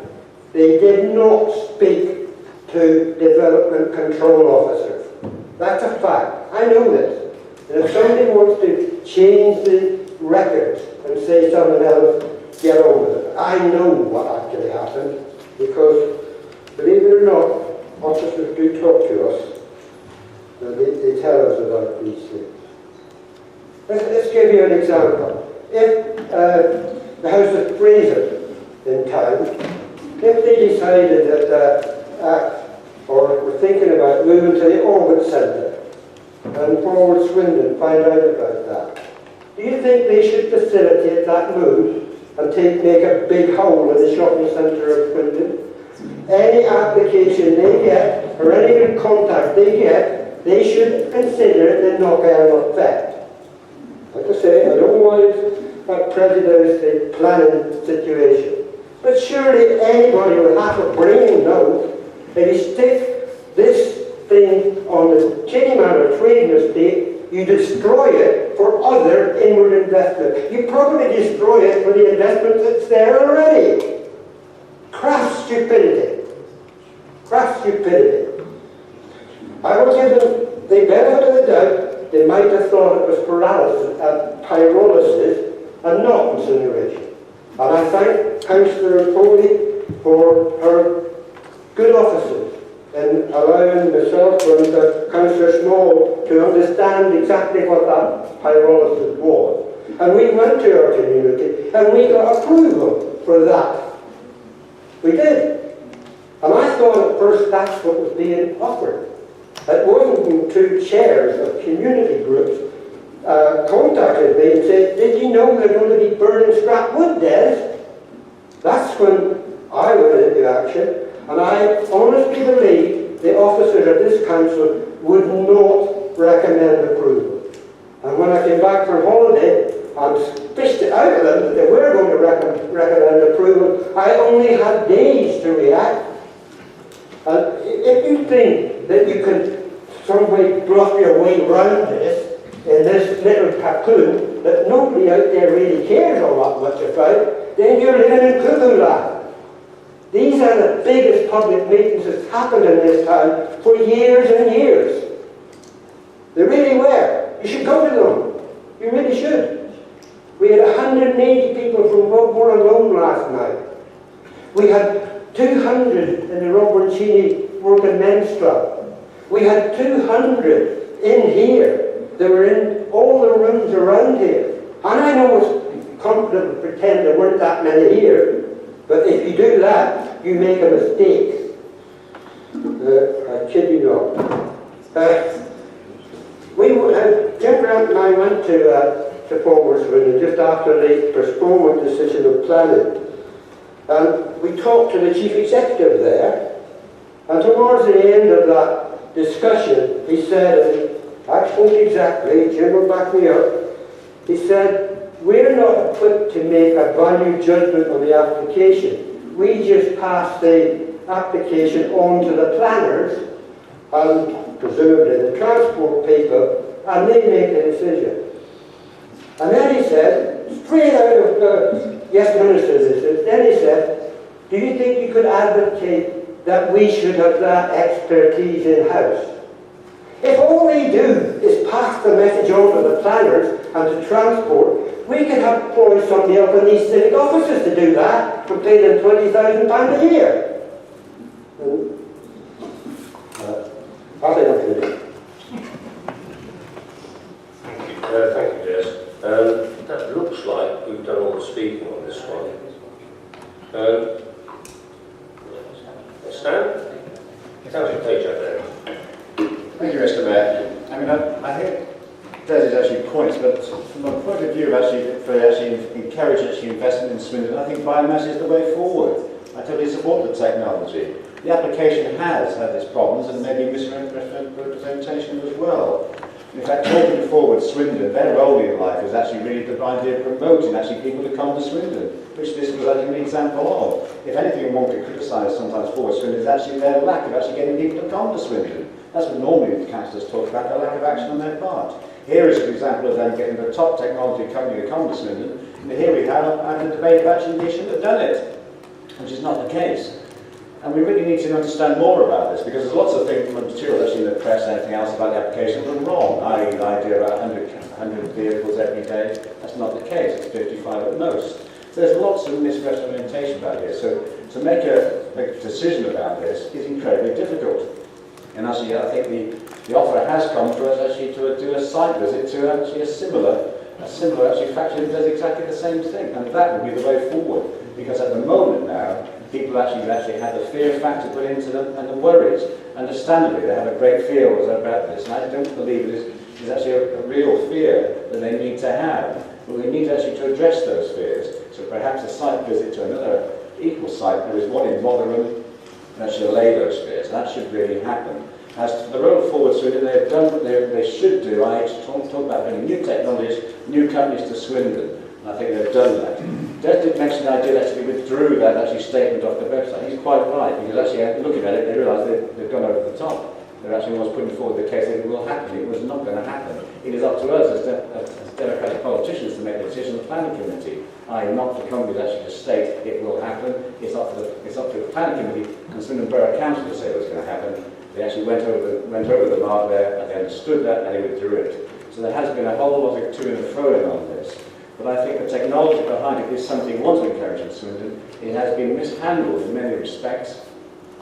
They did not speak to development control officers. That's a fact. I know this. And if somebody wants to change the records and say someone else, get on with it. I know what actually happened because, believe it or not, officers do talk to us and they tell us about these things. Let's give you an example. If the House of Freezer in town, if they decided that or were thinking about moving to the Orbit Centre and Forward Swindon find out about that, Do you think they should facilitate that move and make a big hole in the shopping centre of Swindon? Any application they get, or any contact they get, they should consider it the knock-out effect. Like I say, I don't want a president's planning situation. But surely anybody with half a brain knows that if you stick this thing on the Chinny Manor trading estate, you destroy it for other inward investment. You probably destroy it for the investment that's there already. Crass stupidity. Crass stupidity. I will give them the benefit of the doubt. They might have thought it was pyrolysis and not incineration. And I thank Councillor Foley for her good offices in allowing myself and Councillor Small to understand exactly what that pyrolysis was. And we went to our community and we got approval for that. We did. And I thought at first that's what was being offered. It wasn't two chairs of community groups contacted me and said, did you know they're going to be burning scrap wood, Des? That's when I went into action, and I honestly believe the officers of this council would not recommend approval. And when I came back from holiday and fished it out of them that they were going to recommend approval, I only had days to react. And if you think that you can some way bluff your way around this, in this little cocoon that nobody out there really cares all that much about, then you're living in cuckoo land. These are the biggest public meetings that's happened in this town for years and years. They really were. You should go to them. You really should. We had 180 people from Rockmore alone last night. We had 200 in the Robert Cheney Working Men's Club. We had 200 in here. They were in all the rooms around here. And I know it's comfortable to pretend there weren't that many here, but if you do that, you make a mistake. I kid you not. Jim Grant and I went to Forward Swindon just after the postponement decision of planning. And we talked to the chief executive there, and towards the end of that discussion, he said, I quote exactly, Jim will back me up, he said, we're not equipped to make a value judgment on the application. We just pass the application on to the planners, and presumably the transport people, and they make the decision. And then he said, straight out of yes, Minister, this is, then he said, do you think you could advocate that we should have that expertise in-house? If all they do is pass the message on to the planners and to transport, we could have employed somebody up in these civic offices to do that and pay them £20,000 a year. I think I'm going to do it. Thank you, Des. That looks like we've done all the speaking on this one. Stan? Councillor Page up there. Thank you, Mr. Mayor. I mean, I think Des actually points, but from a point of view of encouraging investment in Swindon, I think biomass is the way forward. I totally support the technology. The application has had its problems and maybe misrepresentation as well. In fact, talking forward Swindon, their role in life is actually really the idea of promoting people to come to Swindon, which this was actually an example of. If anything one could criticise sometimes forward Swindon is actually their lack of actually getting people to come to Swindon. That's what normally the councillors talk about, the lack of action on their part. Here is an example of them getting the top technology company to come to Swindon, and here we have a debate about actually they should have done it, which is not the case. And we really need to understand more about this, because there's lots of things, material actually in the press and anything else about the application that are wrong. I.e. the idea about 100 vehicles every day, that's not the case, it's 55 at most. So there's lots of misrepresentation about this, so to make a decision about this is incredibly difficult. And actually, I think the offer has come for us actually to do a site visit to actually a similar actually factory that does exactly the same thing, and that would be the way forward. Because at the moment now, people actually have the fear factor put into them and the worries. Understandably, they have a great fear about this, and I don't believe it is is actually a real fear that they need to have. But we need actually to address those fears. So perhaps a site visit to another equal site, there is one in Rotherham, and actually allay those fears. That should really happen. As to the road forward, Swindon, they've done what they should do. I talk about bringing new technologies, new companies to Swindon. And I think they've done that. Des did mention the idea that actually withdrew that actually statement off the website. He's quite right, because actually looking at it, they realise they've gone over the top. They're actually almost putting forward the case that it will happen. It was not going to happen. It is up to us as democratic politicians to make the decision. The planning committee, not the companies actually to state it will happen. It's up to the planning committee and Swindon Borough Council to say it was going to happen. They actually went over the mark there, and they understood that, and they withdrew it. So there has been a whole lot of to and fro on this. But I think the technology behind it is something we want to encourage in Swindon. It has been mishandled in many respects,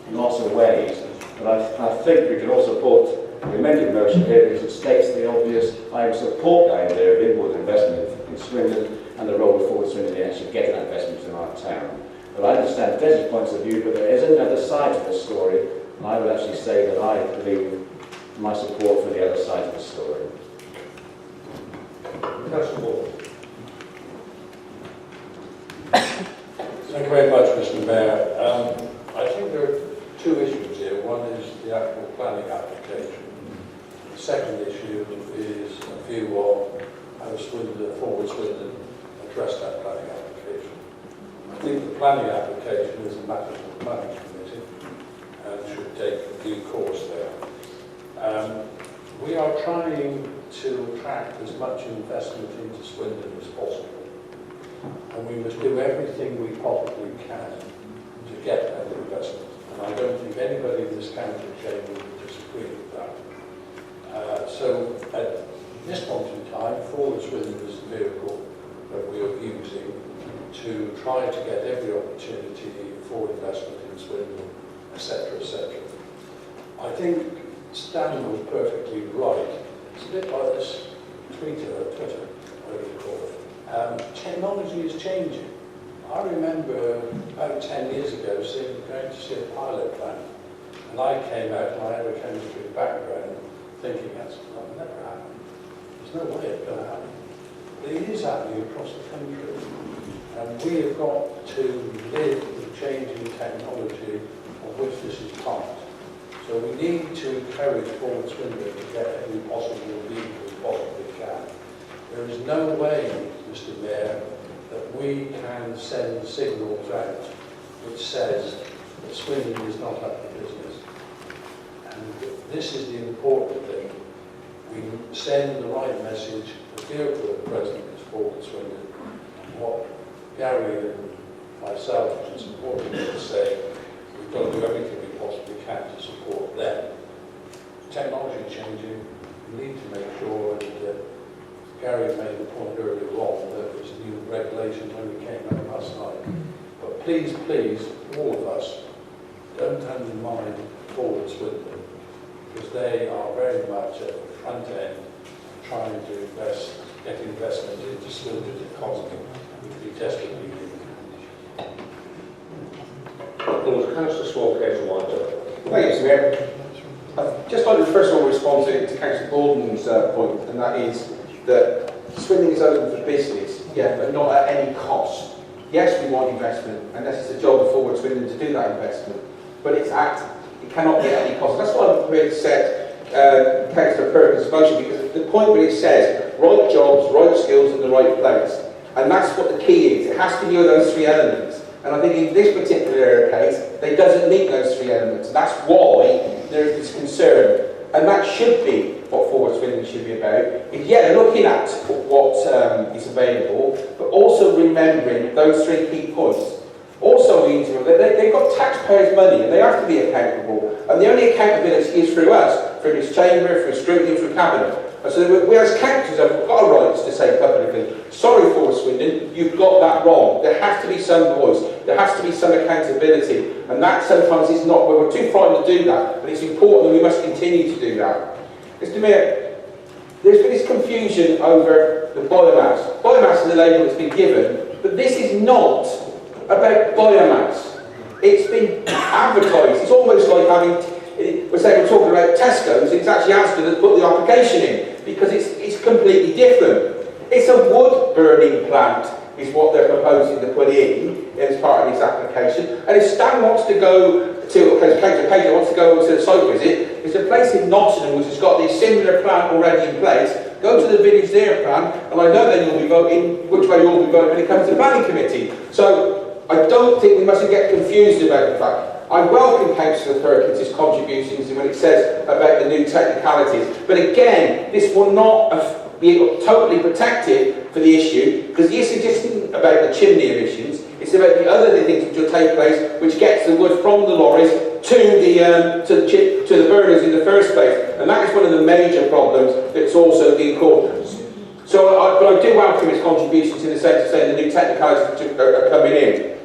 in lots of ways. But I think we can all support the amended motion here because it states the obvious. I support the idea of inward investment in Swindon and the role of Forward Swindon in actually getting that investment in our town. But I understand Des's points of view, but there is another side to the story, and I would actually say that I believe my support for the other side of the story. Thank you very much, Mr. Mayor. I think there are two issues here. One is the actual planning application. The second issue is a view of how Forward Swindon address that planning application. I think the planning application is a matter for the planning committee and should take due course there. We are trying to attract as much investment into Swindon as possible. And we must do everything we possibly can to get that investment. And I don't think anybody in this council chamber would disagree with that. So at this point in time, Forward Swindon is the vehicle that we are using to try to get every opportunity for investment in Swindon, etc., etc. I think Stan was perfectly right. It's a bit like this Twitter, whatever you call it. Technology is changing. I remember about 10 years ago going to see a pilot plant, and I came out and I had a chemistry background thinking that's not never happen. There's no way it's going to happen. But it is happening across the country, and we have got to live with changing technology of which this is part. So we need to encourage Forward Swindon to get every possible lead we possibly can. There is no way, Mr. Mayor, that we can send signals out which says that Swindon is not up to business. And this is the important thing. We send the right message. The vehicle at present is Forward Swindon. And what Gary and myself and supporting them say, we've got to do everything we possibly can to support them. Technology changing, we need to make sure that Gary made the point earlier on that there's new regulations when we came out last night. But please, all of us, don't undermine Forward Swindon, because they are very much at the front end trying to get investment into Swindon's economy, which we desperately need. Councillor Swan, Councillor White. Thank you, Mr. Mayor. I'd just like to first of all respond to Councillor Gordon's point, and that is that Swindon is open for business, yeah, but not at any cost. Yes, we want investment, and this is the job of Forward Swindon to do that investment, but it cannot be at any cost. That's why I'm really set Councillor Perkins' motion, because the point where it says right jobs, right skills in the right place, and that's what the key is. It has to be those three elements. And I think in this particular case, it doesn't meet those three elements. That's why there is this concern. And that should be what Forward Swindon should be about. Is, yeah, looking at what is available, but also remembering those three key points. Also, they've got taxpayers' money, and they have to be accountable. And the only accountability is through us, through this chamber, through Scrutiny, through Cabinet. And so we as councillors have got a right to say publicly, sorry Forward Swindon, you've got that wrong. There has to be some voice. There has to be some accountability. And that sometimes is not, we're too frightened to do that, but it's important and we must continue to do that. Mr. Mayor, there's been this confusion over the biomass. Biomass is the label that's been given, but this is not about biomass. It's been advertised. It's almost like having, we're saying we're talking about Tesco's, it's actually Asda that's put the application in, because it's completely different. It's a wood burning plant, is what they're proposing to put in as part of this application. And if Stan wants to go to, because Pedro wants to go to the site visit, there's a place in Nottingham which has got this similar plant already in place. Go to the village there plan, and I know then you'll be voting, which way you'll be voting when it comes to planning committee. So I don't think we mustn't get confused about the fact. I welcome Councillor Perkins' contributions when it says about the new technicalities. But again, this will not be totally protected for the issue, because the issue isn't about the chimney emissions, it's about the other things which will take place, which gets the wood from the lorries to the burners in the first place. And that is one of the major problems that's also the importance. So but I do welcome his contributions in the sense of saying the new technicalities which are coming in.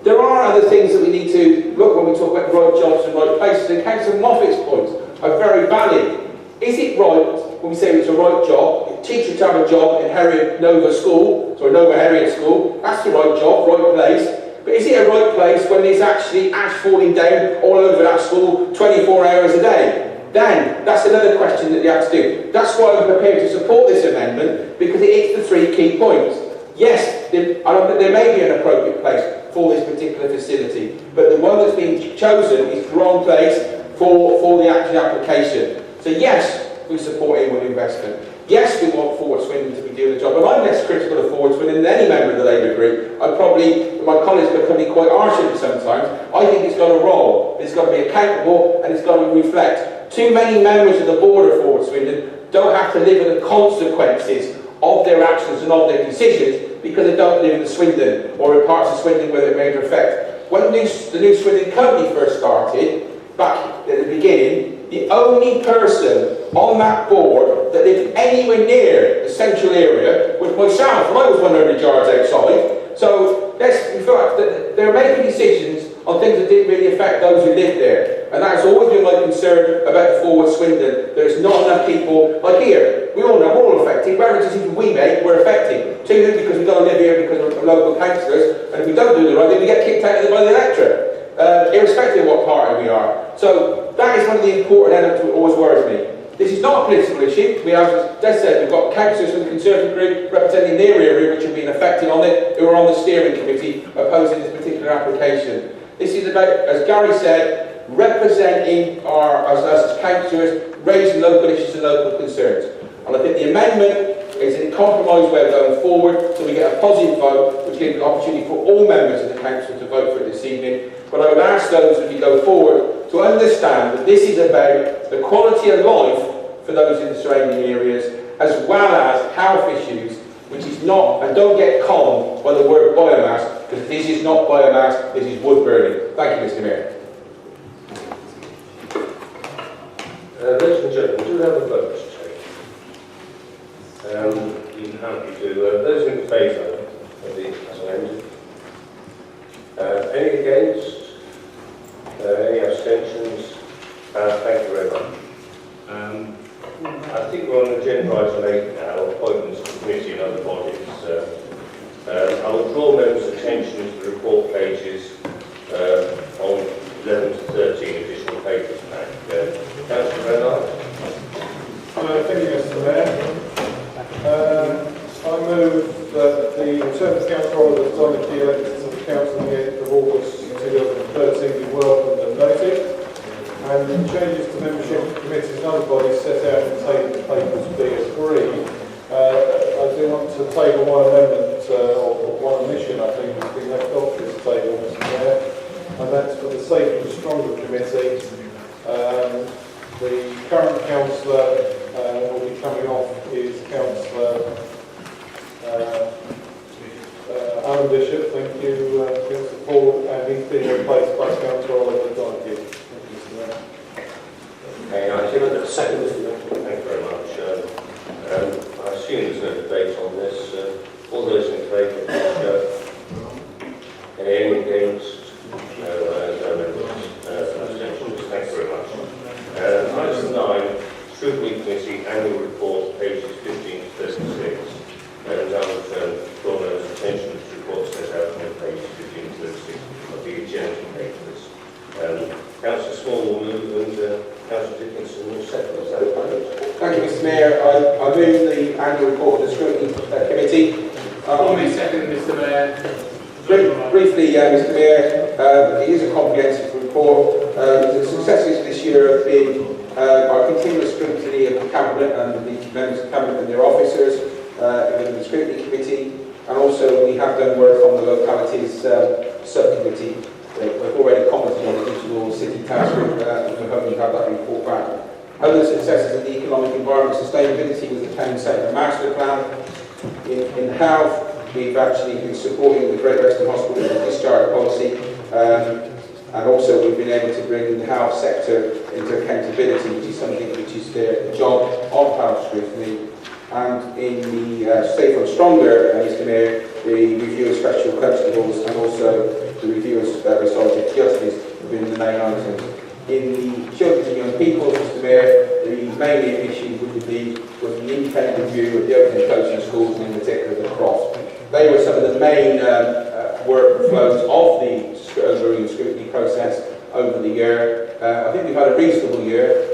There are other things that we need to look when we talk about right jobs and right places, and Councillor Moffat's points are very valid. Is it right, when we say it's a right job, a teacher to have a job in Harriet Nova School, or Nova Harriet School, that's the right job, right place. But is it a right place when there's actually ash falling down all over that school 24 hours a day? Then, that's another question that you have to do. That's why I'm prepared to support this amendment, because it hits the three key points. Yes, there may be an appropriate place for this particular facility, but the one that's been chosen is the wrong place for the actual application. So yes, we support inward investment. Yes, we want Forward Swindon to be doing the job, and I'm less critical of Forward Swindon than any member of the Labour group. My colleagues are becoming quite harsh with it sometimes. I think it's got a role, it's got to be accountable, and it's got to reflect. Too many members of the board of Forward Swindon don't have to live with the consequences of their actions and of their decisions because they don't live in Swindon or in parts of Swindon where they're major effect. When the new Swindon company first started, back at the beginning, the only person on that board that lived anywhere near the central area was myself, and I was 100 yards outside. So in fact, they're making decisions on things that didn't really affect those who lived there. And that's always been my concern about the Forward Swindon. There's not enough people, like here, we all know we're all affected. Whatever decisions we make, we're affecting. Two, because we've got to live here because we're local councillors, and if we don't do the right thing, we get kicked out by the electorate, irrespective of what party we are. So that is one of the important elements that always worries me. This is not a political issue. We have, as Des said, we've got councillors from the Conservative group representing their area which have been affected on it, who are on the steering committee opposing this particular application. This is about, as Gary said, representing us as councillors, raising local issues and local concerns. And I think the amendment is a compromise way of going forward, so we get a positive vote, which gives an opportunity for all members of the council to vote for it this evening. But I would ask those, as we go forward, to understand that this is about the quality of life for those in the surrounding areas, as well as health issues, which is not, and don't get conned by the word biomass, because this is not biomass, this is wood burning. Thank you, Mr. Mayor. Ladies and gentlemen, do we have a vote to take? You have to do those in favour of the as amended. Any against? Any abstentions? Thank you very much. I think we're on agenda item 8 now, appointments to committee and other bodies. I will draw members' attention to the report pages on 11 to 13 additional pages back. Councillor Renard. Thank you, Mr. Mayor. I move that the term of council holder that's on the key elected to the council on the 8th of August 2013 be welcomed and noted. And the changes to membership committees and other bodies set out in table papers be agreed. I do want to table one amendment, or one omission I think has been left off this table, Mr. Mayor, and that's for the Safe and Stronger Committee. The current councillor will be coming off is Councillor Alan Bishop, thank you, Councillor Paul, and he's being replaced by Councillor Oliver Donoghue. Thank you, Mr. Mayor. Okay, I think I've got a second, Mr. Mayor. Thank you very much. I assume there's no debate on this. All those in favour, please show. Any against? No members. Abstentions. Thank you very much. Item 9, Scrutiny Committee Annual Report, pages 15 to 36. And I would draw members' attention to the report set out on pages 15 to 36 of the agenda papers. Councillor Small will move and second, Mr. Mayor. Briefly, Mr. Mayor, it is a comprehensive report. The successes this year have been our continuous scrutiny of the Cabinet and the members of Cabinet and their officers within the Scrutiny Committee, and also we have done work on the localities subcommittee. We've already commented on the digital city task group, and we hope you have that report back. Other successes in the economic environment sustainability with the town centre master plan. In health, we've actually been supporting the Great Western Hospital discharge policy, and also we've been able to bring the health sector into accountability, which is something which is their job on health scrutiny. And in the Safe and Stronger, Mr. Mayor, the review of special constables and also the review of restorative justice have been the main items. In the children and young people, Mr. Mayor, the main issue was the independent review of the opening and closing schools, and in particular the cross. They were some of the main workflows of the overall scrutiny process over the year. I think we've had a reasonable year.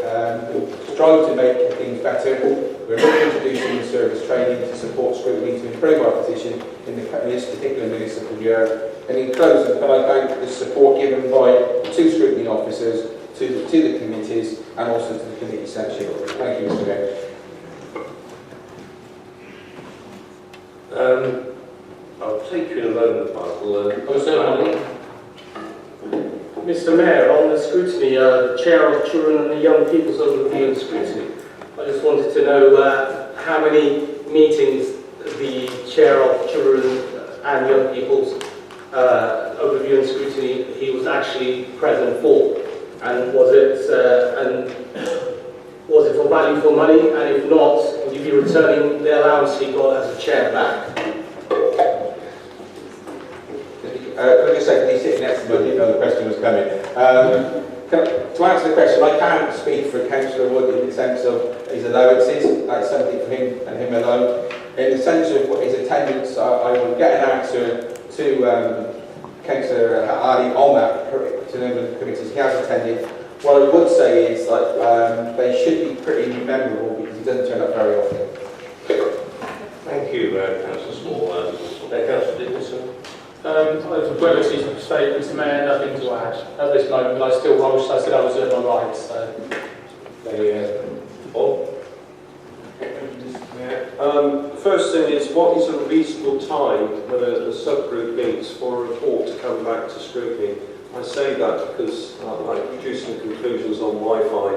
We've tried to make things better. We're introducing service training to support scrutiny to improve our position in this particular municipal year. And in closing, can I thank the support given by the two scrutiny officers, to the committees, and also to the committee section. Thank you, Mr. Mayor. I'll take you in a moment, Michael. Mr. Mayor, on the scrutiny, the Chair of Children and the Young People's Overview and Scrutiny, I just wanted to know how many meetings the Chair of Children and Young People's Overview and Scrutiny he was actually present for, and was it for value for money, and if not, would you be returning the allowance he got as a chair back? Can I just say, he's sitting next to me, I didn't know the question was coming. To answer the question, I can't speak for Councillor Wood in the sense of his allowances. That's something for him and him alone. In the sense of his attendance, I will get an answer to Councillor Ali on that, to the member of the committees he has attended. What I would say is that they should be pretty memorable because he doesn't turn up very often. Thank you, Councillor Small. Councillor Dickinson. Well, as you say, Mr. Mayor, nothing to add. At this moment, I said I reserve my rights, so there you go. First thing is, what is a reasonable time when a subgroup meets for a report to come back to scrutiny? I say that because I'm producing conclusions on Wi-Fi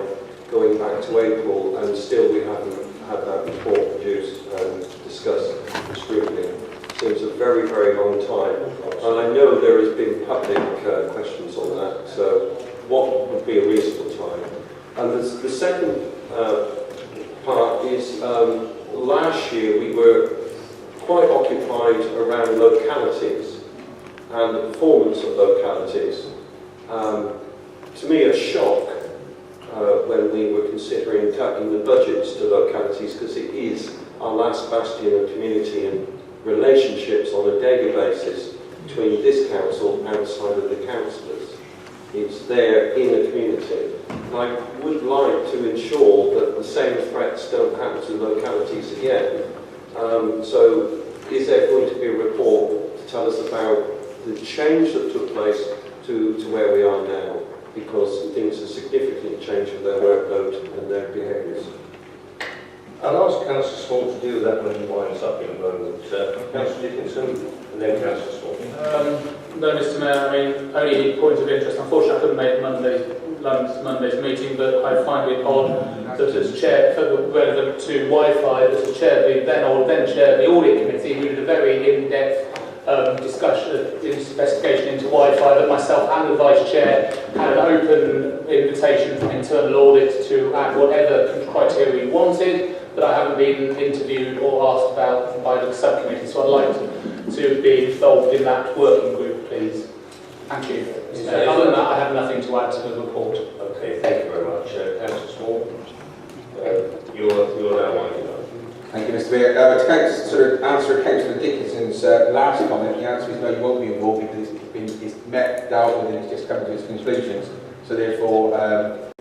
going back to April, and still we haven't had that report produced and discussed for scrutiny. Seems a very, very long time, and I know there has been public questions on that, so what would be a reasonable time? And the second part is, last year we were quite occupied around localities and the performance of localities. To me, a shock when we were considering cutting the budgets to localities, because it is our last bastion of community and relationships on a daily basis between this council and outside of the councillors. It's there in the community. And I would like to ensure that the same threats don't happen to localities again. So is there going to be a report to tell us about the change that took place to where we are now? Because things have significantly changed with their workload and their behaviours. I'll ask Councillor Small to do that when he winds up in a moment. Councillor Dickinson, and then Councillor Small. No, Mr. Mayor, I mean, only point of interest. Unfortunately, I couldn't make Monday's meeting, but I find it odd that as chair, relevant to Wi-Fi, that as chair of the then chair of the audit committee, we did a very in-depth discussion, investigation into Wi-Fi, that myself and the vice chair had an open invitation from internal audit to add whatever criteria we wanted, but I haven't been interviewed or asked about by the subcommittee, so I'd like to be involved in that working group, please. Thank you. Other than that, I have nothing to add to the report. Okay, thank you very much. Councillor Small, you're now winding up. Thank you, Mr. Mayor. To sort of answer Councillor Dickinson's last comment, the answer is no, you won't be involved because it's dealt with, and it's just come to its conclusions. So therefore,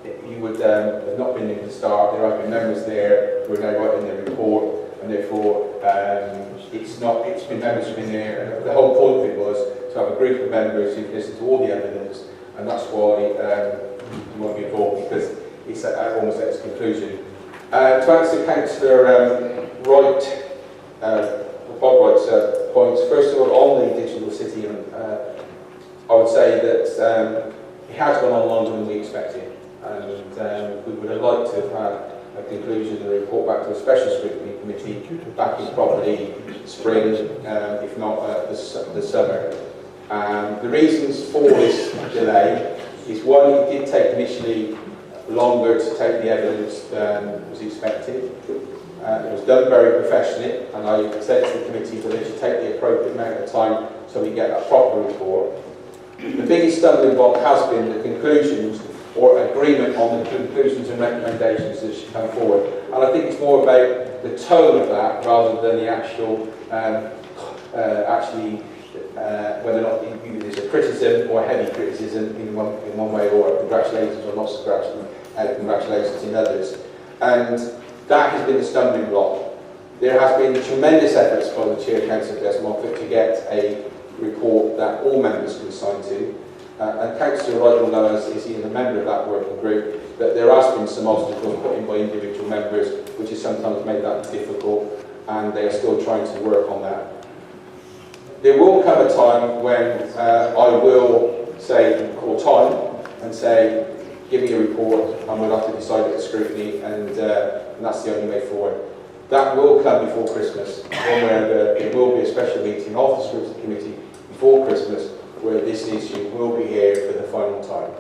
you would have not been in at the start. There have been members there who are now writing their report, and therefore It's been members have been there. The whole point of it was to have a group of members who listen to all the evidence, and that's why you won't be involved, because it's almost at its conclusion. To answer Councillor Bob Wright's points, first of all, on the digital city, I would say that it has gone on longer than we expected, and we would have liked to have had a conclusion and a report back to a special scrutiny committee back in probably spring, if not the summer. The reasons for this delay is, one, it did take initially longer to take the evidence than was expected. It was done very professionally, and I said to the committee that it should take the appropriate amount of time so we get a proper report. The biggest stumbling block has been the conclusions, or agreement on the conclusions and recommendations that should come forward. And I think it's more about the tone of that rather than the actual, whether or not it's a criticism or a heavy criticism in one way, or congratulations or not congratulations in others. And that has been the stumbling block. There has been tremendous efforts by the Chair, Councillor Desmond, to get a report that all members can sign to. And Councillor Wright will know, as he is a member of that working group, that there has been some obstacles put in by individual members, which has sometimes made that difficult, and they are still trying to work on that. There will come a time when I will say, call time, and say, give me a report, and we'll have to decide at the scrutiny, and that's the only way forward. That will come before Christmas, where there will be a special meeting of the scrutiny committee before Christmas, where this issue will be here for the final time.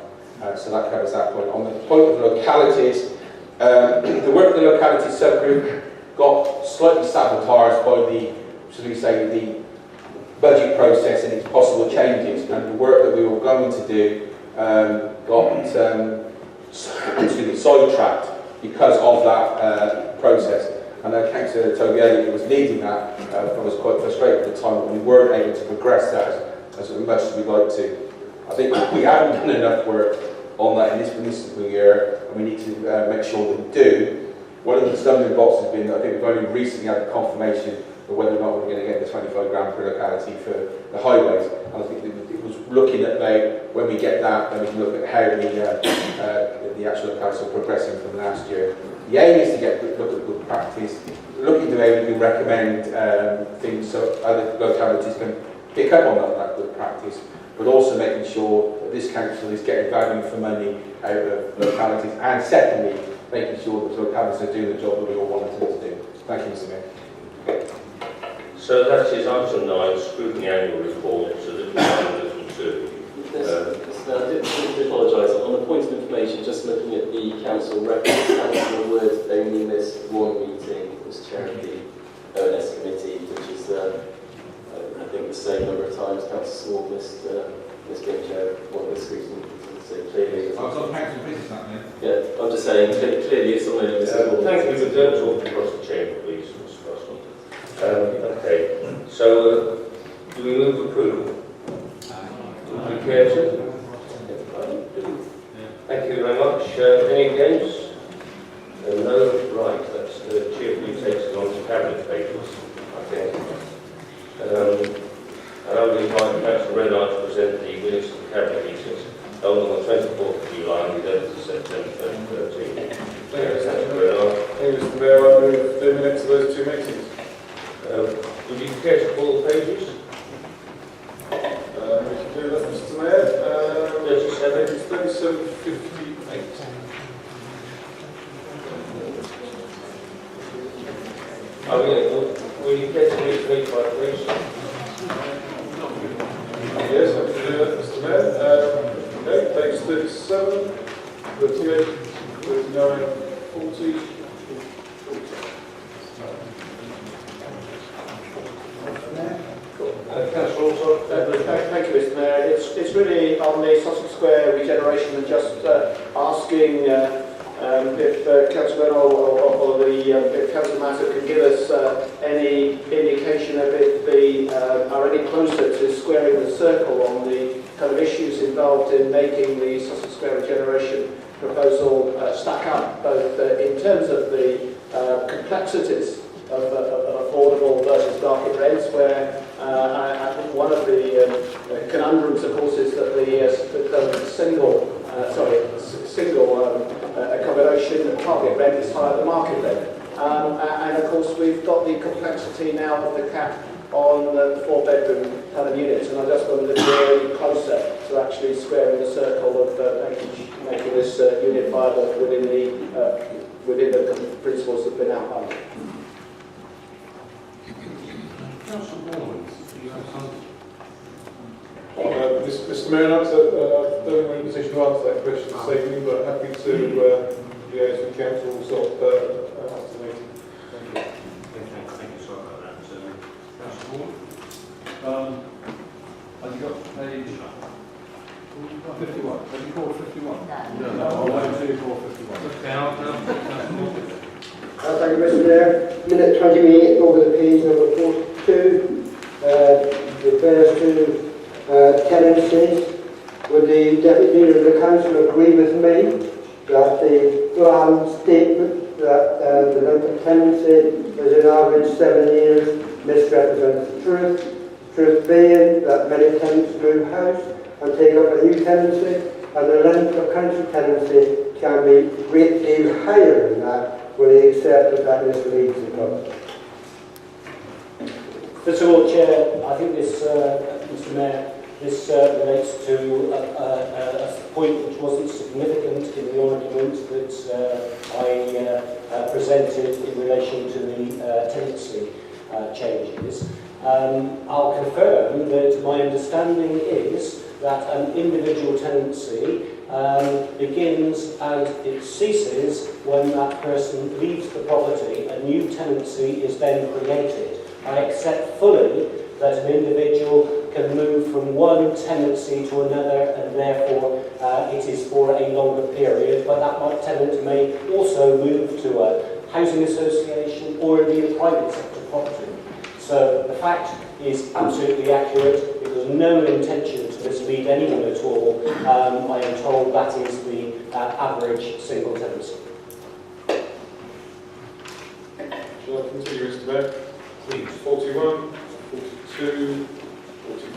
So that covers that point. On the point of localities, the work of the locality subgroup got slightly sabotaged by the budget process and its possible changes, and the work that we were going to do got sidetracked because of that process. And Councillor Toby Elliott, who was leading that, was quite frustrated at the time that we weren't able to progress that as much as we'd like to. I think we haven't done enough work on that in this municipal year, and we need to make sure that we do. One of the stumbling blocks has been that I think we've only recently had the confirmation of whether or not we're going to get the 25 grand per locality for the highways. And I think it was looking at when we get that, then we can look at how the actual localities are progressing from last year. The aim is to look at good practice, looking to how we can recommend things so other localities can pick up on that good practice, but also making sure that this council is getting value for money out of localities, and secondly, making sure that localities are doing the job that we all want them to do. Thank you, Mr. Mayor. So that is item 9, scrutiny annual report, so that we to. I do apologise. On the point of information, just looking at the council records, Councillor Wood only missed one meeting as chair of the ONS committee, which is, I think, the same number of times Councillor Small missed being chair of one of the scrutiny meetings. So clearly, I was on council business that day. yeah, I'm just saying, clearly, it's something that missing. Thank you, but don't talk across the chamber, please, Mr. Crossman. Okay, so do we move approval? Would you care to? Thank you very much. Any against? No? Right, that's the cheerfully takes it on to cabinet papers, I think. And I would invite Councillor Renard to present the minutes of the cabinet meetings held on the 24th of July and the 11th of September 2013. Thank you, Councillor Renard. Thank you, Mr. Mayor. I move the minutes of those two meetings. Would you care to pull the pages? We can do that, Mr. Mayor. 37. It's 3758. Will you care to read page by page? Yes, I can do that, Mr. Mayor. Okay, page 37, 38, 39, 40. Thank you, Mr. Mayor. It's really on the Sussex Square regeneration, and just asking if Councillor Bernal or the Council Matter can give us any indication of if they are any closer to squaring the circle on the kind of issues involved in making the Sussex Square regeneration proposal stack up, both in terms of the complexities of affordable versus market rents, where I think one of the conundrums, of course, is that the single accommodation target rent is higher than market rent. And of course, we've got the complexity now of the cap on the 4-bedroom kind of units, and I just wondered if we're any closer to actually squaring the circle of making this unit viable within the principles that have been outlined. Mr. Mayor, I don't think we're in a position to answer that question this evening, but happy to liaise with council sort of after the meeting. Thank you. Thank you, sorry about that. Councillor Ward? Have you got page 51? Have you called 51? No. No, I'll do 51. Okay, Councillor Ward. Thank you, Mr. Mayor. Minute 28 over the page, number 42, refers to tenancies. Would the Deputy Leader of the Council agree with me that the plan statement that the length of tenancy is an average 7 years misrepresents the truth? Truth being that many tenants move house and take up a new tenancy, and the length of council tenancy can be a great deal higher than that. Will he accept that misleads the public? First of all, Chair, I think this, Mr. Mayor, this relates to a point which wasn't significant in the argument that I presented in relation to the tenancy changes. I'll confirm that my understanding is that an individual tenancy begins and it ceases when that person leaves the property. A new tenancy is then created. I accept fully that an individual can move from one tenancy to another, and therefore it is for a longer period, but that tenant may also move to a housing association or indeed a private sector property. So the fact is absolutely accurate. It was no intention to mislead anyone at all. I am told that is the average single tenancy. Shall I continue, Mr. Mayor? Please. 41, 42,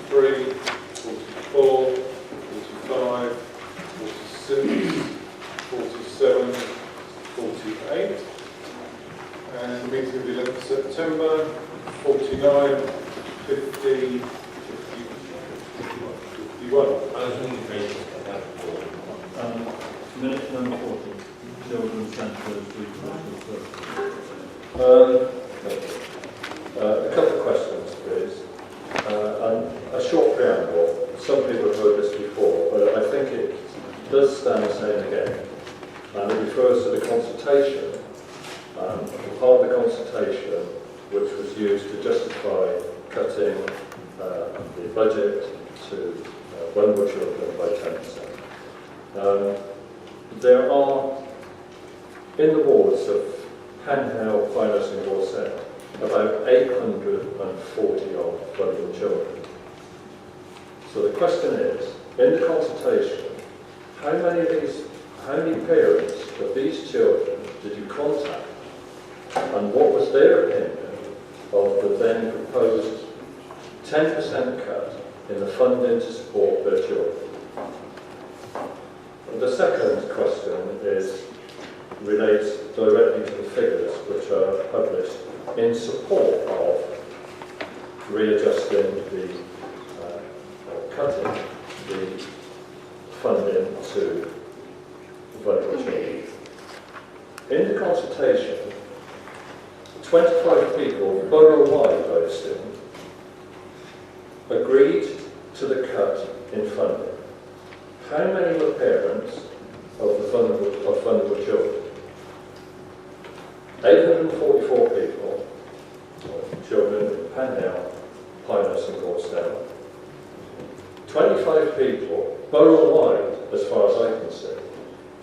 43, 44, 45, 46, 47, 48. And the meeting of the 11th of September, 49, 50, 51. Minute number 40. Children's Centres Resources Services. A couple of questions, please. And a short preamble. Some people have heard this before, but I think it does stand saying again. And it refers to the consultation, part of the consultation which was used to justify cutting the budget to vulnerable children by 10%. There are, in the wards of Penhill, Pinus and Dorset, about 840 odd vulnerable children. So the question is, in the consultation, how many parents of these children did you contact, and what was their opinion of the then proposed 10% cut in the funding to support their children? And the second question relates directly to the figures which are published in support of readjusting cutting the funding to vulnerable children. In the consultation, 25 people, borough-wide, I assume, agreed to the cut in funding. How many were parents of vulnerable children? 844 people, children in Penhill, Pinus and Gorstown. 25 people, borough-wide, as far as I can see,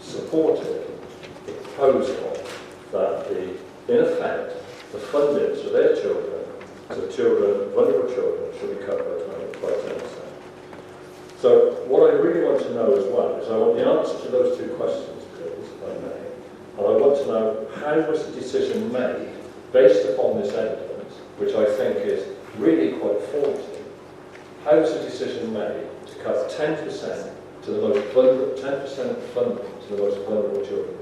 supported the proposal that in effect, the funding to their children, vulnerable children, should be cut by 10%. So what I really want to know as well is I want the answer to those two questions, please, if I may. And I want to know how was the decision made, based upon this evidence, which I think is really quite faulty, how was the decision made to cut 10% to the most vulnerable, 10% funding to the most vulnerable children?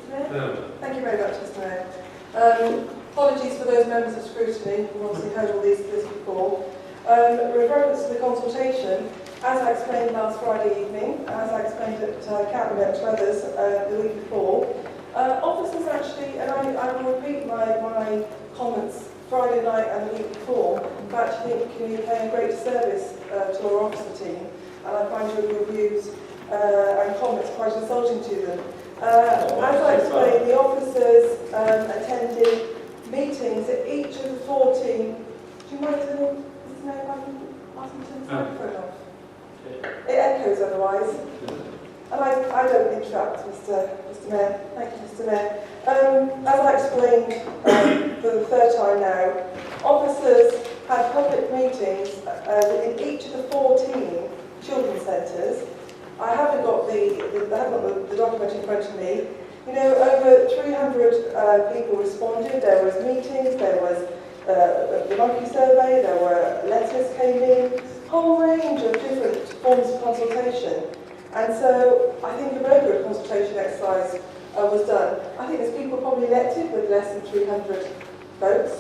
Mr. Mayor? Thank you very much, Mr. Mayor. Apologies for those members of Scrutiny who obviously heard all this before. With reference to the consultation, as I explained last Friday evening, as I explained at Cabinet to others the week before, officers actually, and I will repeat my comments Friday night and the week before, but I actually think you're paying a great service to our officer team, and I find your reviews and comments quite insulting to them. As I explained, the officers attended meetings at each of the 14. Do you mind telling Mr. Mayor if I can ask him to turn his microphone off? It echoes otherwise. And I don't interrupt, Mr. Mayor. Thank you, Mr. Mayor. As I explained for the third time now, officers had public meetings in each of the 14 children's centres. I haven't got the document in front of me. You know, over 300 people responded. There was meetings, there was the monkey survey, there were letters came in, a whole range of different forms of consultation. And so I think a very good consultation exercise was done. I think there's people probably elected with less than 300 votes.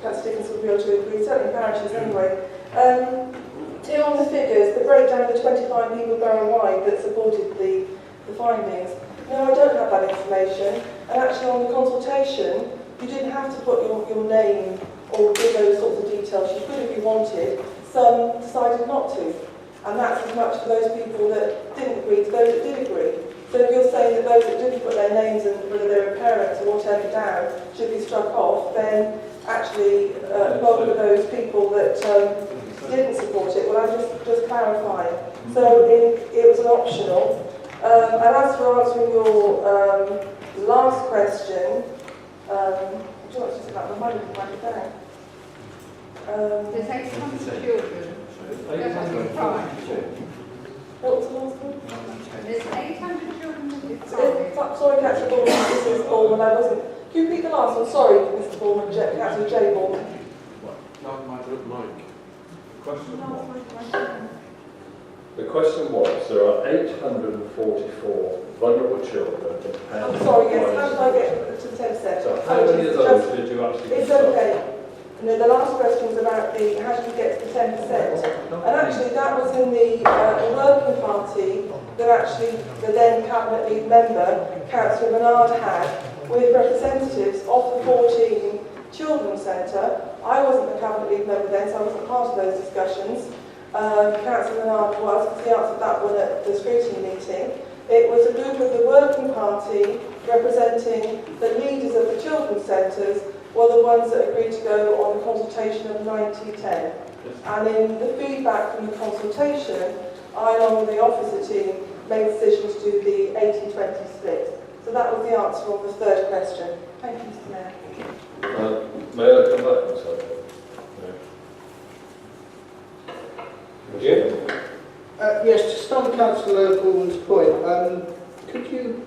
Councillor Dickens will be able to agree, certainly parishes anyway. Here on the figures, the breakdown of the 25 people borough-wide that supported the findings. No, I don't have that information. And actually on the consultation, you didn't have to put your name or give those sorts of details. You could if you wanted. Some decided not to. And that's as much for those people that didn't agree to those that did agree. So if you're saying that those that didn't put their names and whether they were parents or turn it down should be struck off, then actually bulk of those people that didn't support it, well, I'm just clarifying. So it was an optional. And as for answering your last question, do you want to say that? My mind write it down. There's 800 children. What was the last one? There's 800 children that deprived. Sorry, Councillor Ballman, Mrs. Ballman, I wasn't. Can you repeat the last one? Sorry, Mr. Ballman, Councillor J. Ballman. The question was, there are 844 vulnerable children in I'm sorry, yes, how did I get to the 10%? So how many of those did you actually It's consult? okay. No, the last question was about how did you get to the 10%? And actually that was in the working party that actually the then Cabinet League member, Councillor Bernard, had with representatives of the 14 Children's Centre. I wasn't the Cabinet League member then, so I wasn't part of those discussions. Councillor Bernard was, because he answered that one at the scrutiny meeting. It was a group of the working party representing the leaders of the children's centres were the ones that agreed to go on the consultation of 90-10. And in the feedback from the consultation, I, along with the officer team, made decisions to do the 80-20 split. So that was the answer on the third question. Thank you, Mr. Mayor. May I come back on something? Yes, to start Councillor Ballman's point, could you,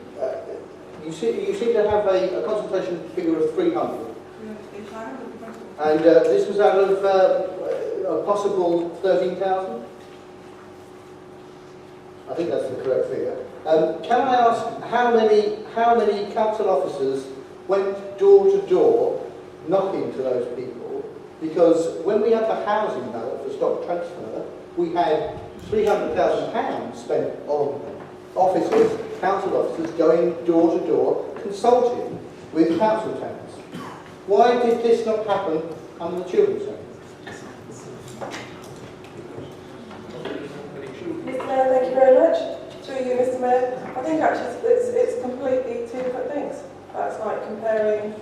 you seem to have a consultation figure of 300. And this was out of a possible 13,000? I think that's the correct figure. Can I ask how many council officers went door to door knocking to those people? Because when we had the housing ballot for stock transfer, we had £300,000 spent on officers, council officers, going door to door, consulting with council tenants. Why did this not happen under the Children's Centre? Mr. Mayor, thank you very much. Through you, Mr. Mayor. I think actually it's completely two different things. That's like comparing,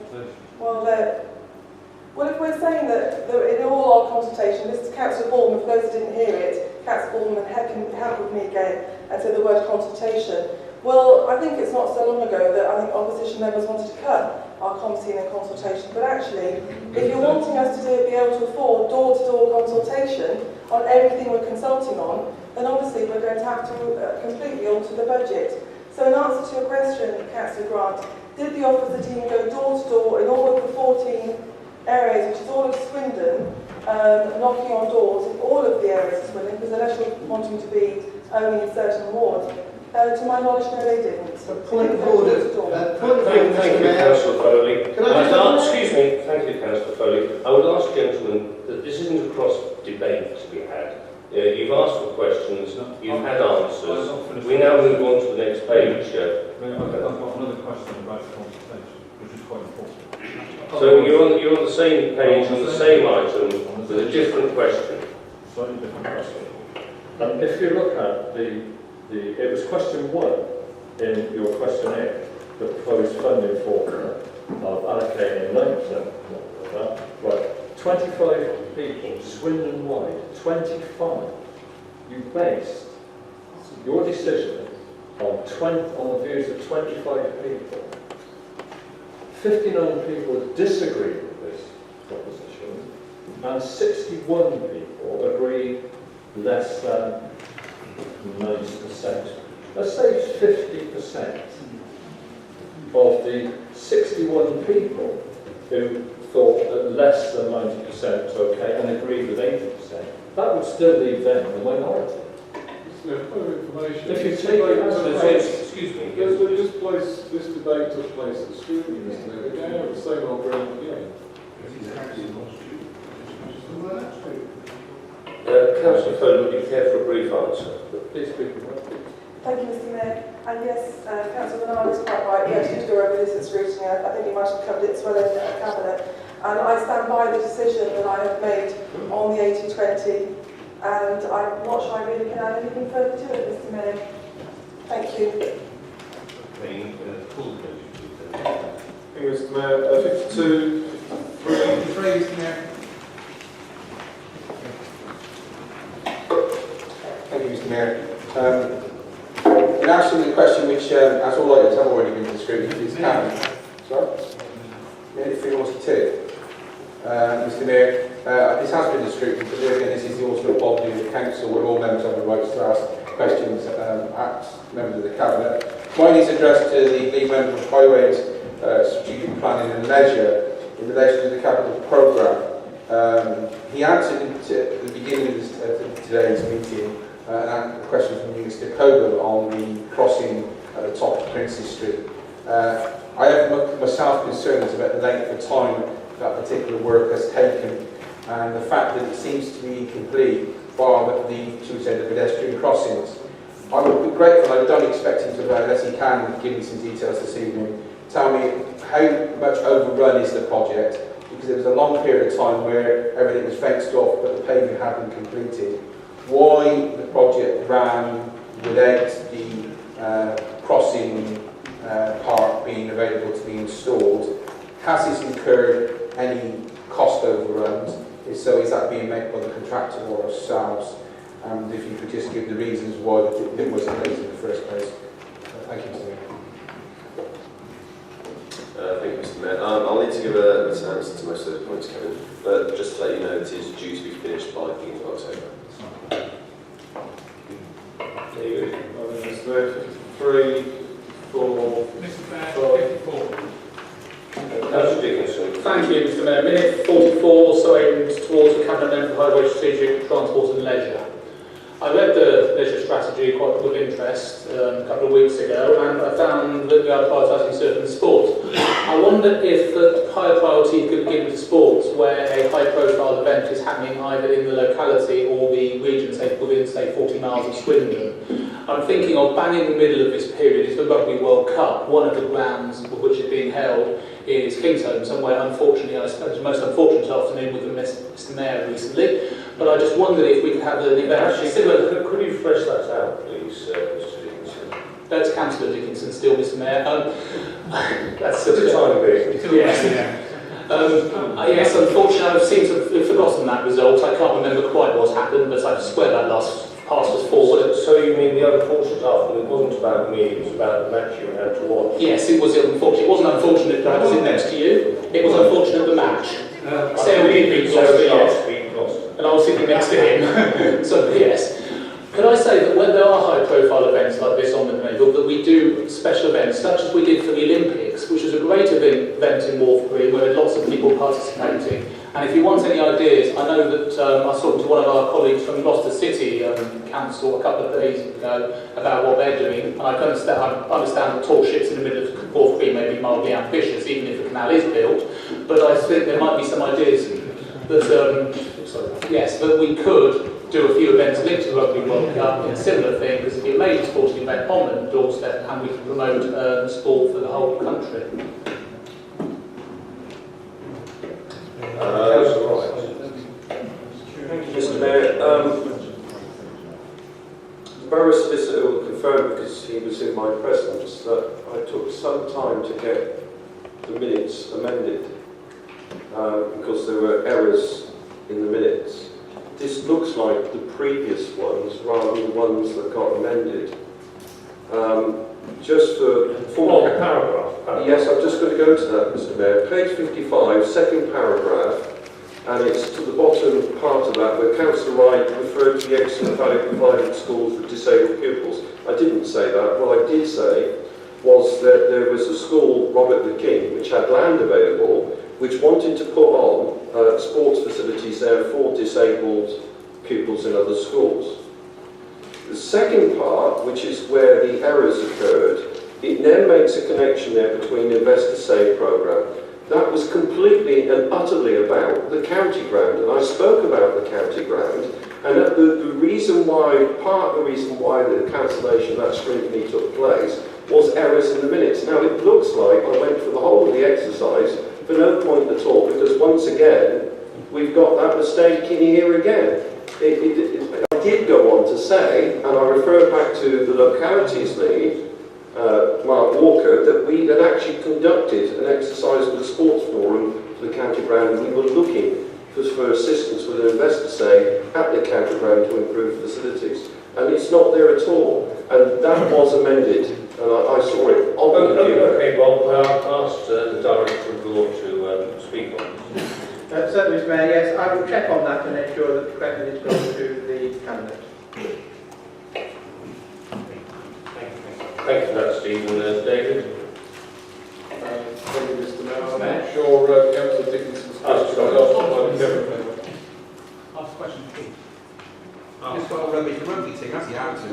well, if we're saying that in all our consultation, this is Councillor Ballman, for those who didn't hear it, Councillor Ballman can help with me again and said the word consultation. Well, I think it's not so long ago that I think opposition members wanted to cut our committee and consultation, but actually, if you're wanting us to be able to afford door-to-door consultation on everything we're consulting on, then obviously we're going to have to completely alter the budget. So in answer to your question, Councillor Grant, Did the officer team go door to door in all of the 14 areas, which is all of Swindon, knocking on doors in all of the areas of Swindon, because unless you're wanting to be only in certain wards, to my knowledge, no, they didn't. Point of order. Thank you, Councillor Foley. Excuse me, thank you, Councillor Foley. I would ask, gentlemen, that this isn't a cross debate to be had. You've asked for questions, you've had answers. We now move on to the next page. I've got another question about the consultation, which is quite important. So you're on the same page on the same item with a different question. Slightly different question. If you look at it was question 1 in your questionnaire, the proposed funding formula of allocating 9% of that. Right, 25 people, Swindon-wide, 25. You based your decision on the views of 25 people. 59 people disagree with this proposition, and 61 people agree less than 90%. Let's say 50% of the 61 people who thought that less than 90% was okay and agreed with 80%, that would still leave them the minority. Information. If you take it as a excuse me. This debate took place at Scrutiny, Mr. Mayor. We're going over the same old ground again. Councillor Foley, would you care for a brief answer? Please speak. Thank you, Mr. Mayor. And yes, Councillor Bernard is quite right. We actually did go over this at Scrutiny. I think you might have covered it as well in Cabinet. And I stand by the decision that I have made on the 80-20. And I'm not sure I really can add anything further to it, Mr. Mayor. Thank you. Thank you, Mr. Mayor. 52, 3, Mr. Mayor. Thank you, Mr. Mayor. In answering the question, which, as all items have already been described, is sorry? Minute 42. Mr. Mayor, this has been described, but again, this is the ultimate body of the council, where all members have the right to ask questions at members of the cabinet. Mine is addressed to the lead member of Highways, Strategic Planning and Leisure in relation to the capital programme. He answered at the beginning of today's meeting a question from you, Mr. Coble, on the crossing at the top of Princes Street. I have myself concerns about the length of time that particular work has taken, and the fact that it seems to be complete bar the pedestrian crossings. I would be grateful, I don't expect him to, unless he can give me some details this evening, tell me how much overrun is the project, because there was a long period of time where everything was fenced off but the paving hadn't completed. Why the project ran without the crossing part being available to be installed? Has this incurred any cost overruns? If so, is that being met by the contractor or ourselves? And if you could just give the reasons why it wasn't raised in the first place. Thank you, Mr. Mayor. Thank you, Mr. Mayor. I'll need to give an answer to most of those points, Kevin, but just to let you know, it is due to be finished by the beginning of October. David? Mr. Mayor, 53, 4, Mr. Mayor, 54. Thank you, Mr. Mayor. Minute 44, so aimed towards the Cabinet Member for Highway, Strategic, Transport and Leisure. I read the leisure strategy quite with interest a couple of weeks ago, and I found that we are prioritising certain sports. I wonder if a higher priority could be given to sports where a high-profile event is happening either in the locality or the region, say within 40 miles of Swindon. I'm thinking of bang in the middle of this period is the Rugby World Cup. One of the grounds of which is being held is Kingsholm, somewhere unfortunately, I suppose the most unfortunate afternoon with Mr. Mayor recently. But I just wondered if we could have an event similar. Could you flesh that out, please, Mr. Dickinson? That's Councillor Dickinson still, Mr. Mayor. That's for the time being. Yes. Yes, unfortunately, I've seemed to have forgotten that result. I can't remember quite what happened, but I swear that last pass was forward. So you mean the unfortunate afternoon? It wasn't about me, it was about the match you had to watch? Yes, it was unfortunate. It wasn't unfortunate that I was in next to you. It was unfortunate the match. Sarah Beat lost, yes. And I was sitting next to him. So, yes. Can I say that when there are high-profile events like this on the Naval, that we do special events, such as we did for the Olympics, which was a great event in Wharf Green, where lots of people participating. And if you want any ideas, I know that I was talking to one of our colleagues from Gloucester City Council a couple of days ago about what they're doing, and I understand that tall ships in the middle of Wharf Green may be mildly ambitious, even if the canal is built, but I think there might be some ideas that, yes, that we could do a few events linked to the Rugby World Cup in a similar thing, because it'd be a major sporting event on the doorstep, and we can promote sport for the whole country. Mr. Mayor, the Borough Solicitor will confirm, because he was in my presence, that I took some time to get the minutes amended because there were errors in the minutes. This looks like the previous ones rather than the ones that got amended. Just for full paragraph. Yes, I'm just going to go to that, Mr. Mayor. Page 55, second paragraph, and it's to the bottom part of that where Councillor Wright referred to the excellent value provided schools for disabled pupils. I didn't say that. What I did say was that there was a school, Robert the King, which had land available, which wanted to put on sports facilities there for disabled pupils in other schools. The second part, which is where the errors occurred, it then makes a connection there between the Investor Save programme. That was completely and utterly about the county ground, and I spoke about the county ground, and the reason why, part of the reason why the cancellation of that scrutiny took place was errors in the minutes. Now it looks like I went through the whole of the exercise for no point at all, because once again, we've got that mistake in here again. I did go on to say, and I refer back to the localities lead, Mark Walker, that we had actually conducted an exercise with the sports forum for the county ground, and we were looking for assistance with an investor say at the county ground to improve facilities. And it's not there at all. And that was amended, and I saw it on the video. Okay, well, I'll ask the Director of Law to speak on this. Certainly, Mr. Mayor, yes, I will check on that and ensure that the correct minutes go to the candidate. Thank you for that, Stephen. David? Thank you, Mr. Mayor. I'm not sure Councillor Dickinson's question was asked by the Cabinet. Ask a question, please. Just got a rugby team, that's the answer.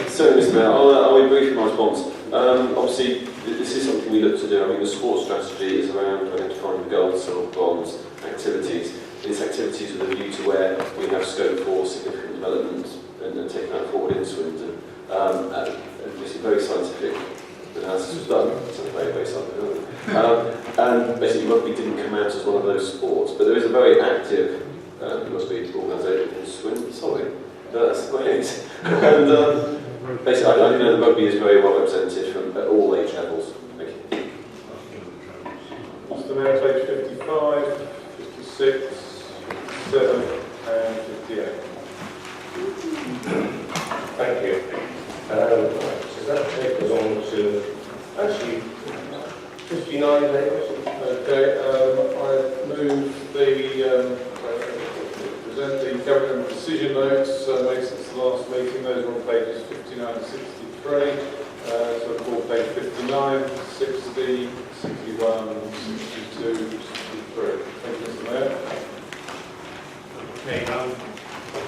Certainly, Mr. Mayor, I'll be brief in my response. Obviously, this is something we look to do. I mean, the sports strategy is around identifying the gold, silver, bronze activities. It's activities with a view to where we have scope for significant development and taking that forward in Swindon. And this is very scientific analysis was done. It's very, very scientific. And basically, rugby didn't come out as one of those sports, but there is a very active rugby organisation in Swindon. Sorry, that's great. And basically, I know the rugby is very well represented from at all age levels. Thank you. Mr. Mayor, page 55, 56, 57 and 58. Thank you. So that takes us on to, actually, 59 days. Okay, I move present the government decision notes made since the last meeting. Those are on pages 59 and 63. So call page 59, 60, 61, 62, 63. Thank you, Mr. Mayor. Okay,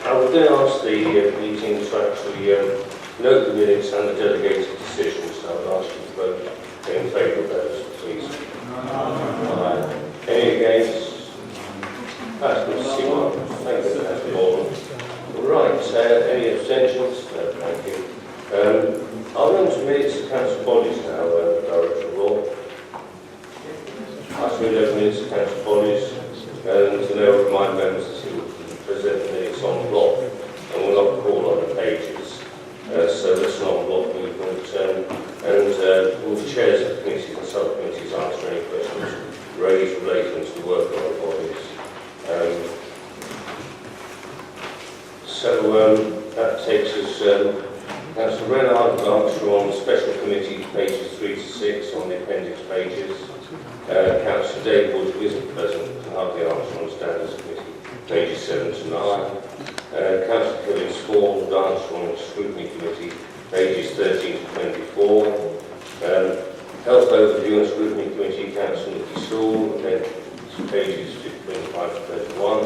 I would then ask the meeting to actually note the minutes and the delegated decisions. So I would ask you to vote in favour of those, please. Any against? That's good to see one. Thank you, Councillor Baldwin. Right, any abstentions? No, thank you. I'll run to minutes of council bodies now, Director of Law. I move those minutes of council bodies, and to now remind members to present the minutes on block, and we'll not call on the pages. So that's not block movement, and will the chairs of the committees and subcommittees answer any questions raised relating to the work of our bodies. That takes us, Councillor Renard will answer on the special committee pages 3 to 6 on the appendix pages. Councillor Daywood, who isn't present, can hardly answer on standards committee pages 7 to 9. Councillor Kevin Small, Dance from Scrutiny Committee, pages 13 to 24. Health Overview and Scrutiny Committee, Councillor Nicky Sewell, pages 25 to 31.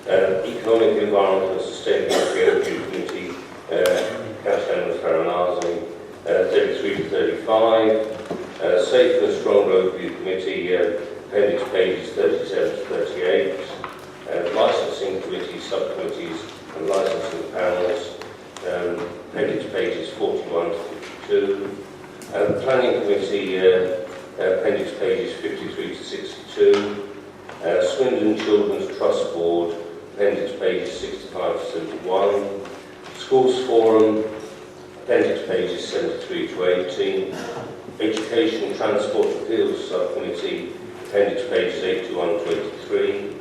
Economic, Environmental and Sustainability Overview Committee, Councillor Faranasi, 33 to 35. Safe and Strong Road Review Committee, appendix pages 37 to 38. Licensing Committee, Subcommittees and Licensing Panels, appendix pages 41 to 52. Planning Committee, appendix pages 53 to 62. Swindon Children's Trust Board, appendix pages 65 to 71. Schools Forum, appendix pages 73 to 80. Education Transport Appeals Subcommittee, appendix pages 81 to 83.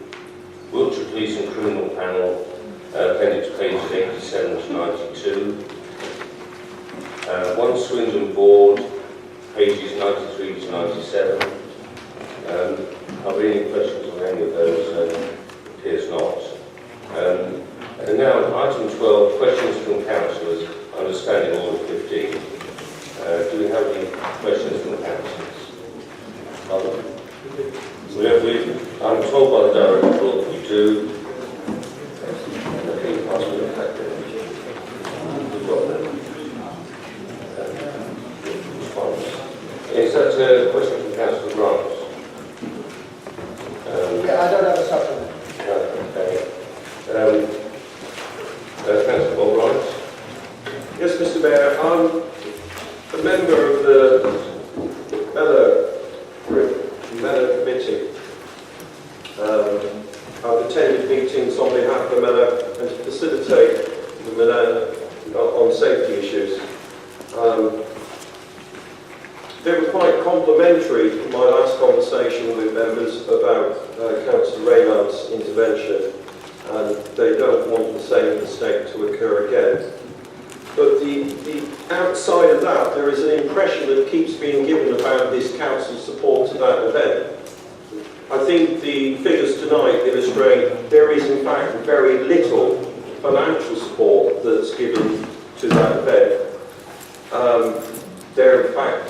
Wiltshire Police and Criminal Panel, appendix pages 87 to 92. One Swindon Board, pages 93 to 97. Are there any questions on any of those? Appears not. And now, item 12, questions from councillors, understanding order 15. Do we have any questions from the councillors? I'm told by the director that we do. Is that a question from Councillor Grant? Yeah, I don't have a supplement. Okay. Councillor Albright? Yes, Mr. Mayor, I'm a member of the Mellor Committee. I've attended meetings on behalf of the Mellor and to facilitate the Mellor on safety issues. They were quite complimentary to my last conversation with members about Councillor Raymond's intervention, and they don't want the same mistake to occur again. But the outside of that, there is an impression that keeps being given about this council's support to that event. I think the figures tonight illustrate there is in fact very little financial support that's given to that event. There are in fact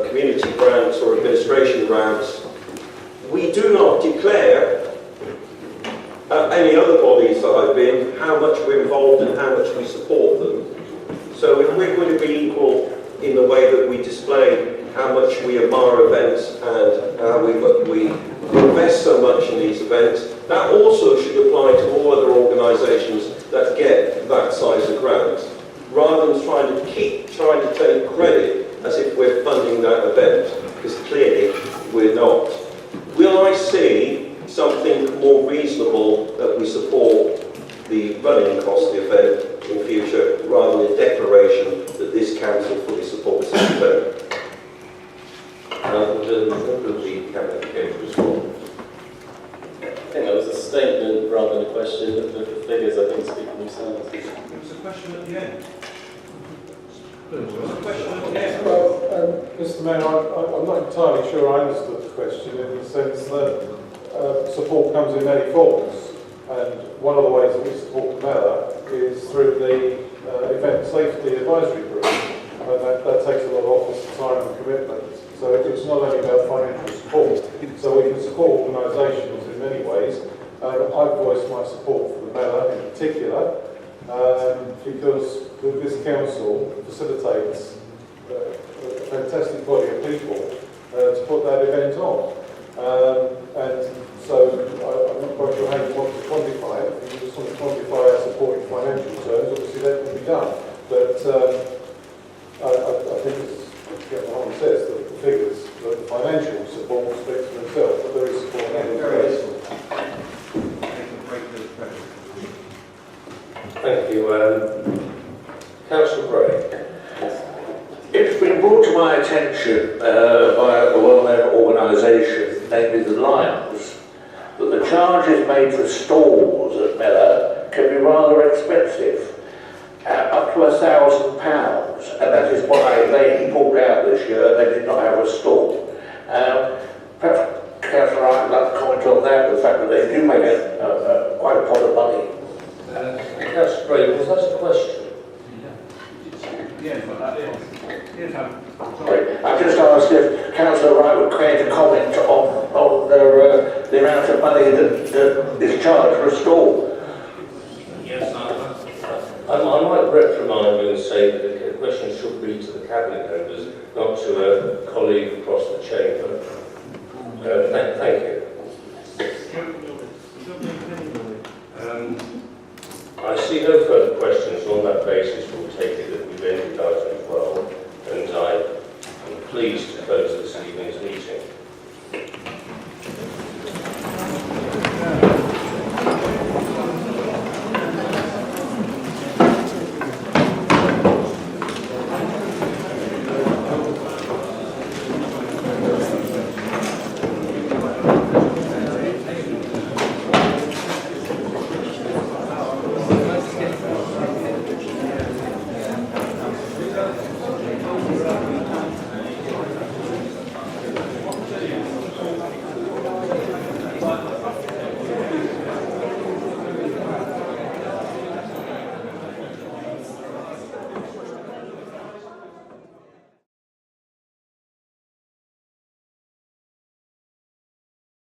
community grants or administration grants. We do not declare at any other bodies that I've been how much we're involved and how much we support them. So if we're going to be equal in the way that we display how much we admire events and how we invest so much in these events, that also should apply to all other organisations that get that size of grant, rather than trying to take credit as if we're funding that event, because clearly we're not. Will I see something more reasonable that we support the running cost of the event in future, rather than a declaration that this council fully supports this event? I think that was a statement rather than a question. The figures, I think, speak for themselves. It was a question at the end. Well, Mr. Mayor, I'm not entirely sure I understood the question in the sense that support comes in many forms, and one of the ways that we support the Mellor is through the Event Safety Advisory Group, and that takes a lot of office time and commitment. So it's not only about financial support, so we can support organisations in many ways. I've voiced my support for the Mellor in particular, because this council facilitates a fantastic body of people to put that event on. And so I'm not quite sure how you want to quantify it. If you just want to quantify our support in financial terms, obviously that can be done. But I think as Mohammed says, that the figures, that the financial support speaks for themselves, but there is support in Thank you. Councillor Bray. It's been brought to my attention by a well-known organisation, namely the Lions, that the charges made for stalls at Mellor can be rather expensive, up to £1,000, and that is why they pulled out this year. They did not have a stall. Perhaps Councillor Wright would like to comment on that, the fact that they do make quite quite a pot of money. Councillor Gray, was that a question? Yes, but that is. Yes, I just asked if Councillor Wright would create a comment on the amount of money that is charged for a school. Yes, I might reprimand you and say that the question should be to the Cabinet members, not to a colleague across the chamber.